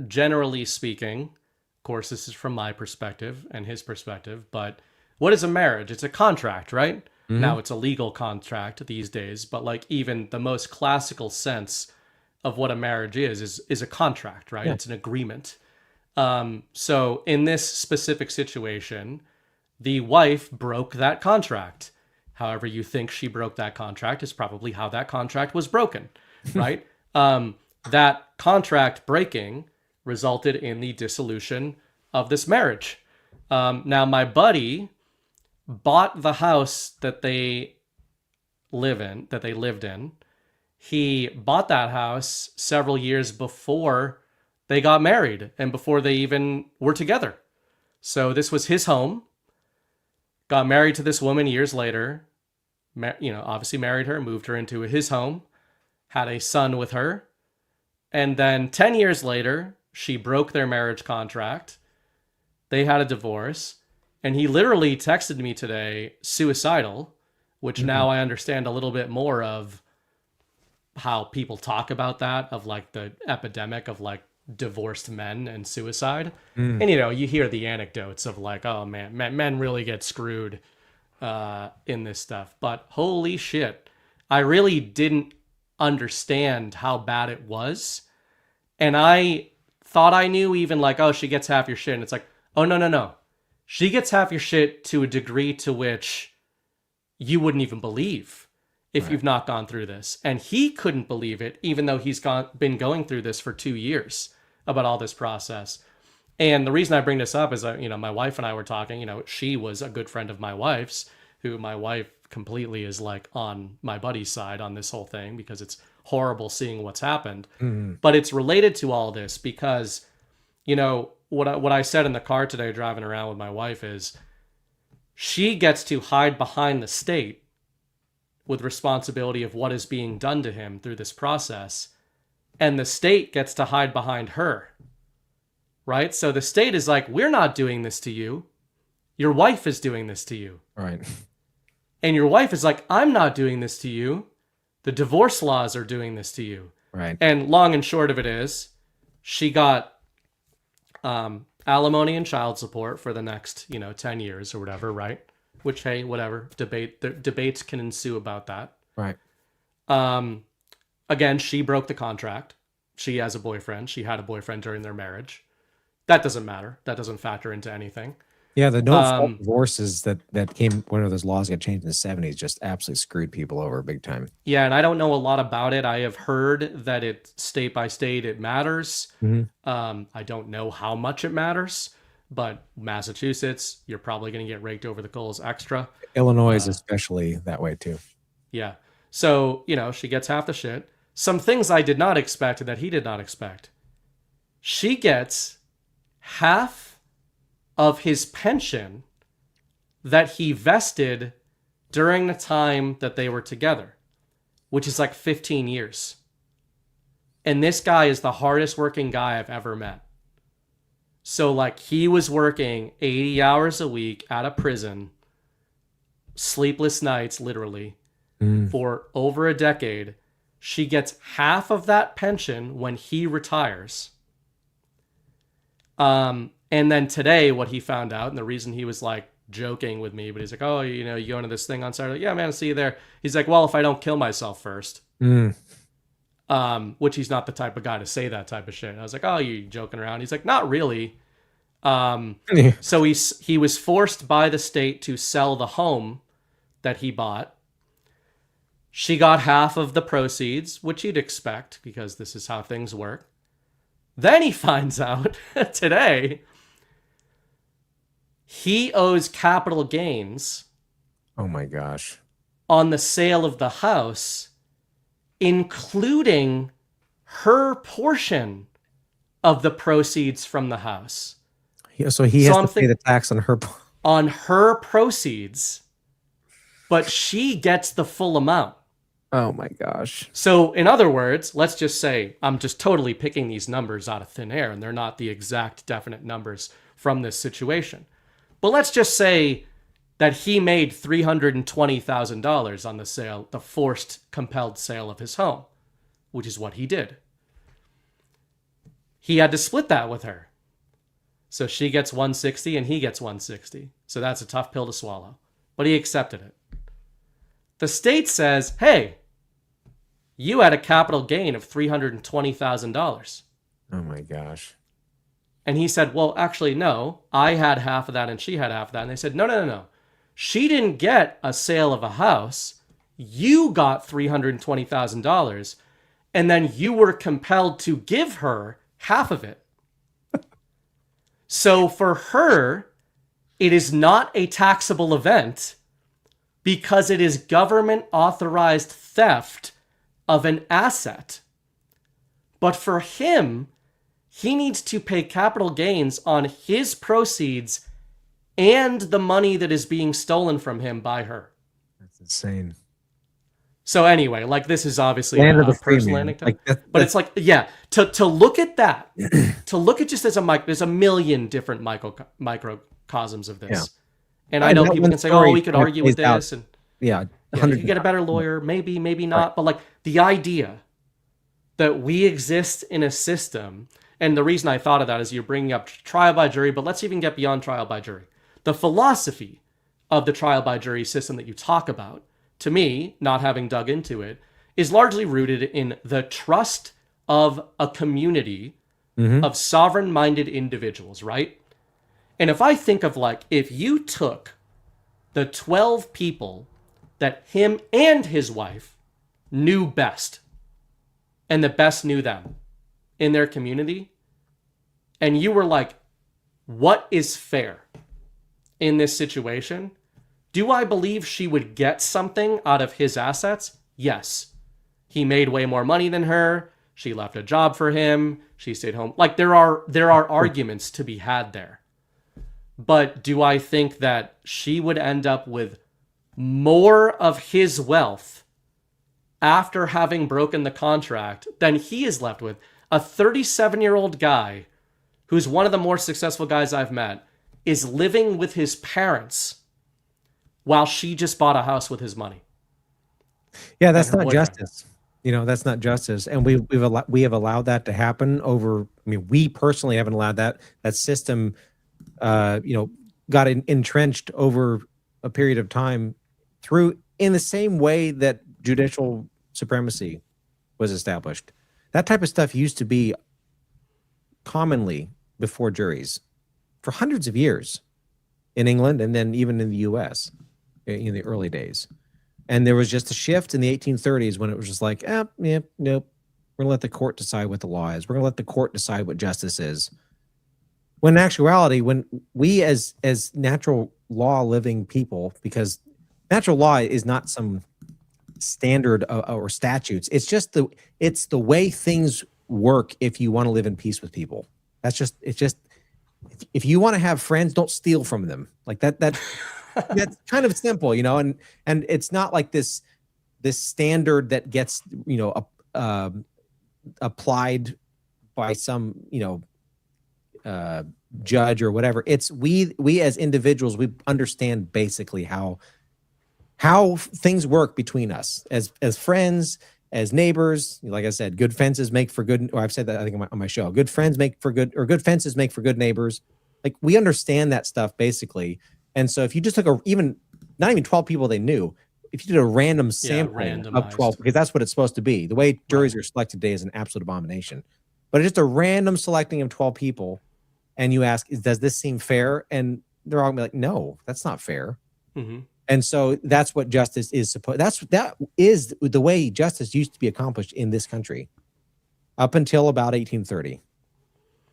generally speaking, of course, this is from my perspective and his perspective, but what is a marriage? It's a contract, right? Now it's a legal contract these days, but like even the most classical sense of what a marriage is a contract, right? Yeah. It's an agreement. So in this specific situation, the wife broke that contract. However you think she broke that contract is probably how that contract was broken, right? That contract breaking resulted in the dissolution of this marriage. Now my buddy bought the house that they lived in. He bought that house several years before they got married and before they even were together. So this was his home. Got married to this woman years later. Obviously married her, moved her into his home, had a son with her. And then 10 years later, she broke their marriage contract. They had a divorce. And he literally texted me today, suicidal, which now I understand a little bit more of how people talk about that, of like the epidemic of like divorced men and suicide. And, you hear the anecdotes of like, oh man, men really get screwed in this stuff. But holy shit, I really didn't understand how bad it was. And I thought I knew even like, oh, she gets half your shit. And it's like, oh, no. She gets half your shit to a degree to which you wouldn't even believe if you've not gone through this. And he couldn't believe it, even though he's been going through this for 2 years about all this process. And the reason I bring this up is, my wife and I were talking, she was a good friend of my wife's, who my wife completely is like on my buddy's side on this whole thing because it's horrible seeing what's happened. But it's related to all this because, what I said in the car today driving around with my wife is she gets to hide behind the state with responsibility of what is being done to him through this process. And the state gets to hide behind her, right? So the state is like, we're not doing this to you. Your wife is doing this to you. Right. And your wife is like, I'm not doing this to you. The divorce laws are doing this to you. Right. And long and short of it is, she got alimony and child support for the next, 10 years or whatever, right? Which, hey, whatever, debates can ensue about that. Right. Again, she broke the contract. She has a boyfriend. She had a boyfriend during their marriage. That doesn't matter. That doesn't factor into anything. Yeah, the no-fault divorces that came when those laws got changed in the 70s just absolutely screwed people over big time. Yeah, and I don't know a lot about it. I have heard that it state by state it matters. I don't know how much it matters, but Massachusetts, you're probably going to get raked over the coals extra. Illinois is especially that way too. Yeah. So, she gets half the shit. Some things I did not expect that he did not expect. She gets half of his pension that he vested during the time that they were together, which is like 15 years. And this guy is the hardest working guy I've ever met. So like he was working 80 hours a week out of prison, sleepless nights, literally, for over a decade. She gets half of that pension when he retires. And then today, what he found out, and the reason he was like joking with me, but he's like, oh, you going to this thing on Saturday? Yeah, man, I'll see you there. He's like, well, if I don't kill myself first, which he's not the type of guy to say that type of shit. And I was like, oh, you joking around? He's like, not really. So he was forced by the state to sell the home that he bought. She got half of the proceeds, which you'd expect because this is how things work. Then he finds out today he owes capital gains. Oh my gosh. On the sale of the house, including her portion of the proceeds from the house. So he has to pay the tax on her proceeds, but she gets the full amount. Oh my gosh. So in other words, let's just say I'm just totally picking these numbers out of thin air and they're not the exact definite numbers from this situation. But let's just say that he made $320,000 on the sale, the forced compelled sale of his home, which is what he did. He had to split that with her. So she gets 160 and he gets 160. So that's a tough pill to swallow. But he accepted it. The state says, hey, you had a capital gain of $320,000. Oh my gosh. And he said, well, actually, no, I had half of that and she had half of that. And they said, no. She didn't get a sale of a house. You got $320,000. And then you were compelled to give her half of it. So for her, it is not a taxable event because it is government authorized theft of an asset. But for him, he needs to pay capital gains on his proceeds and the money that is being stolen from him by her. That's insane. So anyway, like this is obviously Land of a the free personal man. anecdote, Like but it's like, yeah, to look at that, to look at just as there's a million different microcosms of this. Yeah. And I know that people one can say, story oh, we could argue with plays out. this and Yeah. yeah, you could get a better lawyer, maybe not. Right. But like the idea that we exist in a system, and the reason I thought of that is you're bringing up trial by jury, but let's even get beyond trial by jury. The philosophy of the trial by jury system that you talk about, to me, not having dug into it, is largely rooted in the trust of a community of sovereign-minded individuals, right? And if I think of like, if you took the 12 people that him and his wife knew best, and the best knew them in their community, and you were like, what is fair in this situation? Do I believe she would get something out of his assets? Yes. He made way more money than her. She left a job for him. She stayed home. Like there are arguments to be had there. But do I think that she would end up with more of his wealth after having broken the contract than he is left with? A 37-year-old guy who's one of the more successful guys I've met is living with his parents while she just bought a house with his money. Yeah, that's not justice. You know, that's not justice. And we have allowed that to happen over, I mean, we personally haven't allowed that system, got entrenched over a period of time through in the same way that judicial supremacy was established. That type of stuff used to be commonly before juries for hundreds of years in England and then even in the US in the early days. And there was just a shift in the 1830s when it was just like, nope. We're going to let the court decide what the law is. We're going to let the court decide what justice is. When in actuality, when we as natural law living people, because natural law is not some standard or statutes, it's the way things work if you want to live in peace with people. If you want to have friends, don't steal from them. Like that's kind of simple, and it's not like this standard that gets, applied by some, judge or whatever. It's we as individuals, we understand basically how things work between us as friends, as neighbors. Like I said, good fences make for good, or I've said that I think on my show, good friends make for good, or good fences make for good neighbors. Like we understand that stuff basically. And so if you just took not even 12 people they knew, if you did a random sampling of 12, because that's what it's supposed to be. The way juries are selected today is an absolute abomination. But it's just a random selecting of 12 people, and you ask, does this seem fair? And they're all gonna be like, no, that's not fair. Mm-hmm. And so that's what justice is supposed. That is the way justice used to be accomplished in this country, up until about 1830.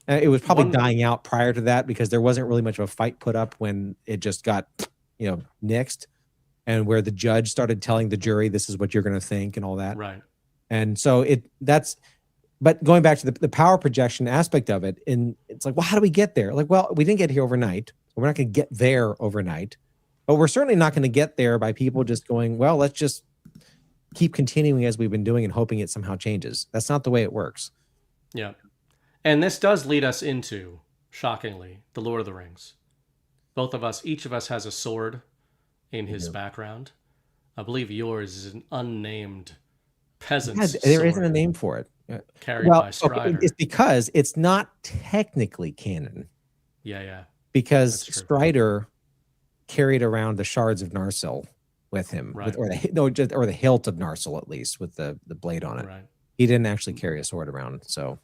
It was probably dying out prior to that because there wasn't really much of a fight put up when it just got, nixed, and where the judge started telling the jury, this is what you're going to think and all that. Right. And so but going back to the power projection aspect of it, and it's like, well, how do we get there? Like, well, we didn't get here overnight. We're not going to get there overnight, but we're certainly not going to get there by people just going, well, let's just keep continuing as we've been doing and hoping it somehow changes. That's not the way it works. Yeah. And this does lead us into, shockingly, the Lord of the Rings. Each of us has a sword in his background. I believe yours is an unnamed peasant's Yeah, there sword isn't a name for it. carried by Strider. It's because it's not technically canon. Yeah. Because That's true. Strider carried around the shards of Narsil with him, Right. or the hilt of Narsil, at least, with the blade on it. Right. He didn't actually carry a sword around, so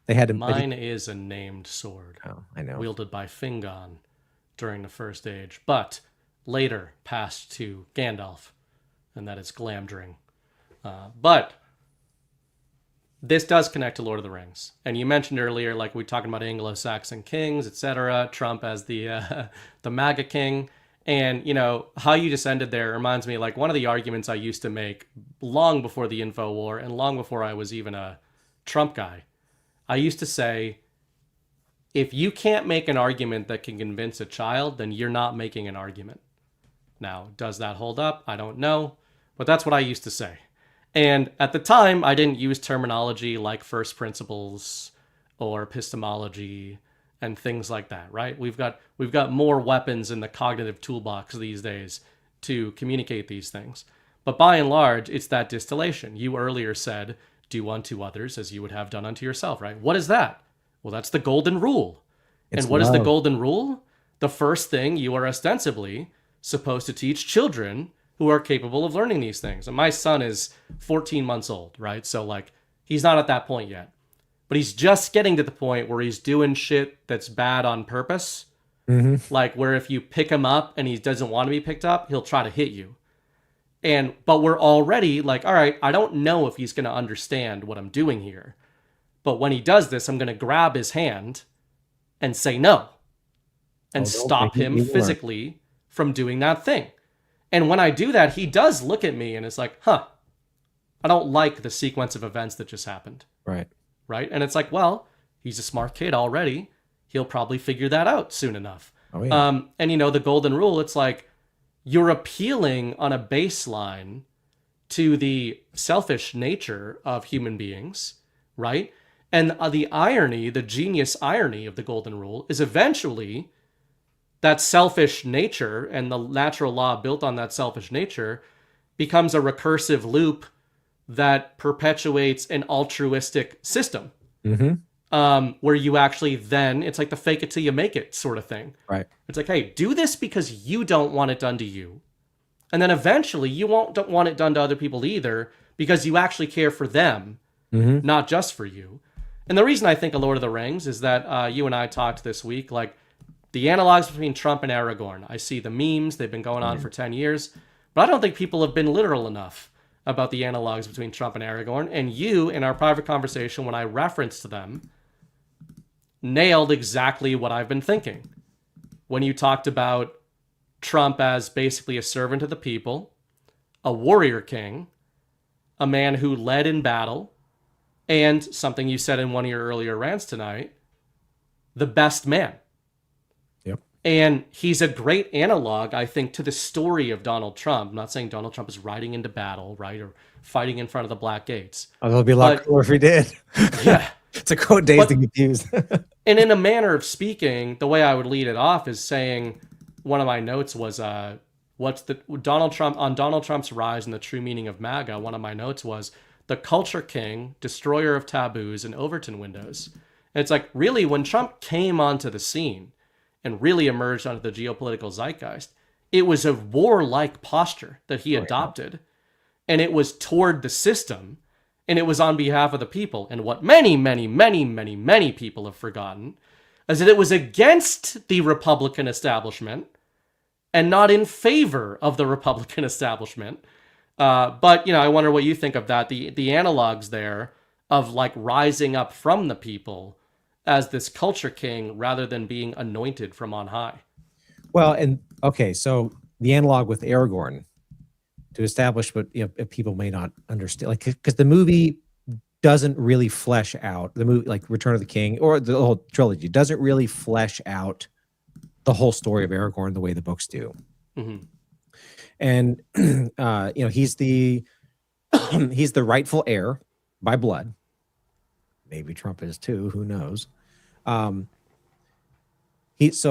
they had to. Mine is a named sword. Oh, I know. Wielded by Fingon during the First Age, but later passed to Gandalf, and that is Glamdring. But this does connect to Lord of the Rings. And you mentioned earlier, like we were talking about Anglo-Saxon kings, etc., Trump as the MAGA king. And, you know, how you just ended there reminds me, like, one of the arguments I used to make long before the info war and long before I was even a Trump guy. I used to say, if you can't make an argument that can convince a child, then you're not making an argument. Now, does that hold up? I don't know. But that's what I used to say. And at the time, I didn't use terminology like first principles or epistemology and things like that, right? We've got more weapons in the cognitive toolbox these days to communicate these things. But by and large, it's that distillation. You earlier said, do unto others as you would have done unto yourself, right? What is that? Well, that's the golden rule. It's and what is the love. golden rule? The first thing you are ostensibly supposed to teach children who are capable of learning these things. And my son is 14 months old, right? So, like, he's not at that point yet. But he's just getting to the point where he's doing shit that's bad on purpose. Mm-hmm. Like, where if you pick him up and he doesn't want to be picked up, he'll try to hit you. But we're already like, all right, I don't know if he's going to understand what I'm doing here. But when he does this, I'm going to grab his hand and say no. And stop him physically from doing that thing. And when I do that, he does look at me and it's like, I don't like the sequence of events that just happened. Right? And it's like, well, he's a smart kid already. He'll probably figure that out soon enough. Oh, yeah. And, you know, the golden rule, it's like you're appealing on a baseline to the selfish nature of human beings, right? And the irony, the genius irony of the golden rule is eventually that selfish nature and the natural law built on that selfish nature becomes a recursive loop that perpetuates an altruistic system. Mm-hmm. Where you actually then, it's like the fake it till you make it sort of thing. Right. It's like, hey, do this because you don't want it done to you. And then eventually you don't want it done to other people either because you actually care for them, not just for you. And the reason I think of Lord of the Rings is that you and I talked this week, like the analogs between Trump and Aragorn. I see the memes, they've been going on for 10 years, but I don't think people have been literal enough about the analogs between Trump and Aragorn. And you, in our private conversation, when I referenced them, nailed exactly what I've been thinking. When you talked about Trump as basically a servant of the people, a warrior king, a man who led in battle, and something you said in one of your earlier rants tonight, the best man. Yep. And he's a great analog, I think, to the story of Donald Trump. I'm not saying Donald Trump is riding into battle, right, or fighting in front of the Black Gates. Oh, it'll be a lot cooler if we did. Yeah. It's a code days to confuse. And in a manner of speaking, the way I would lead it off is saying, one of my notes was, Donald Trump's rise and the true meaning of MAGA, one of my notes was, the culture king, destroyer of taboos and Overton windows. And it's like, really, when Trump came onto the scene and really emerged onto the geopolitical zeitgeist, it was a warlike posture that he adopted. And it was toward the system, and it was on behalf of the people. And what many, many, many, many, many people have forgotten is that it was against the Republican establishment and not in favor of the Republican establishment. But, you know, I wonder what you think of that. The analogs there of like rising up from the people as this culture king rather than being anointed from on high. Well, and okay, so the analog with Aragorn to establish what, you know, people may not understand, like, because the movie doesn't really flesh out the movie, like Return of the King or the whole trilogy doesn't really flesh out the whole story of Aragorn the way the books do. Mm-hmm. And you know, he's the he's the rightful heir by blood. Maybe Trump is too. Who knows? So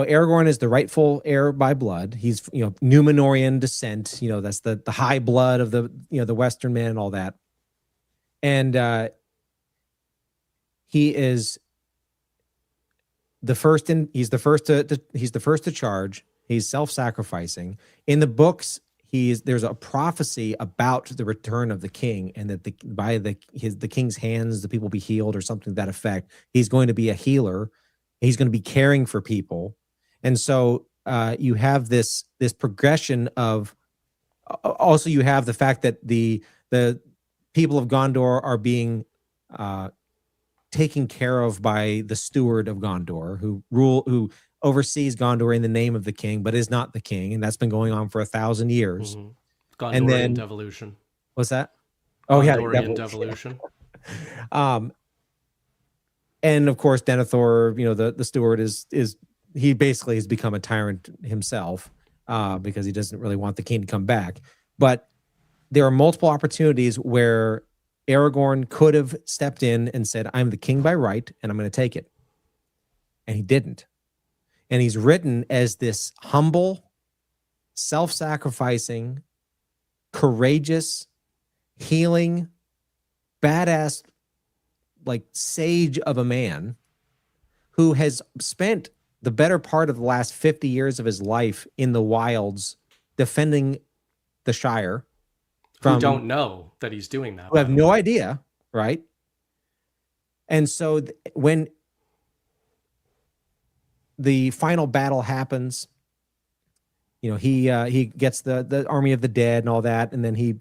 Aragorn is the rightful heir by blood. He's Numenorian descent. That's the high blood of the the Western men and all that. And he is the first he's the first to charge. He's self-sacrificing. In the books, there's a prophecy about the return of the king, and that by the king's hands the people will be healed, or something to that effect. He's going to be a healer. He's going to be caring for people. And so you have this progression of, also you have the fact that the people of Gondor are being taken care of by the steward of Gondor, who oversees Gondor in the name of the king, but is not the king. And that's been going on for 1,000 years. Mm-hmm. Gondorian And then devolution. What's that? Oh, yeah. Gondorian devolution. And of course, Denethor, the steward is he basically has become a tyrant himself, because he doesn't really want the king to come back. But there are multiple opportunities where Aragorn could have stepped in and said, I'm the king by right, and I'm going to take it. And he didn't. And he's written as this humble, self-sacrificing, courageous, healing, badass, like sage of a man who has spent the better part of the last 50 years of his life in the wilds defending the Shire. Who don't know that he's doing that. Who have no idea, right? And so when the final battle happens, he gets the army of the dead and all that, and then he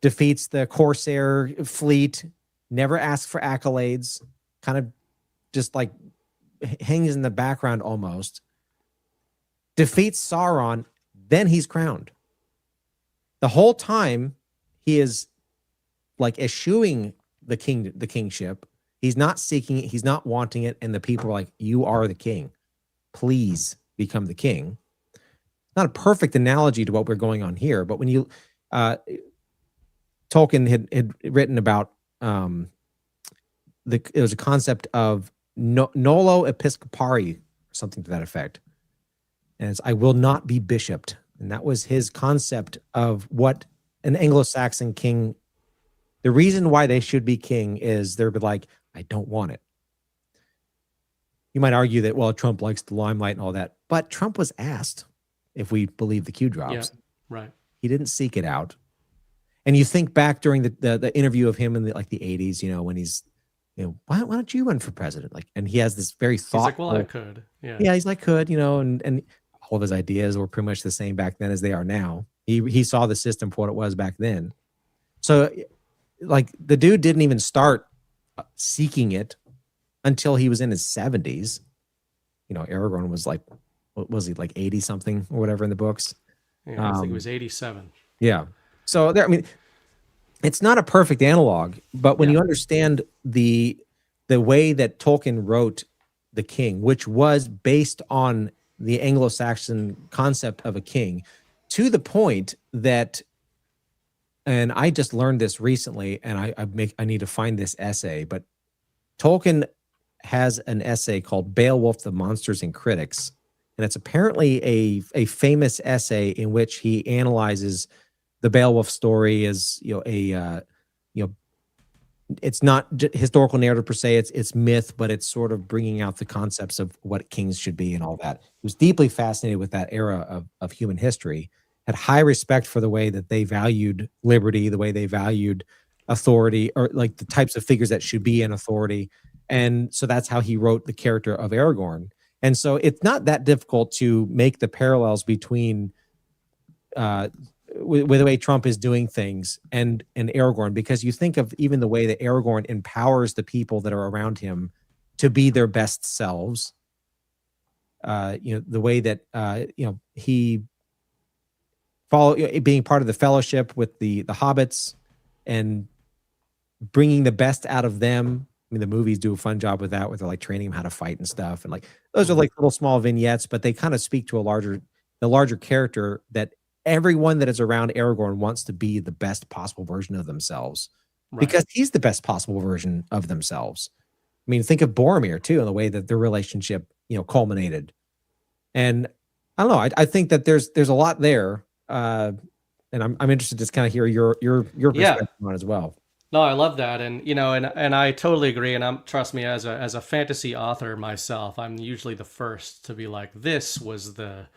defeats the Corsair fleet, never asks for accolades, kind of just like hangs in the background almost, defeats Sauron, then he's crowned. The whole time he is like eschewing the kingship. He's not seeking it, he's not wanting it, and the people are like, you are the king. Please become the king. Not a perfect analogy to what we're going on here, but when you Tolkien had written about it was a concept of nolo episcopari, something to that effect. And it's, I will not be bishoped. And that was his concept of what an Anglo-Saxon king, the reason why they should be king is they're like, I don't want it. You might argue that, well, Trump likes the limelight and all that, but Trump was asked, if we believe the Q drops. Yeah, right. He didn't seek it out. And you think back during the interview of him in the 80s, when he's, why don't you run for president? And he has this very thoughtful. He's like, well, I could. Yeah. Yeah, he's like, could, and all of his ideas were pretty much the same back then as they are now. He saw the system for what it was back then. So, the dude didn't even start seeking it until he was in his 70s. Aragorn was like, what was he, 80 something or whatever in the books? Yeah, I think he was 87. Yeah. So it's not a perfect analog, but when you understand the way that Tolkien wrote the king, which was based on the Anglo-Saxon concept of a king, to the point that, and I just learned this recently, and I need to find this essay, but Tolkien has an essay called Beowulf, the Monsters and Critics, and it's apparently a famous essay in which he analyzes the Beowulf story as it's not historical narrative per se, it's myth, but it's sort of bringing out the concepts of what kings should be and all that. He was deeply fascinated with that era of human history, had high respect for the way that they valued liberty, the way they valued authority, or the types of figures that should be in authority. And so that's how he wrote the character of Aragorn. And so it's not that difficult to make the parallels between with the way Trump is doing things and Aragorn, because you think of even the way that Aragorn empowers the people that are around him to be their best selves. The way that he being part of the fellowship with the hobbits and bringing the best out of them. I mean, the movies do a fun job with that, where they're training them how to fight and stuff, and those are little small vignettes, but they kind of speak to the larger character that everyone that is around Aragorn wants to be the best possible version of themselves Right. because he's the best possible version of themselves. I mean, think of Boromir too, in the way that their relationship, culminated. And I don't know. I think that there's a lot there, and I'm interested to just kind of hear your perspective on it as well. No, I love that, and and I totally agree. And trust me, as a fantasy author myself, I'm usually the first to be like, this was the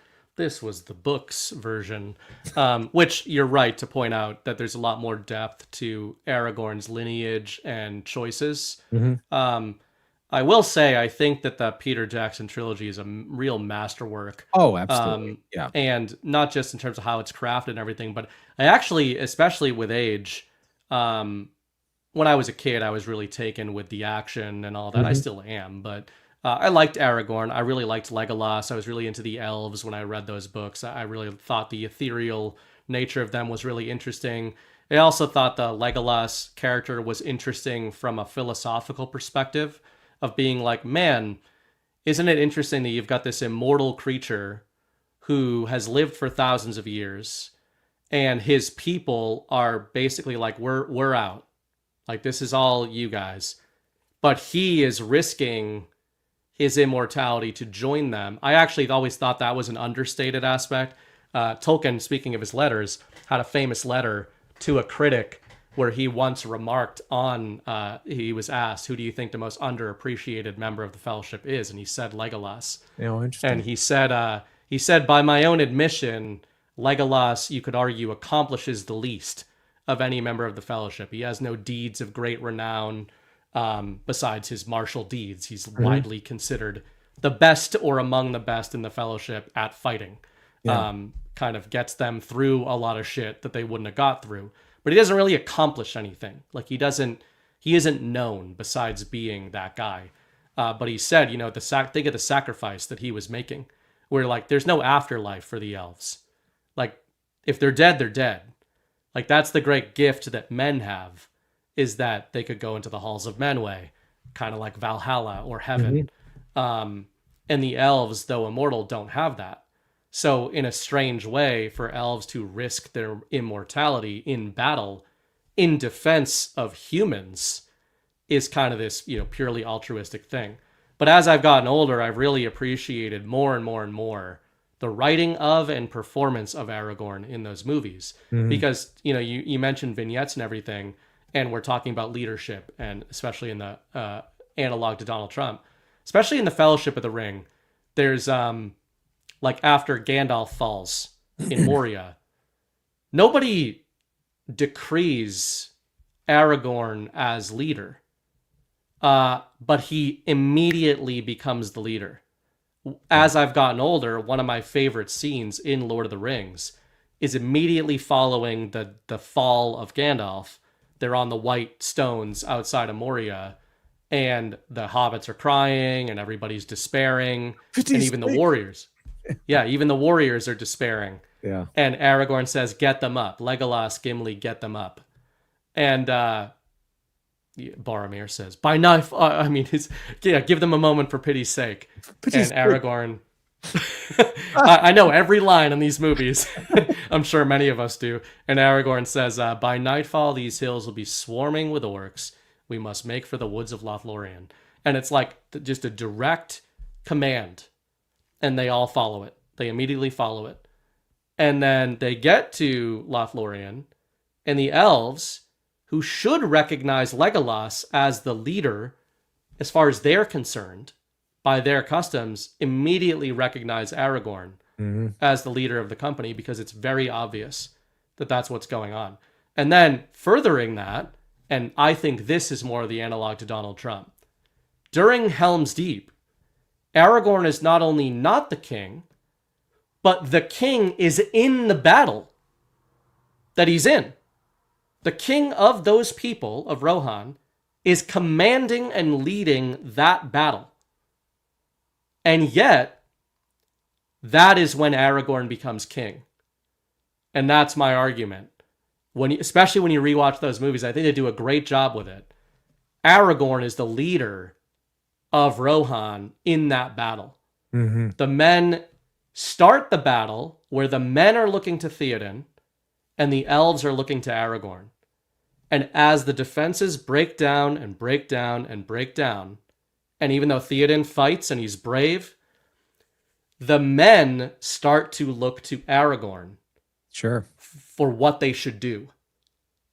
book's version, which you're right to point out that there's a lot more depth to Aragorn's lineage and choices. I will say, I think that the Peter Jackson trilogy is a real masterwork. Oh, absolutely. Yeah. And not just in terms of how it's crafted and everything, but I actually, especially with age, when I was a kid, I was really taken with the action and all that. I still am, but I liked Aragorn. I really liked Legolas. I was really into the elves when I read those books. I really thought the ethereal nature of them was really interesting. I also thought the Legolas character was interesting from a philosophical perspective of being like, man, isn't it interesting that you've got this immortal creature who has lived for thousands of years and his people are basically like, we're out. Like, this is all you guys. But he is risking his immortality to join them. I actually always thought that was an understated aspect. Tolkien, speaking of his letters, had a famous letter to a critic where he once remarked on, he was asked, who do you think the most underappreciated member of the Fellowship is? And he said Legolas. Oh, interesting. And he said, by my own admission, Legolas, you could argue, accomplishes the least of any member of the Fellowship. He has no deeds of great renown besides his martial deeds. He's widely considered the best or among the best in the Fellowship at fighting. Kind of gets them through a lot of shit that they wouldn't have got through. But he doesn't really accomplish anything. Like, he isn't known besides being that guy. But he said, think of the sacrifice that he was making. Where, like, there's no afterlife for the elves. Like, if they're dead, they're dead. Like, that's the great gift that men have, is that they could go into the halls of Menway, kind of like Valhalla or heaven. And the elves, though immortal, don't have that. So in a strange way, for elves to risk their immortality in battle in defense of humans is kind of this, purely altruistic thing. But as I've gotten older, I've really appreciated more and more and more the writing of and performance of Aragorn in those movies. Because, you mentioned vignettes and everything, and we're talking about leadership, and especially in the analog to Donald Trump, especially in the Fellowship of the Ring, there's like after Gandalf falls in Moria, nobody decrees Aragorn as leader, but he immediately becomes the leader. As I've gotten older, one of my favorite scenes in Lord of the Rings is immediately following the fall of Gandalf. They're on the white stones outside of Moria, and the hobbits are crying, and everybody's despairing, and even the warriors. Yeah, even the warriors are despairing. Yeah. And Aragorn says, get them up. Legolas, Gimli, get them up. And Boromir says, by knife. Give them a moment for pity's sake. And Aragorn... I know every line in these movies. I'm sure many of us do. And Aragorn says, by nightfall, these hills will be swarming with orcs. We must make for the woods of Lothlorien. And it's like just a direct command. And they all follow it. They immediately follow it. And then they get to Lothlorien, and the elves, who should recognize Legolas as the leader, as far as they're concerned, by their customs, immediately recognize Aragorn as the leader of the company, because it's very obvious that that's what's going on. And then furthering that, and I think this is more the analog to Donald Trump, during Helm's Deep, Aragorn is not only not the king, but the king is in the battle that he's in. The king of those people, of Rohan, is commanding and leading that battle. And yet, that is when Aragorn becomes king. And that's my argument. Especially when you rewatch those movies, I think they do a great job with it. Aragorn is the leader of Rohan in that battle. The men start the battle where the men are looking to Theoden and the elves are looking to Aragorn. And as the defenses break down and break down and break down, and even though Theoden fights and he's brave, the men start to look to Aragorn Sure. for what they should do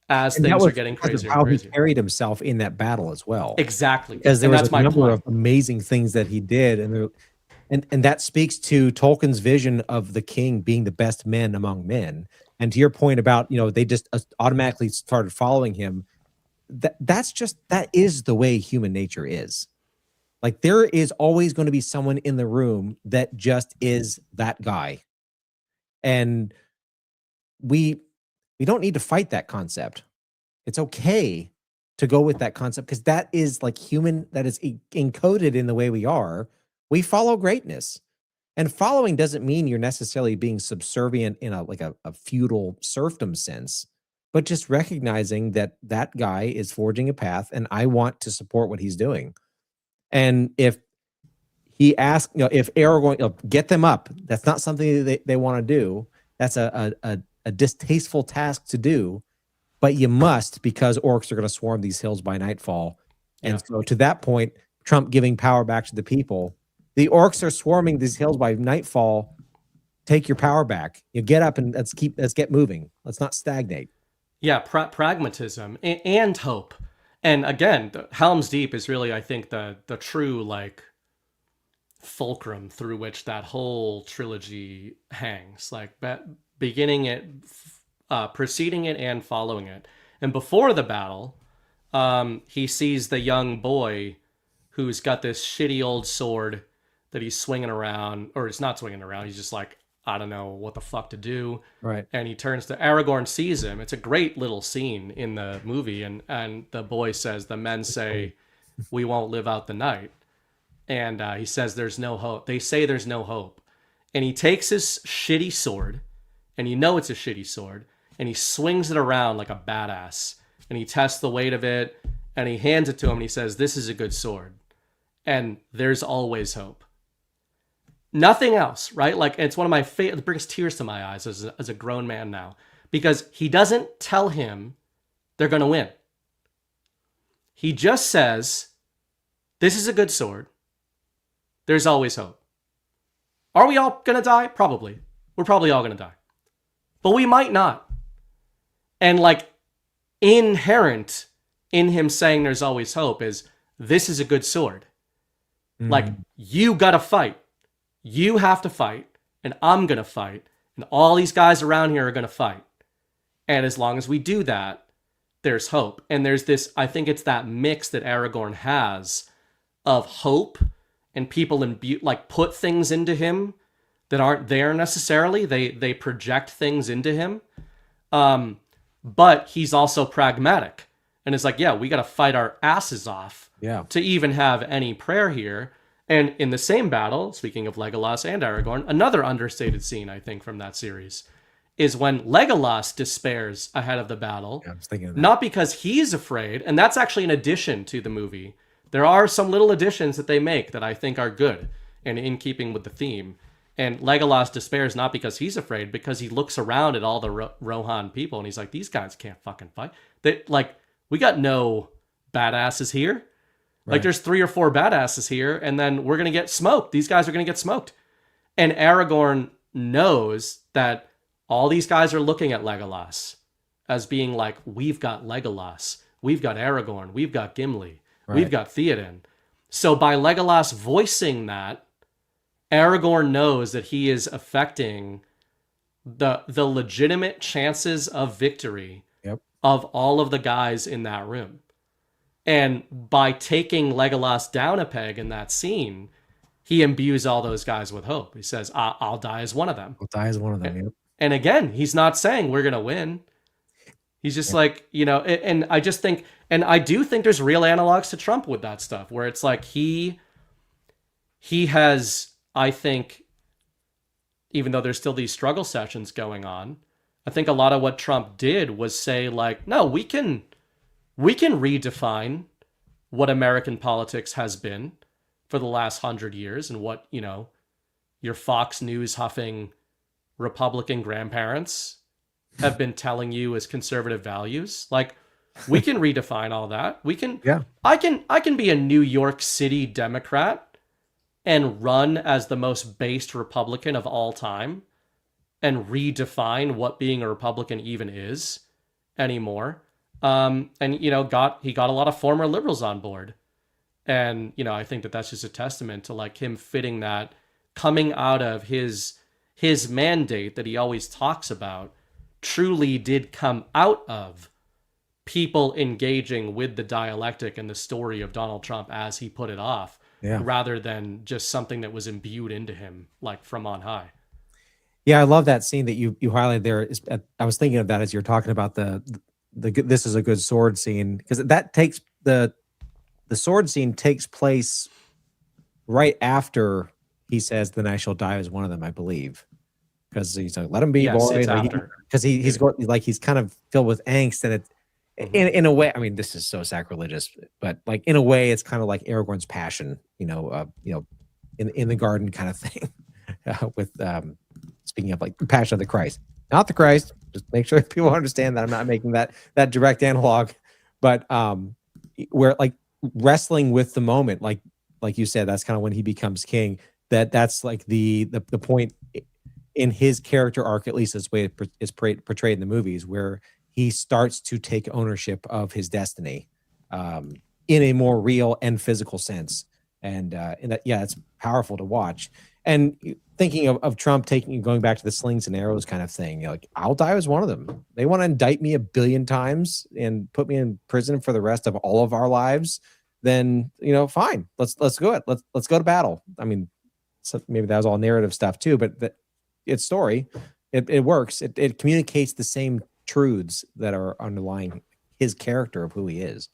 as And that things was are getting because of crazier and how he crazier. carried himself in that battle as well. Exactly. Because there And was that's a my number point. of amazing things that he did, and that speaks to Tolkien's vision of the king being the best men among men. And to your point about, they just automatically started following him. That is the way human nature is. Like, there is always going to be someone in the room that just is that guy. And we don't need to fight that concept. It's okay to go with that concept because that is like human, that is encoded in the way we are. We follow greatness. And following doesn't mean you're necessarily being subservient in a feudal serfdom sense, but just recognizing that that guy is forging a path and I want to support what he's doing. And if he asks, if Aragorn, get them up, that's not something that they want to do. That's a distasteful task to do, but you must, because orcs are going to swarm these hills by nightfall. And so to that point, Trump giving power back to the people. The orcs are swarming these hills by nightfall. Take your power back. You get up and let's get moving. Let's not stagnate. Yeah, pragmatism and hope. And again, Helm's Deep is really, I think, the true like fulcrum through which that whole trilogy hangs. Like beginning it, preceding it, and following it. And before the battle, he sees the young boy who's got this shitty old sword that he's swinging around, or he's not swinging around. He's just like, I don't know what the fuck to do. Right. And he turns to Aragorn, sees him. It's a great little scene in the movie. And the boy says, the men say, we won't live out the night. And he says, there's no hope. They say there's no hope. And he takes his shitty sword, and it's a shitty sword, and he swings it around like a badass. And he tests the weight of it, and he hands it to him, and he says, this is a good sword. And there's always hope. Nothing else, right? Like, it's one of my favorite, it brings tears to my eyes as a grown man now, because he doesn't tell him they're going to win. He just says, this is a good sword. There's always hope. Are we all going to die? Probably. We're probably all going to die. But we might not. And like, inherent in him saying there's always hope is, this is a good sword. Like, you got to fight. You have to fight, and I'm going to fight, and all these guys around here are going to fight. And as long as we do that, there's hope. And there's this, I think it's that mix that Aragorn has of hope and people like put things into him that aren't there necessarily. They project things into him. But he's also pragmatic. And it's like, yeah, we got to fight our asses off to even have any prayer here. And in the same battle, speaking of Legolas and Aragorn, another understated scene, I think, from that series is when Legolas despairs ahead of the battle. Yeah, I was thinking of that. Not because he's afraid, and that's actually an addition to the movie. There are some little additions that they make that I think are good and in keeping with the theme. And Legolas despairs not because he's afraid, because he looks around at all the Rohan people and he's like, these guys can't fucking fight. We got no badasses here. Right. Like, there's 3 or 4 badasses here, and then we're going to get smoked. These guys are going to get smoked. And Aragorn knows that all these guys are looking at Legolas as being like, we've got Legolas, we've got Aragorn, we've got Gimli, we've got Theoden. So by Legolas voicing that, Aragorn knows that he is affecting the legitimate chances of victory of all of the guys in that room. And by taking Legolas down a peg in that scene, he imbues all those guys with hope. He says, I'll die as one of them. I'll die as one of them. And, and again, he's not saying we're going to win. He's just like, and I just think, and I do think there's real analogs to Trump with that stuff, where it's like he has, I think, even though there's still these struggle sessions going on, I think a lot of what Trump did was say, like, no, we can redefine what American politics has been for the last 100 years and what, your Fox News huffing Republican grandparents have been telling you as conservative values. Like, we can redefine all that. We can, Yeah. I can be a New York City Democrat and run as the most based Republican of all time and redefine what being a Republican even is anymore. And, you know, he got a lot of former liberals on board. And, you know, I think that that's just a testament to like him fitting that, coming out of his mandate that he always talks about, truly did come out of people engaging with the dialectic and the story of Donald Trump as he put it off, rather than just something that was imbued into him, like from on high. Yeah, I love that scene that you highlighted there. I was thinking of that as you're talking about the this is a good sword scene, because that takes the sword scene takes place right after he says, "Then I shall die as one of them," I believe, because he's like, "Let him be, Yes, boy," it's like, after. because he's going, like, he's kind of filled with angst, and it's in a way. I mean, this is so sacrilegious, but like in a way, it's kind of like Aragorn's passion, you know, in the garden kind of thing, with speaking of like the passion of the Christ, not the Christ. Just make sure people understand that I'm not making that direct analog, but where like wrestling with the moment, like you said, that's kind of when he becomes king. That's like the point in his character arc, at least as way it is portrayed in the movies, where he starts to take ownership of his destiny in a more real and physical sense. And that, yeah, it's powerful to watch. And thinking of Trump going back to the slings and arrows kind of thing, like, I'll die as one of them. They want to indict me 1 billion times and put me in prison for the rest of all of our lives. Then, you know, fine, let's go it. Let's go to battle. I mean, so maybe that was all narrative stuff too, but it's story. It works. It communicates the same truths that are underlying his character of who he is.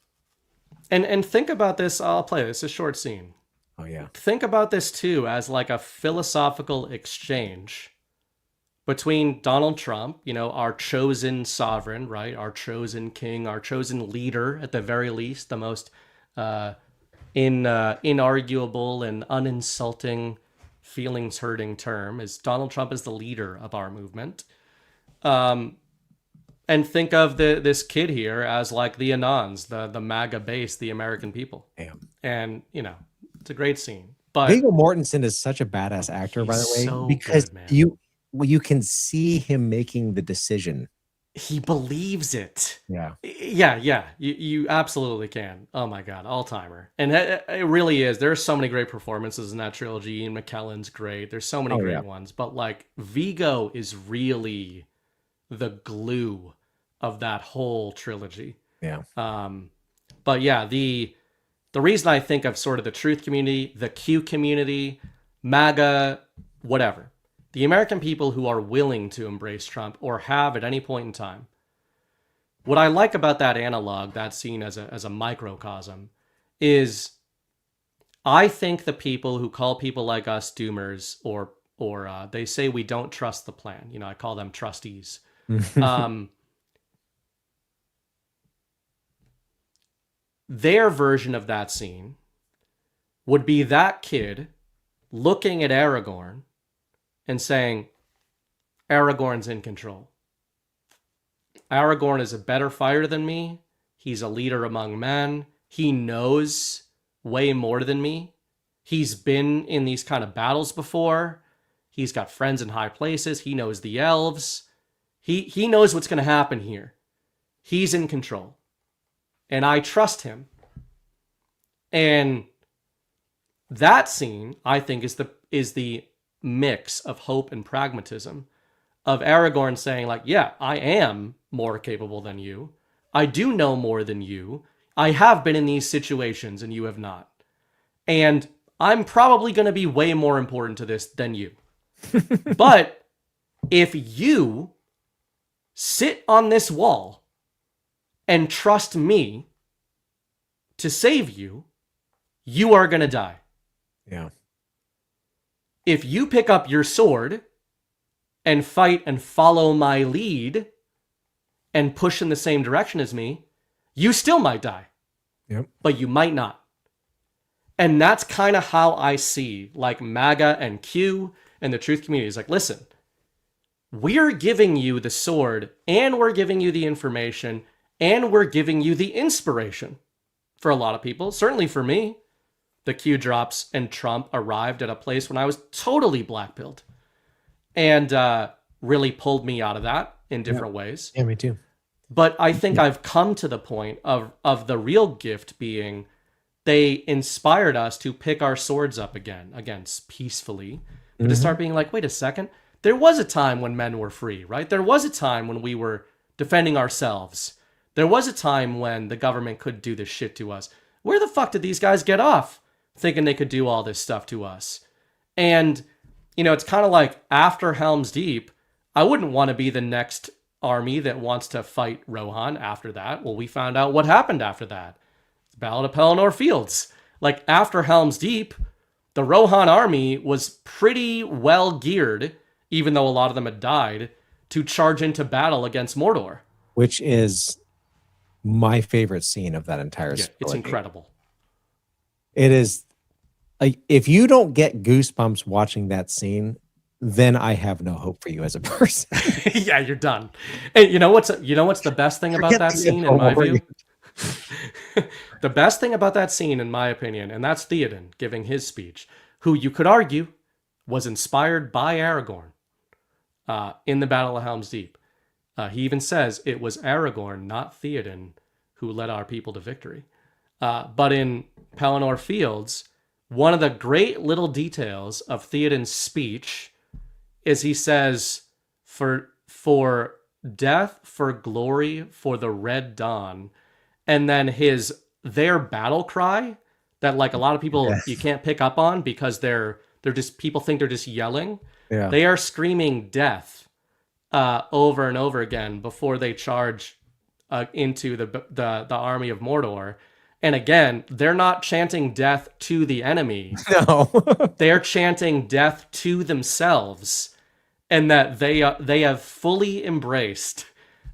And think about this. I'll play this, a short scene. Oh yeah. Think about this too as like a philosophical exchange between Donald Trump, you know, our chosen sovereign, right? Our chosen king, our chosen leader, at the very least, the most inarguable and uninsulting, feelings hurting term is Donald Trump is the leader of our movement. And think of this kid here as like the Anons, the MAGA base, the American people. Damn. And, you know, it's a great scene. But Viggo Mortensen is such a badass actor, by the way, so because good, man. you can see him making the decision. He believes it. Yeah. Yeah. You absolutely can. Oh my God, all-timer. And it really is. There's so many great performances in that trilogy. Ian McKellen's great. There's so many great ones. But like, Viggo is really the glue of that whole trilogy. Yeah. But yeah, the reason I think of sort of the truth community, the Q community, MAGA, whatever, the American people who are willing to embrace Trump or have at any point in time. What I like about that analog, that scene as a microcosm, is I think the people who call people like us doomers, or they say we don't trust the plan. You know, I call them trustees. Their version of that scene would be that kid looking at Aragorn and saying, Aragorn's in control. Aragorn is a better fighter than me. He's a leader among men. He knows way more than me. He's been in these kind of battles before. He's got friends in high places. He knows the elves. He knows what's going to happen here. He's in control. And I trust him. And that scene, I think, is the mix of hope and pragmatism of Aragorn saying, like, yeah, I am more capable than you. I do know more than you. I have been in these situations and you have not. And I'm probably going to be way more important to this than you. But if you sit on this wall and trust me to save you, you are going to die. Yeah. If you pick up your sword and fight and follow my lead and push in the same direction as me, you still might die. Yep. But you might not. And that's kind of how I see like MAGA and Q and the truth community is like, listen, we're giving you the sword, and we're giving you the information, and we're giving you the inspiration. For a lot of people, certainly for me, the Q drops and Trump arrived at a place when I was totally black-pilled, and really pulled me out of that in different ways. Yeah, me too. But I think I've come to the point of the real gift being they inspired us to pick our swords up again peacefully, but to start being like, wait a second, there was a time when men were free, right? There was a time when we were defending ourselves. There was a time when the government could do this shit to us. Where the fuck did these guys get off thinking they could do all this stuff to us? And, it's kind of like after Helm's Deep, I wouldn't want to be the next army that wants to fight Rohan after that. Well, we found out what happened after that. Battle of Pelennor Fields. Like after Helm's Deep, the Rohan army was pretty well geared, even though a lot of them had died, to charge into battle against Mordor. Which is my favorite scene of that entire Yeah, it's incredible. It is. Like, if you don't get goosebumps watching that scene, then I have no hope for you as a person. Yeah, you're done. And you know what's the best thing about that scene in my view? The best thing about that scene, in my opinion, and that's Theoden giving his speech, who you could argue was inspired by Aragorn in the Battle of Helm's Deep. He even says it was Aragorn, not Theoden, who led our people to victory. But in Pelennor Fields, one of the great little details of Theoden's speech is he says, for death, for glory, for the Red Dawn, and then their battle cry that like a lot of people you can't pick up on because they're just, people think they're just yelling. Yeah. They are screaming death over and over again before they charge into the army of Mordor. And again, they're not chanting death to the enemy. No. They're chanting death to themselves, and that they have fully embraced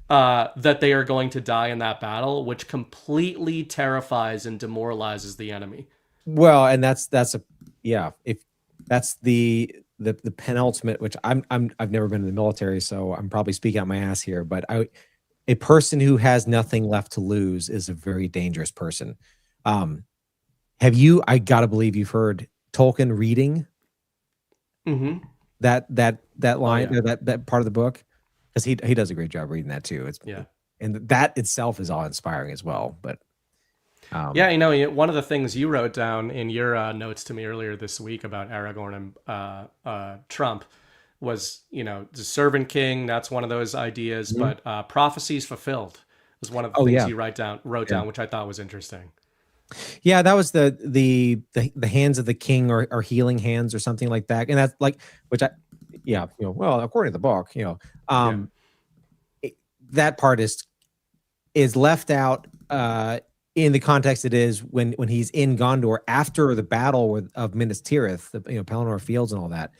that they are going to die in that battle, which completely terrifies and demoralizes the enemy. Well, and that's if that's the penultimate, which I've never been in the military, so I'm probably speaking out my ass here, but a person who has nothing left to lose is a very dangerous person. I gotta believe you've heard Tolkien reading that line or that part of the book, because he does a great job reading that too. And that itself is awe inspiring as well. But one of the things you wrote down in your notes to me earlier this week about Aragorn and Trump was, the servant king. That's one of those ideas, but prophecies fulfilled was one of the things you wrote down, which I thought was interesting. Yeah, that was the hands of the king or healing hands or something like that, and that's like according to the book, that part is left out in the context it is when he's in Gondor after the battle of Minas Tirith, Pelennor Fields and all that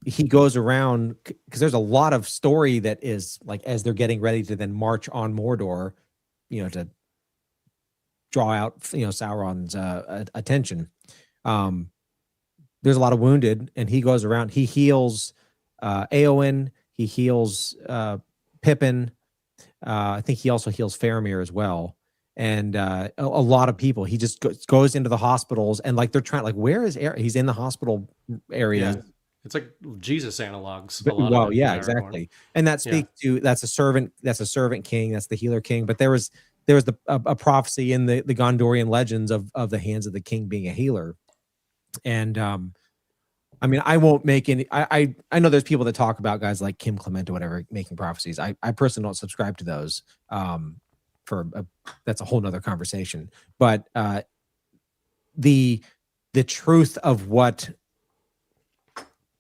he goes around, because there's a lot of story that is like as they're getting ready to then march on Mordor, to draw out Sauron's attention. There's a lot of wounded, and he goes around. He heals Éowyn. He heals Pippin. I think he also heals Faramir as well, and a lot of people. He just goes into the hospitals, and like they're trying, like, where is he's in the hospital area. Yeah. It's like Jesus analogs. Exactly. And that speaks to that's a servant king, that's the healer king. But there was a prophecy in the Gondorian legends of the hands of the king being a healer. And I mean, I won't make any. I know there's people that talk about guys like Kim Clement or whatever making prophecies. I personally don't subscribe to those. That's a whole nother conversation. But the truth of what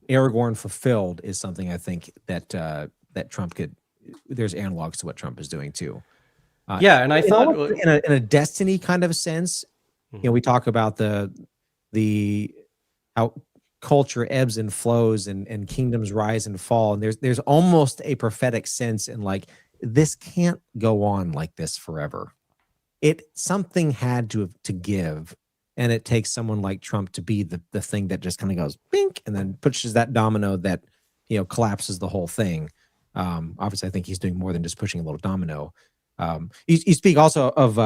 Aragorn fulfilled is something I think that Trump could. There's analogs to what Trump is doing too. And I thought in a destiny kind of sense, we talk about the how culture ebbs and flows and kingdoms rise and fall, and there's almost a prophetic sense in like this can't go on like this forever. Something had to give, and it takes someone like Trump to be the thing that just kind of goes bink and then pushes that domino that collapses the whole thing. Obviously, I think he's doing more than just pushing a little domino. You speak also of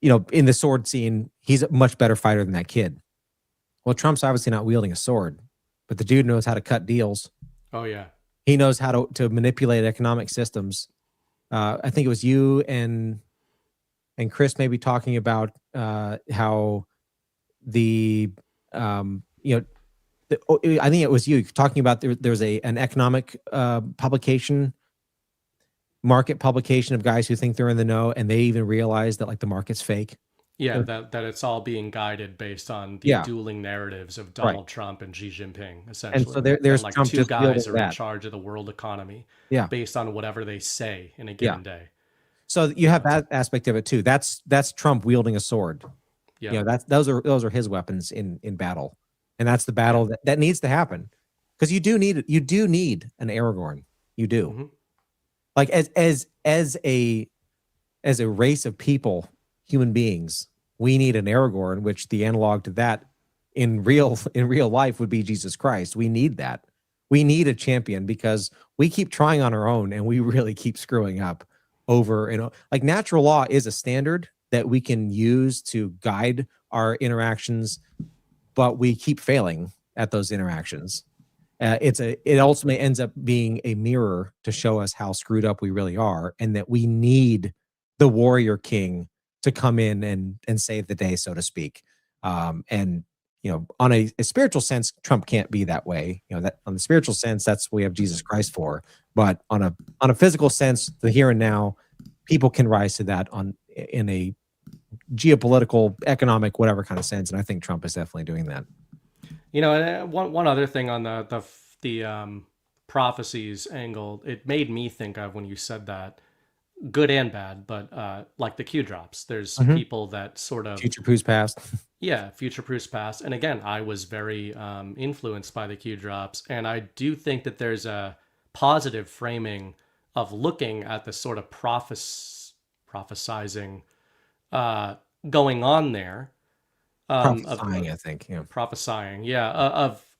in the sword scene, he's a much better fighter than that kid. Well, Trump's obviously not wielding a sword, but the dude knows how to cut deals. Oh yeah, he knows how to manipulate economic systems. I think it was you and Chris maybe talking about how I think it was you talking about there's an economic publication, market publication of guys who think they're in the know, and they even realize that like the market's fake. Yeah, that it's all being guided based on the dueling narratives of Donald Trump and Xi Jinping, essentially. And so there's like Trump two just guys are in that. charge of the world economy, based on whatever they say in a given day. So you have that aspect of it too. That's Trump wielding a sword. Yeah, those are his weapons in battle, and that's the battle that needs to happen, because you do need an Aragorn. You do. Mm-hmm. Like as a race of people, human beings, we need an Aragorn, which the analog to that in real life would be Jesus Christ. We need that. We need a champion, because we keep trying on our own and we really keep screwing up over and over. Like natural law is a standard that we can use to guide our interactions, but we keep failing at those interactions. It ultimately ends up being a mirror to show us how screwed up we really are, and that we need the warrior king to come in and save the day, so to speak. And on a spiritual sense, Trump can't be that way. That on the spiritual sense, that's what we have Jesus Christ for. But on a physical sense, the here and now, people can rise to that in a geopolitical, economic, whatever kind of sense. And I think Trump is definitely doing that. And one other thing on the prophecies angle, it made me think of when you said that, good and bad, but like the Q drops. There's people that sort of future proofs past. Yeah, future proofs past. And again, I was very influenced by the Q drops, and I do think that there's a positive framing of looking at the sort of prophesizing going on there. Prophesying, I think. Yeah. Prophesying, yeah,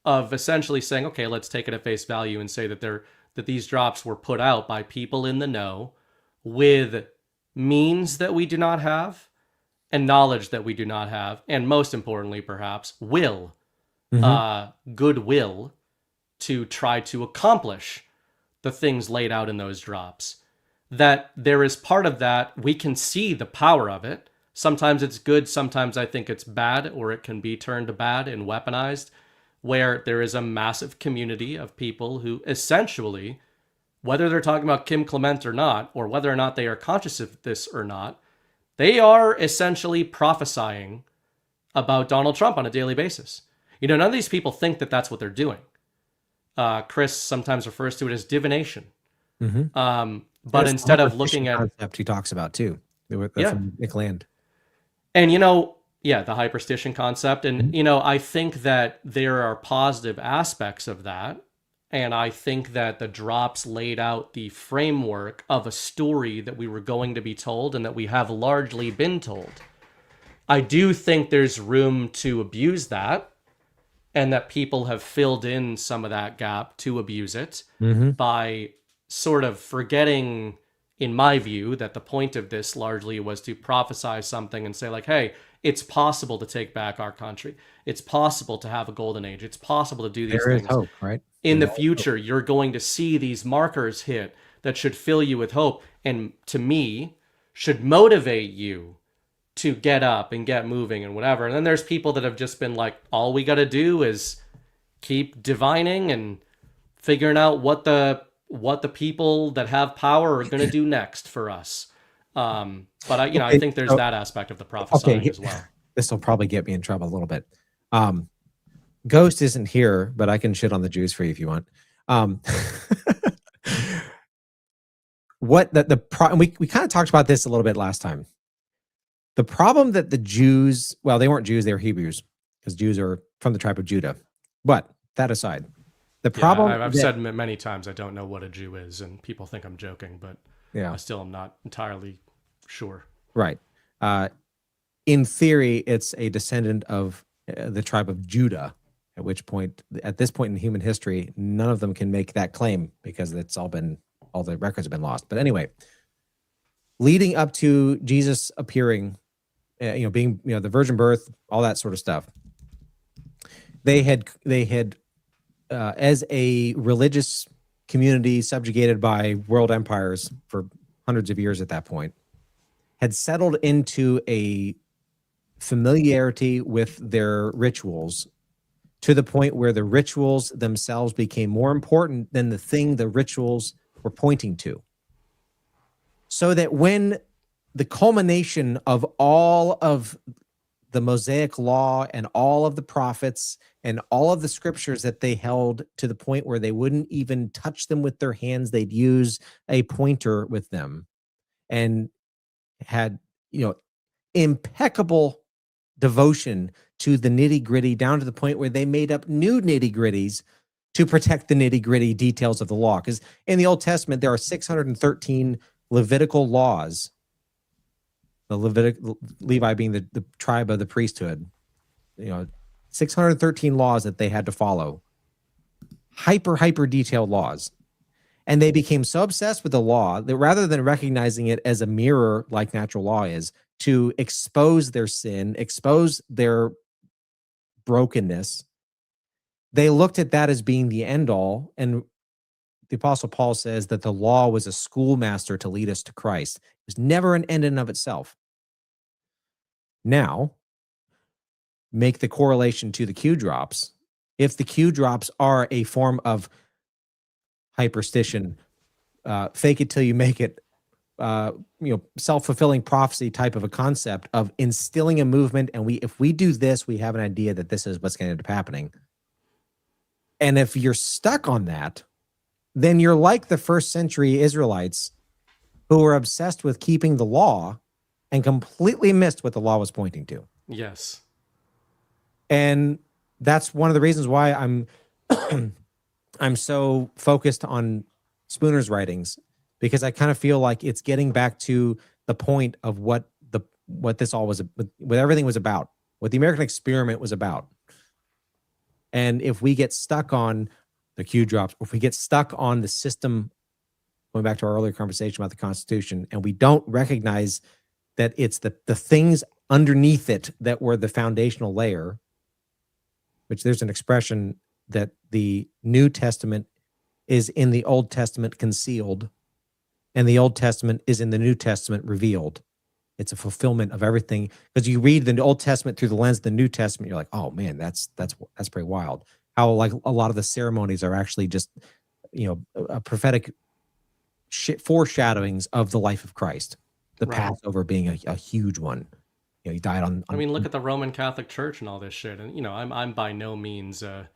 of essentially saying, okay, let's take it at face value and say that these drops were put out by people in the know with means that we do not have and knowledge that we do not have, and most importantly, perhaps, goodwill to try to accomplish the things laid out in those drops. That there is part of that, we can see the power of it. Sometimes it's good, sometimes I think it's bad, or it can be turned to bad and weaponized, where there is a massive community of people who essentially, whether they're talking about Kim Clement or not, or whether or not they are conscious of this or not, they are essentially prophesying about Donald Trump on a daily basis. None of these people think that that's what they're doing. Chris sometimes refers to it as divination. But There's instead of looking at concept he talks about too, from Nick Land. And the hyperstition concept. And I think that there are positive aspects of that. And I think that the drops laid out the framework of a story that we were going to be told and that we have largely been told. I do think there's room to abuse that, and that people have filled in some of that gap to abuse it by sort of forgetting, in my view, that the point of this largely was to prophesy something and say like, hey, it's possible to take back our country. It's possible to have a golden age. It's possible to do these things. There is hope, right? In the future, you're going to see these markers hit that should fill you with hope, and to me, should motivate you to get up and get moving and whatever. And then there's people that have just been like, all we got to do is keep divining and figuring out what the people that have power are going to do next for us. But I think there's that aspect of the prophesying as well. This will probably get me in trouble a little bit. Ghost isn't here, but I can shit on the Jews for you if you want. We kind of talked about this a little bit last time. The problem that the Jews, well, they weren't Jews, they were Hebrews, because Jews are from the tribe of Judah. But that aside, the problem I've said many times I don't know what a Jew is, and people think I'm joking, but I still am not entirely sure. Right. in theory, it's a descendant of the tribe of Judah. At this point in human history, none of them can make that claim because all the records have been lost. But anyway, leading up to Jesus appearing, being, the virgin birth, all that sort of stuff, they had as a religious community subjugated by world empires for hundreds of years at that point, had settled into a familiarity with their rituals to the point where the rituals themselves became more important than the thing the rituals were pointing to. So that when the culmination of all of the Mosaic law and all of the prophets and all of the scriptures that they held to the point where they wouldn't even touch them with their hands, they'd use a pointer with them, and had, impeccable devotion to the nitty-gritty, down to the point where they made up new nitty-gritties to protect the nitty-gritty details of the law. Because in the Old Testament, there are 613 Levitical laws, Levi being the tribe of the priesthood, 613 laws that they had to follow. Hyper detailed laws. And they became so obsessed with the law that rather than recognizing it as a mirror like natural law is, to expose their sin, expose their brokenness, they looked at that as being the end all. And the Apostle Paul says that the law was a schoolmaster to lead us to Christ. It was never an end in and of itself. Now, make the correlation to the Q drops. If the Q drops are a form of hyperstition, fake it till you make it, self-fulfilling prophecy type of a concept of instilling a movement, and if we do this, we have an idea that this is what's going to end up happening. And if you're stuck on that, then you're like the first century Israelites who were obsessed with keeping the law and completely missed what the law was pointing to. Yes. And that's one of the reasons why I'm so focused on Spooner's writings, because I kind of feel like it's getting back to the point of what this all was, what everything was about, what the American experiment was about. And if we get stuck on the Q drops, or if we get stuck on the system, going back to our earlier conversation about the Constitution, and we don't recognize that it's the things underneath it that were the foundational layer, which there's an expression that the New Testament is in the Old Testament concealed, and the Old Testament is in the New Testament revealed. It's a fulfillment of everything. Because you read the Old Testament through the lens of the New Testament, you're like, oh man, that's pretty wild. How like a lot of the ceremonies are actually just, a prophetic foreshadowings of the life of Christ. The Right. Passover being a huge one. He died on. I mean, look at the Roman Catholic Church and all this shit. And I'm by no means a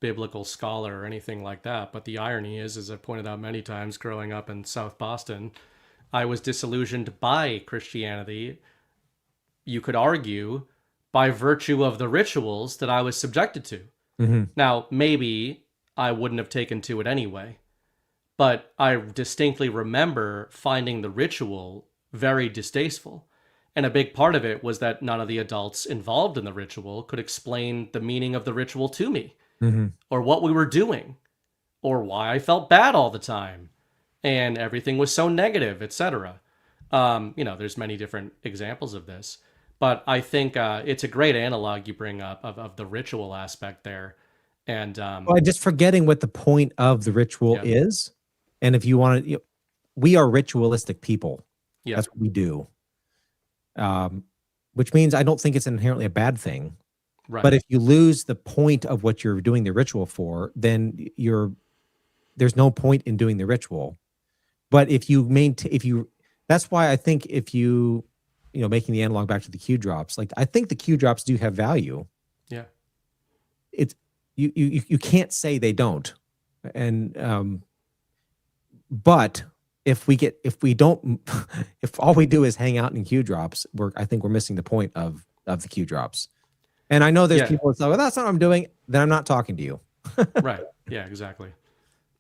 biblical scholar or anything like that. But the irony is, as I've pointed out many times, growing up in South Boston, I was disillusioned by Christianity. You could argue by virtue of the rituals that I was subjected to. Mm-hmm. Now, maybe I wouldn't have taken to it anyway, but I distinctly remember finding the ritual very distasteful. And a big part of it was that none of the adults involved in the ritual could explain the meaning of the ritual to me, Mm-hmm. or what we were doing, or why I felt bad all the time. And everything was so negative, etc. There's many different examples of this. But I think it's a great analog you bring up of the ritual aspect there. And Well, just forgetting what the point of the ritual is. And if you want to, we are ritualistic people. Yeah. That's what we do. Which means I don't think it's inherently a bad thing. Right. But if you lose the point of what you're doing the ritual for, then there's no point in doing the ritual. But if you that's why I think if you making the analog back to the Q drops, like I think the Q drops do have value. Yeah. It's you can't say they don't. And but if all we do is hang out in Q drops, I think we're missing the point of the Q drops. And I know there's people that say, well, that's not what I'm doing. Then I'm not talking to you. Right. Yeah, exactly.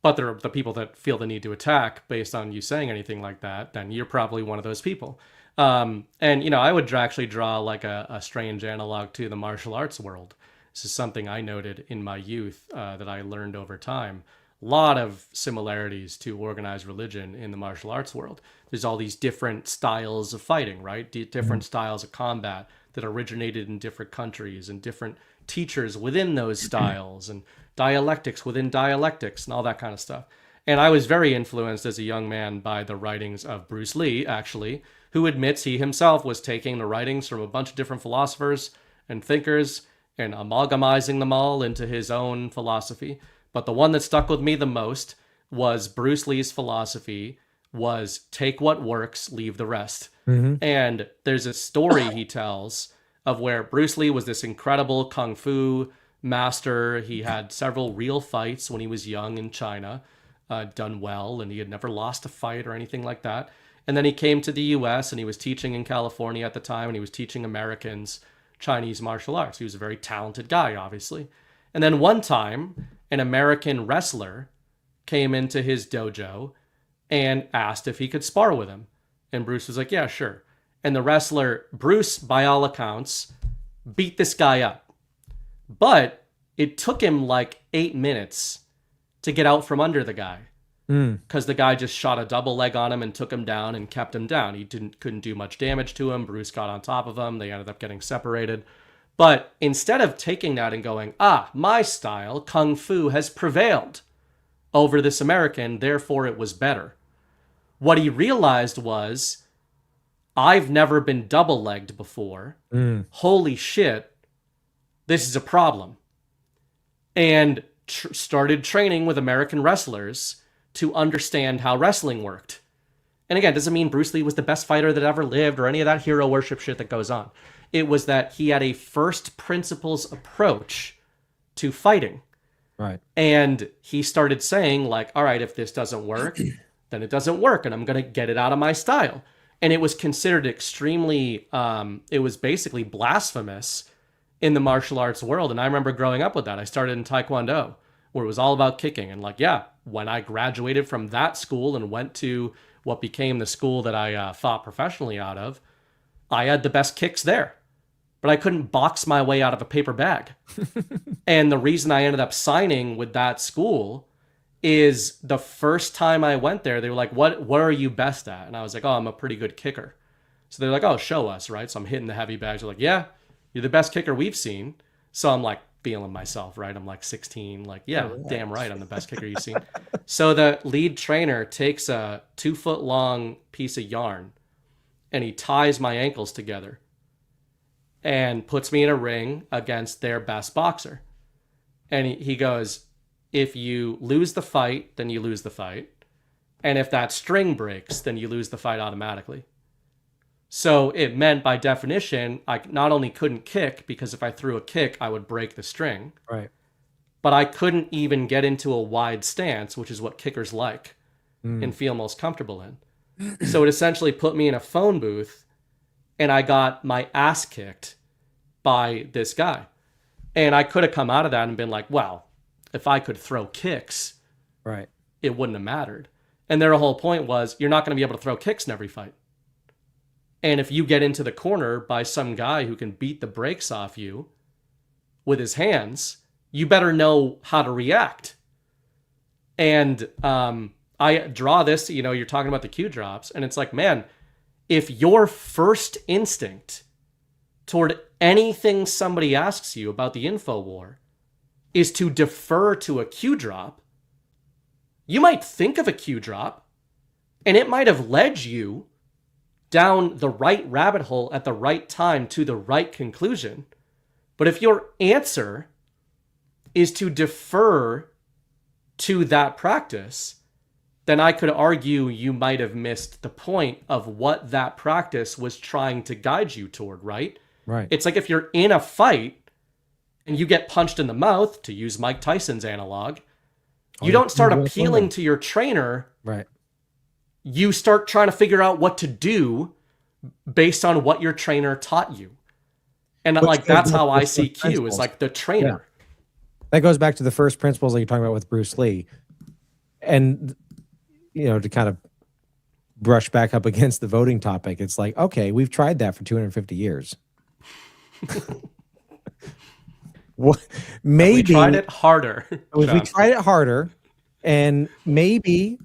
But there are the people that feel the need to attack based on you saying anything like that, then you're probably one of those people. And, you know, I would actually draw like a strange analog to the martial arts world. This is something I noted in my youth that I learned over time. A lot of similarities to organized religion in the martial arts world. There's all these different styles of fighting, right? Different styles of combat that originated in different countries and different teachers within those styles and dialectics within dialectics and all that kind of stuff. And I was very influenced as a young man by the writings of Bruce Lee, actually, who admits he himself was taking the writings from a bunch of different philosophers and thinkers and amalgamizing them all into his own philosophy. But the one that stuck with me the most was Bruce Lee's philosophy was take what works, leave the rest. And there's a story he tells of where Bruce Lee was this incredible kung fu master. He had several real fights when he was young in China, done well, and he had never lost a fight or anything like that. And then he came to the US and he was teaching in California at the time, and he was teaching Americans Chinese martial arts. He was a very talented guy, obviously. And then one time, an American wrestler came into his dojo and asked if he could spar with him. And Bruce was like, yeah, sure. And the wrestler, Bruce, by all accounts, beat this guy up. But it took him like 8 minutes to get out from under the guy. Because the guy just shot a double leg on him and took him down and kept him down. He couldn't do much damage to him. Bruce got on top of him. They ended up getting separated. But instead of taking that and going, my style, kung fu, has prevailed over this American, therefore it was better. What he realized was, I've never been double-legged before. Holy shit, this is a problem. And started training with American wrestlers to understand how wrestling worked. And again, doesn't mean Bruce Lee was the best fighter that ever lived or any of that hero worship shit that goes on. It was that he had a first principles approach to fighting. Right. And he started saying, like, all right, if this doesn't work, then it doesn't work, and I'm going to get it out of my style. And it was considered extremely, it was basically blasphemous in the martial arts world. And I remember growing up with that. I started in Taekwondo, where it was all about kicking. And like, yeah, when I graduated from that school and went to what became the school that I fought professionally out of, I had the best kicks there. But I couldn't box my way out of a paper bag. And the reason I ended up signing with that school is the first time I went there, they were like, what are you best at? And I was like, I'm a pretty good kicker. So they're like, show us, right? So I'm hitting the heavy bags. They're like, yeah, you're the best kicker we've seen. So I'm like feeling myself, right? I'm like 16, like, yeah, damn right, I'm the best kicker you've seen. So the lead trainer takes a 2-foot long piece of yarn and he ties my ankles together and puts me in a ring against their best boxer. And he goes, if you lose the fight, then you lose the fight. And if that string breaks, then you lose the fight automatically. So it meant, by definition, I not only couldn't kick, because if I threw a kick, I would break the string. Right. But I couldn't even get into a wide stance, which is what kickers like and feel most comfortable in. So it essentially put me in a phone booth, and I got my ass kicked by this guy. And I could have come out of that and been like, well, if I could throw kicks, right, it wouldn't have mattered. And their whole point was, you're not going to be able to throw kicks in every fight. And if you get into the corner by some guy who can beat the brakes off you with his hands, you better know how to react. And I draw this, you're talking about the Q drops, and it's like, man, if your first instinct toward anything somebody asks you about the info war is to defer to a Q drop, you might think of a Q drop, and it might have led you down the right rabbit hole at the right time to the right conclusion. But if your answer is to defer to that practice, then I could argue you might have missed the point of what that practice was trying to guide you toward, right? Right. It's like if you're in a fight and you get punched in the mouth, to use Mike Tyson's analog, you don't start appealing to your trainer. Right. You start trying to figure out what to do based on what your trainer taught you. And that's how I see Q, is like the trainer. Yeah. That goes back to the first principles that you're talking about with Bruce Lee. And, to kind of brush back up against the voting topic. It's like, okay, we've tried that for 250 years. What? Maybe we tried it harder. If we tried it harder, and maybe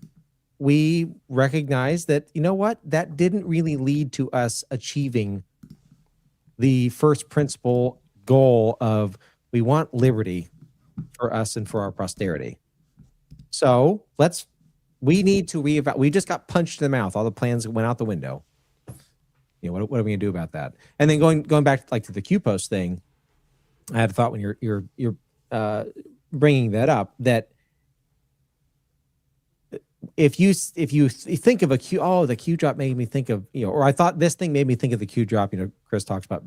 we recognize that, you know what, that didn't really lead to us achieving the first principle goal of we want liberty for us and for our posterity. So we need to reevaluate. We just got punched in the mouth. All the plans went out the window. You know, what are we gonna do about that? And then going back to the Q post thing, I had a thought when you're bringing that up, that if you think of a Q, the Q drop made me think of, or I thought this thing made me think of the Q drop. Chris talks about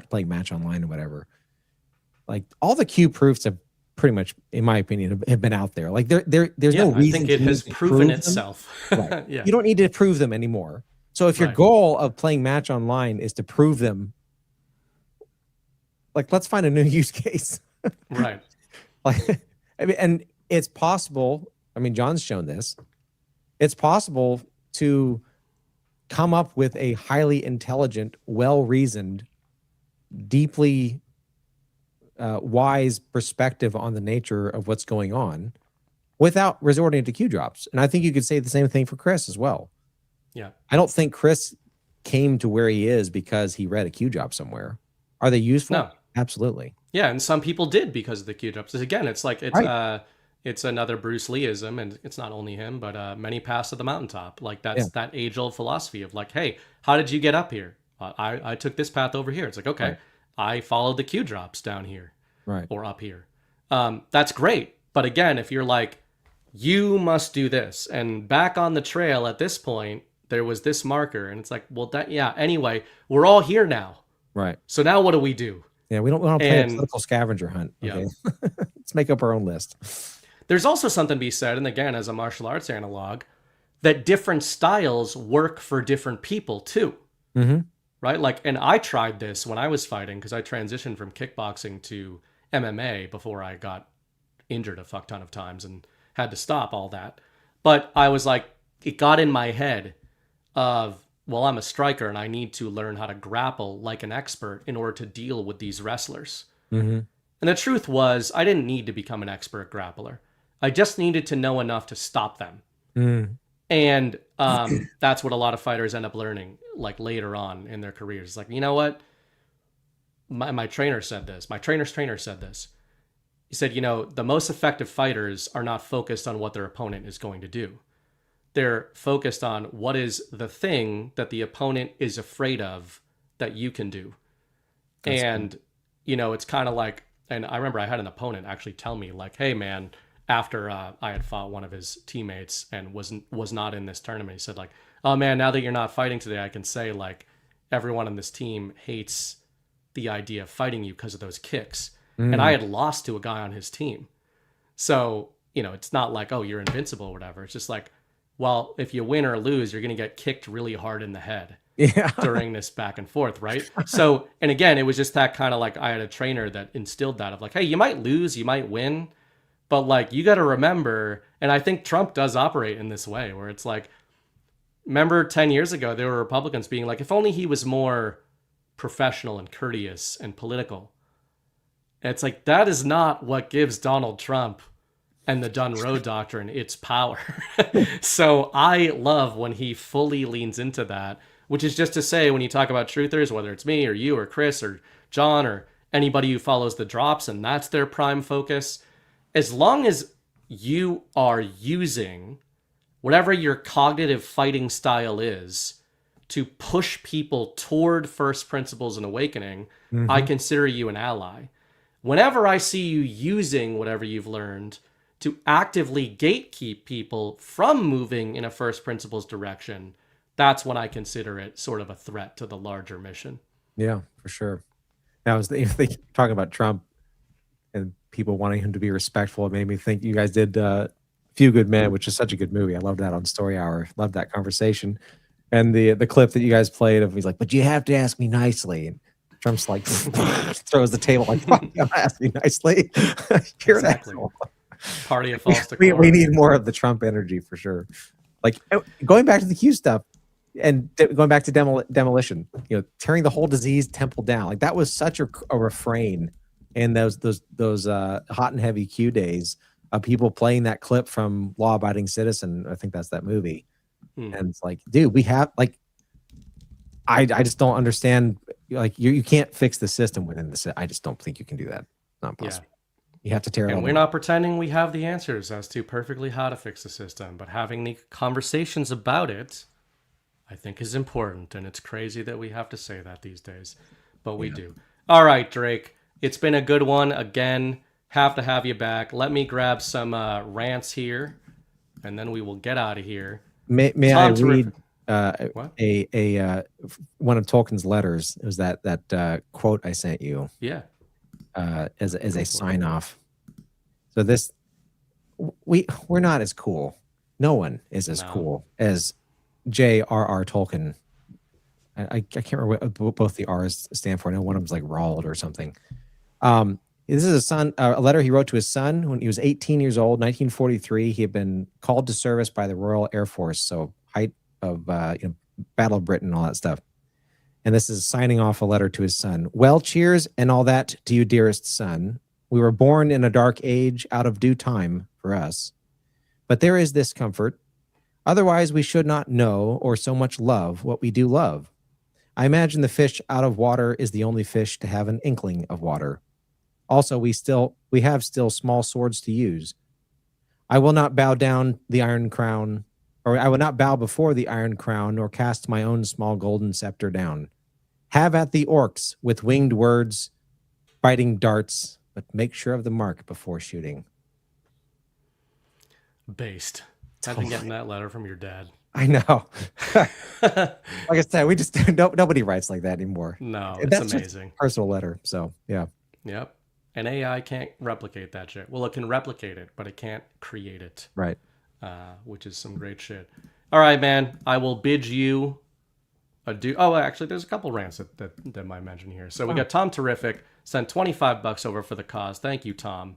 playing match online or whatever. Like all the Q proofs have pretty much, in my opinion, have been out there. Like there's no reason. I think it has proven itself. Right. Yeah. You don't need to prove them anymore. So if your goal of playing match online is to prove them, like, let's find a new use case. Right. Like, I mean, and it's possible. I mean, John's shown this. It's possible to come up with a highly intelligent, well-reasoned, deeply wise perspective on the nature of what's going on without resorting to Q drops. And I think you could say the same thing for Chris as well. Yeah. I don't think Chris came to where he is because he read a Q drop somewhere. Are they useful? No. Absolutely. Yeah, and some people did because of the Q drops. Again, it's like it's another Bruce Lee-ism, and it's not only him, but many paths to the mountaintop. Like that's that age-old philosophy of like, hey, how did you get up here? I took this path over here. It's like, okay, I followed the Q drops down here, or up here. That's great. But again, if you're like, you must do this, and back on the trail at this point, there was this marker, and it's like, well, anyway, we're all here now. Right. So now what do we do? Yeah, we don't want to play a political scavenger hunt. Okay? Yeah. Let's make up our own list. There's also something to be said, and again, as a martial arts analog, that different styles work for different people too. Mm-hmm. Right? Like, and I tried this when I was fighting because I transitioned from kickboxing to MMA before I got injured a fuck ton of times and had to stop all that. But I was like, it got in my head of, well, I'm a striker and I need to learn how to grapple like an expert in order to deal with these wrestlers. Mm-hmm. And the truth was, I didn't need to become an expert grappler. I just needed to know enough to stop them. Mm. And that's what a lot of fighters end up learning, like later on in their careers. It's like, you know what? My trainer said this. My trainer's trainer said this. He said, the most effective fighters are not focused on what their opponent is going to do. They're focused on what is the thing that the opponent is afraid of that you can do. That's cool. It's kind of like, and I remember I had an opponent actually tell me like, hey man, after I had fought one of his teammates and was not in this tournament, he said like, oh man, now that you're not fighting today, I can say like everyone on this team hates the idea of fighting you because of those kicks. And I had lost to a guy on his team. So, it's not like, oh, you're invincible or whatever. It's just like, well, if you win or lose, you're going to get kicked really hard in the head during this back and forth, right? So, and again, it was just that kind of like, I had a trainer that instilled that of like, hey, you might lose, you might win, but like, you got to remember, and I think Trump does operate in this way, where it's like, remember 10 years ago, there were Republicans being like, if only he was more professional and courteous and political. And it's like, that is not what gives Donald Trump and the Dunn Road Doctrine its power. So I love when he fully leans into that, which is just to say, when you talk about truthers, whether it's me or you or Chris or John or anybody who follows the drops and that's their prime focus, as long as you are using whatever your cognitive fighting style is to push people toward first principles and awakening, I consider you an ally. Whenever I see you using whatever you've learned to actively gatekeep people from moving in a first principles direction, that's when I consider it sort of a threat to the larger mission. Yeah, for sure. Now, as they talking about Trump and people wanting him to be respectful, it made me think you guys did Few Good Men, which is such a good movie. I loved that on Story Hour. Loved that conversation. And the clip that you guys played of he's like, but you have to ask me nicely. And Trump's like, throws the table like, fuck, you ask me nicely. You're Exactly. an asshole. Party of false decorum. We need more of the Trump energy for sure. Like going back to the Q stuff, and going back to demolition, tearing the whole diseased temple down, like that was such a refrain in those hot and heavy Q days of people playing that clip from Law Abiding Citizen. I think that's that movie. And it's like, dude, we have like, I just don't understand. Like you can't fix the system within the system. I just don't think you can do that. Not possible. You have to tear it all And we're down. not pretending we have the answers as to perfectly how to fix the system, but having the conversations about it, I think, is important. And it's crazy that we have to say that these days, but we do. All right, Drake, it's been a good one again. Have to have you back. Let me grab some rants here, and then we will get out of here. May I read What? a one of Tolkien's letters? It was that quote I sent you. Yeah. As a sign off. So this, we're not as cool. No one is as cool as J.R.R. Tolkien. I can't remember what both the R's stand for. I know one of them's like Roald or something. This is a letter he wrote to his son when he was 18 years old, 1943. He had been called to service by the Royal Air Force, so height of Battle of Britain, all that stuff. And this is signing off a letter to his son. Well, cheers and all that to you, dearest son. We were born in a dark age, out of due time for us. But there is this comfort. Otherwise, we should not know or so much love what we do love. I imagine the fish out of water is the only fish to have an inkling of water. Also, we have still small swords to use. I will not bow down the iron crown, or I will not bow before the iron crown, nor cast my own small golden scepter down. Have at the orcs with winged words, biting darts, but make sure of the mark before shooting. Based. Imagine getting that letter from your dad. I know. Like I said, we just nobody writes like that anymore. No, it's That's amazing. Just a personal letter. So yeah. Yep. And AI can't replicate that shit. Well, it can replicate it, but it can't create it. Right. Which is some great shit. All right, man. I will bid you adieu. Oh, actually, there's a couple rants that might mention here. So we got Tom Terrific sent $25 over for the cause. Thank you, Tom.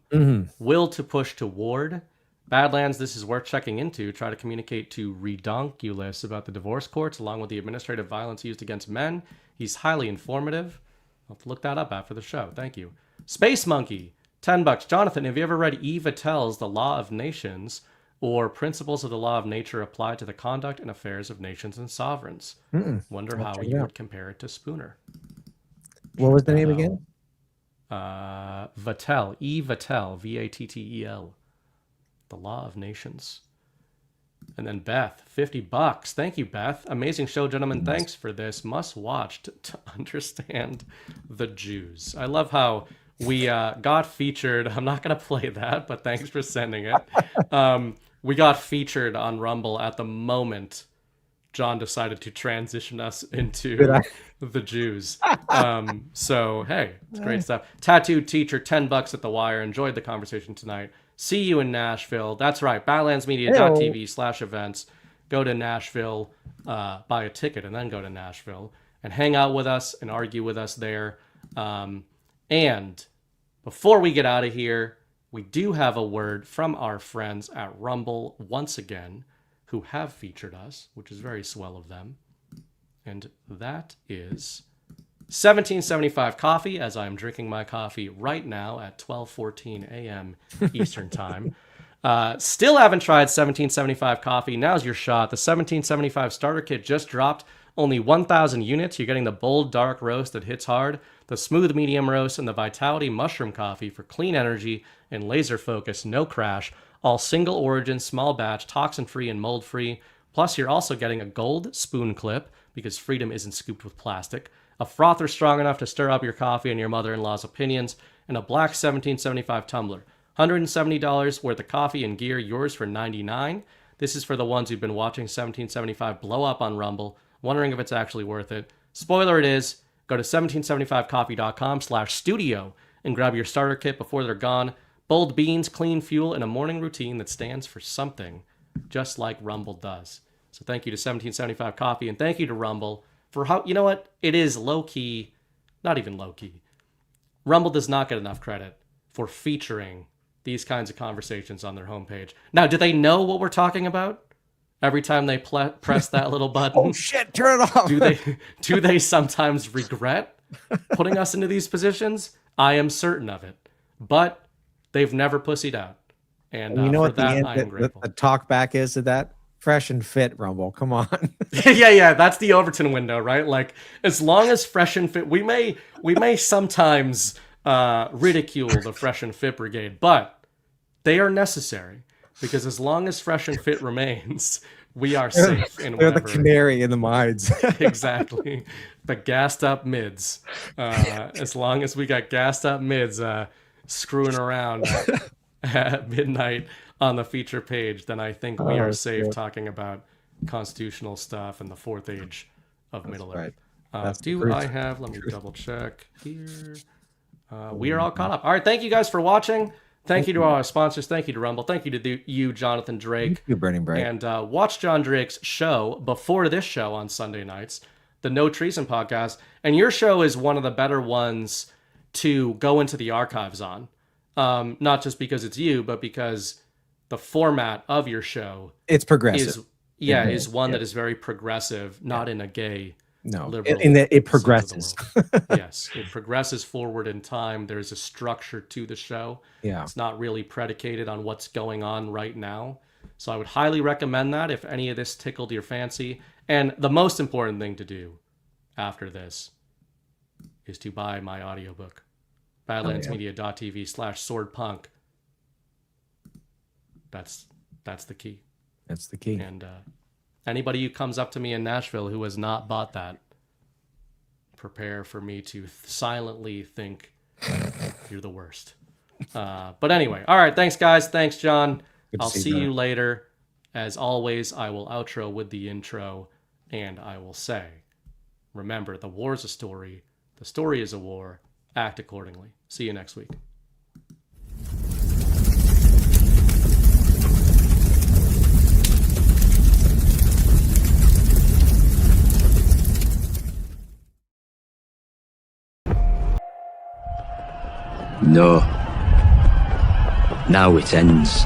Will to push toward Badlands. This is worth checking into. Try to communicate to Redonkulus about the divorce courts along with the administrative violence used against men. He's highly informative. I'll have to look that up after the show. Thank you. Space Monkey, $10. Jonathan, have you ever read E. Vattel's The Law of Nations or Principles of the Law of Nature Applied to the Conduct and Affairs of Nations and Sovereigns? Wonder how you would compare it to Spooner. What was the name again? Vattel, E. Vattel, V-A-T-T-E-L. The Law of Nations. And then Beth, $50. Thank you, Beth. Amazing show, gentlemen. Thanks for this. Must watch to understand the Jews. I love how we got featured. I'm not going to play that, but thanks for sending it. We got featured on Rumble at the moment John decided to transition us into the Jews. So, hey, it's great stuff. Tattooed Teacher, $10 at the wire. Enjoyed the conversation tonight. See you in Nashville. That's right. BadlandsMedia.tv/events. Go to Nashville, buy a ticket, and then go to Nashville and hang out with us and argue with us there. And before we get out of here, we do have a word from our friends at Rumble once again, who have featured us, which is very swell of them. And that is 1775 Coffee, as I'm drinking my coffee right now at 12:14 a.m. Eastern Time. Still haven't tried 1775 Coffee. Now's your shot. The 1775 starter kit just dropped. Only 1,000 units. You're getting the bold dark roast that hits hard, the smooth medium roast, and the Vitality mushroom coffee for clean energy and laser focus, no crash. All single origin, small batch, toxin-free and mold-free. Plus, you're also getting a gold spoon clip, because freedom isn't scooped with plastic, a frother strong enough to stir up your coffee and your mother-in-law's opinions, and a black 1775 tumbler. $170 worth of coffee and gear, yours for $99. This is for the ones who've been watching 1775 blow up on Rumble, wondering if it's actually worth it. Spoiler, it is. Go to 1775coffee.com/studio and grab your starter kit before they're gone. Bold beans, clean fuel, and a morning routine that stands for something, just like Rumble does. So thank you to 1775 Coffee, and thank you to Rumble for how, you know what? It is low-key, not even low-key. Rumble does not get enough credit for featuring these kinds of conversations on their homepage. Now, do they know what we're talking about? every time they press that little button. Oh shit! Turn it off. Do they sometimes regret putting us into these positions? I am certain of it, but they've never pussied out, and you know for what that the, I am grateful. the talk back is to that? Fresh and fit, Rumble. Come on. yeah, that's the Overton window, right? Like, as long as fresh and fit, we may sometimes ridicule the fresh and fit brigade, but they are necessary, because as long as fresh and fit remains, we are safe in They're whatever. the canary in the mines. Exactly, the gassed up mids. As long as we got gassed up mids screwing around at midnight on the feature page, then I think we are safe talking about constitutional stuff and the fourth age of Middle Earth. Do I have, let me double check here. We are all caught up. All right, thank you guys for watching. Thank you to our sponsors. Thank you to Rumble. Thank you to you, Jonathan Drake. Thank you, Burning Bright. And watch John Drake's show before this show on Sunday nights, the No Treason podcast. And your show is one of the better ones to go into the archives on. Not just because it's you, but because the format of your show It's progressive. is one that is very progressive, not in a gay liberal in that it sense of the progresses. world. Yes, it progresses forward in time. There's a structure to the show. Yeah. It's not really predicated on what's going on right now. So I would highly recommend that if any of this tickled your fancy. And the most important thing to do after this is to buy my audiobook, badlandsmedia.tv/swordpunk. That's the key. That's the key. And anybody who comes up to me in Nashville who has not bought that, prepare for me to silently think you're the worst. But anyway, all right. Thanks, guys. Thanks, John. I'll see you later. As always, I will outro with the intro, and I will say, remember, the war is a story. The story is a war. Act accordingly. See you next week. No. Now it ends.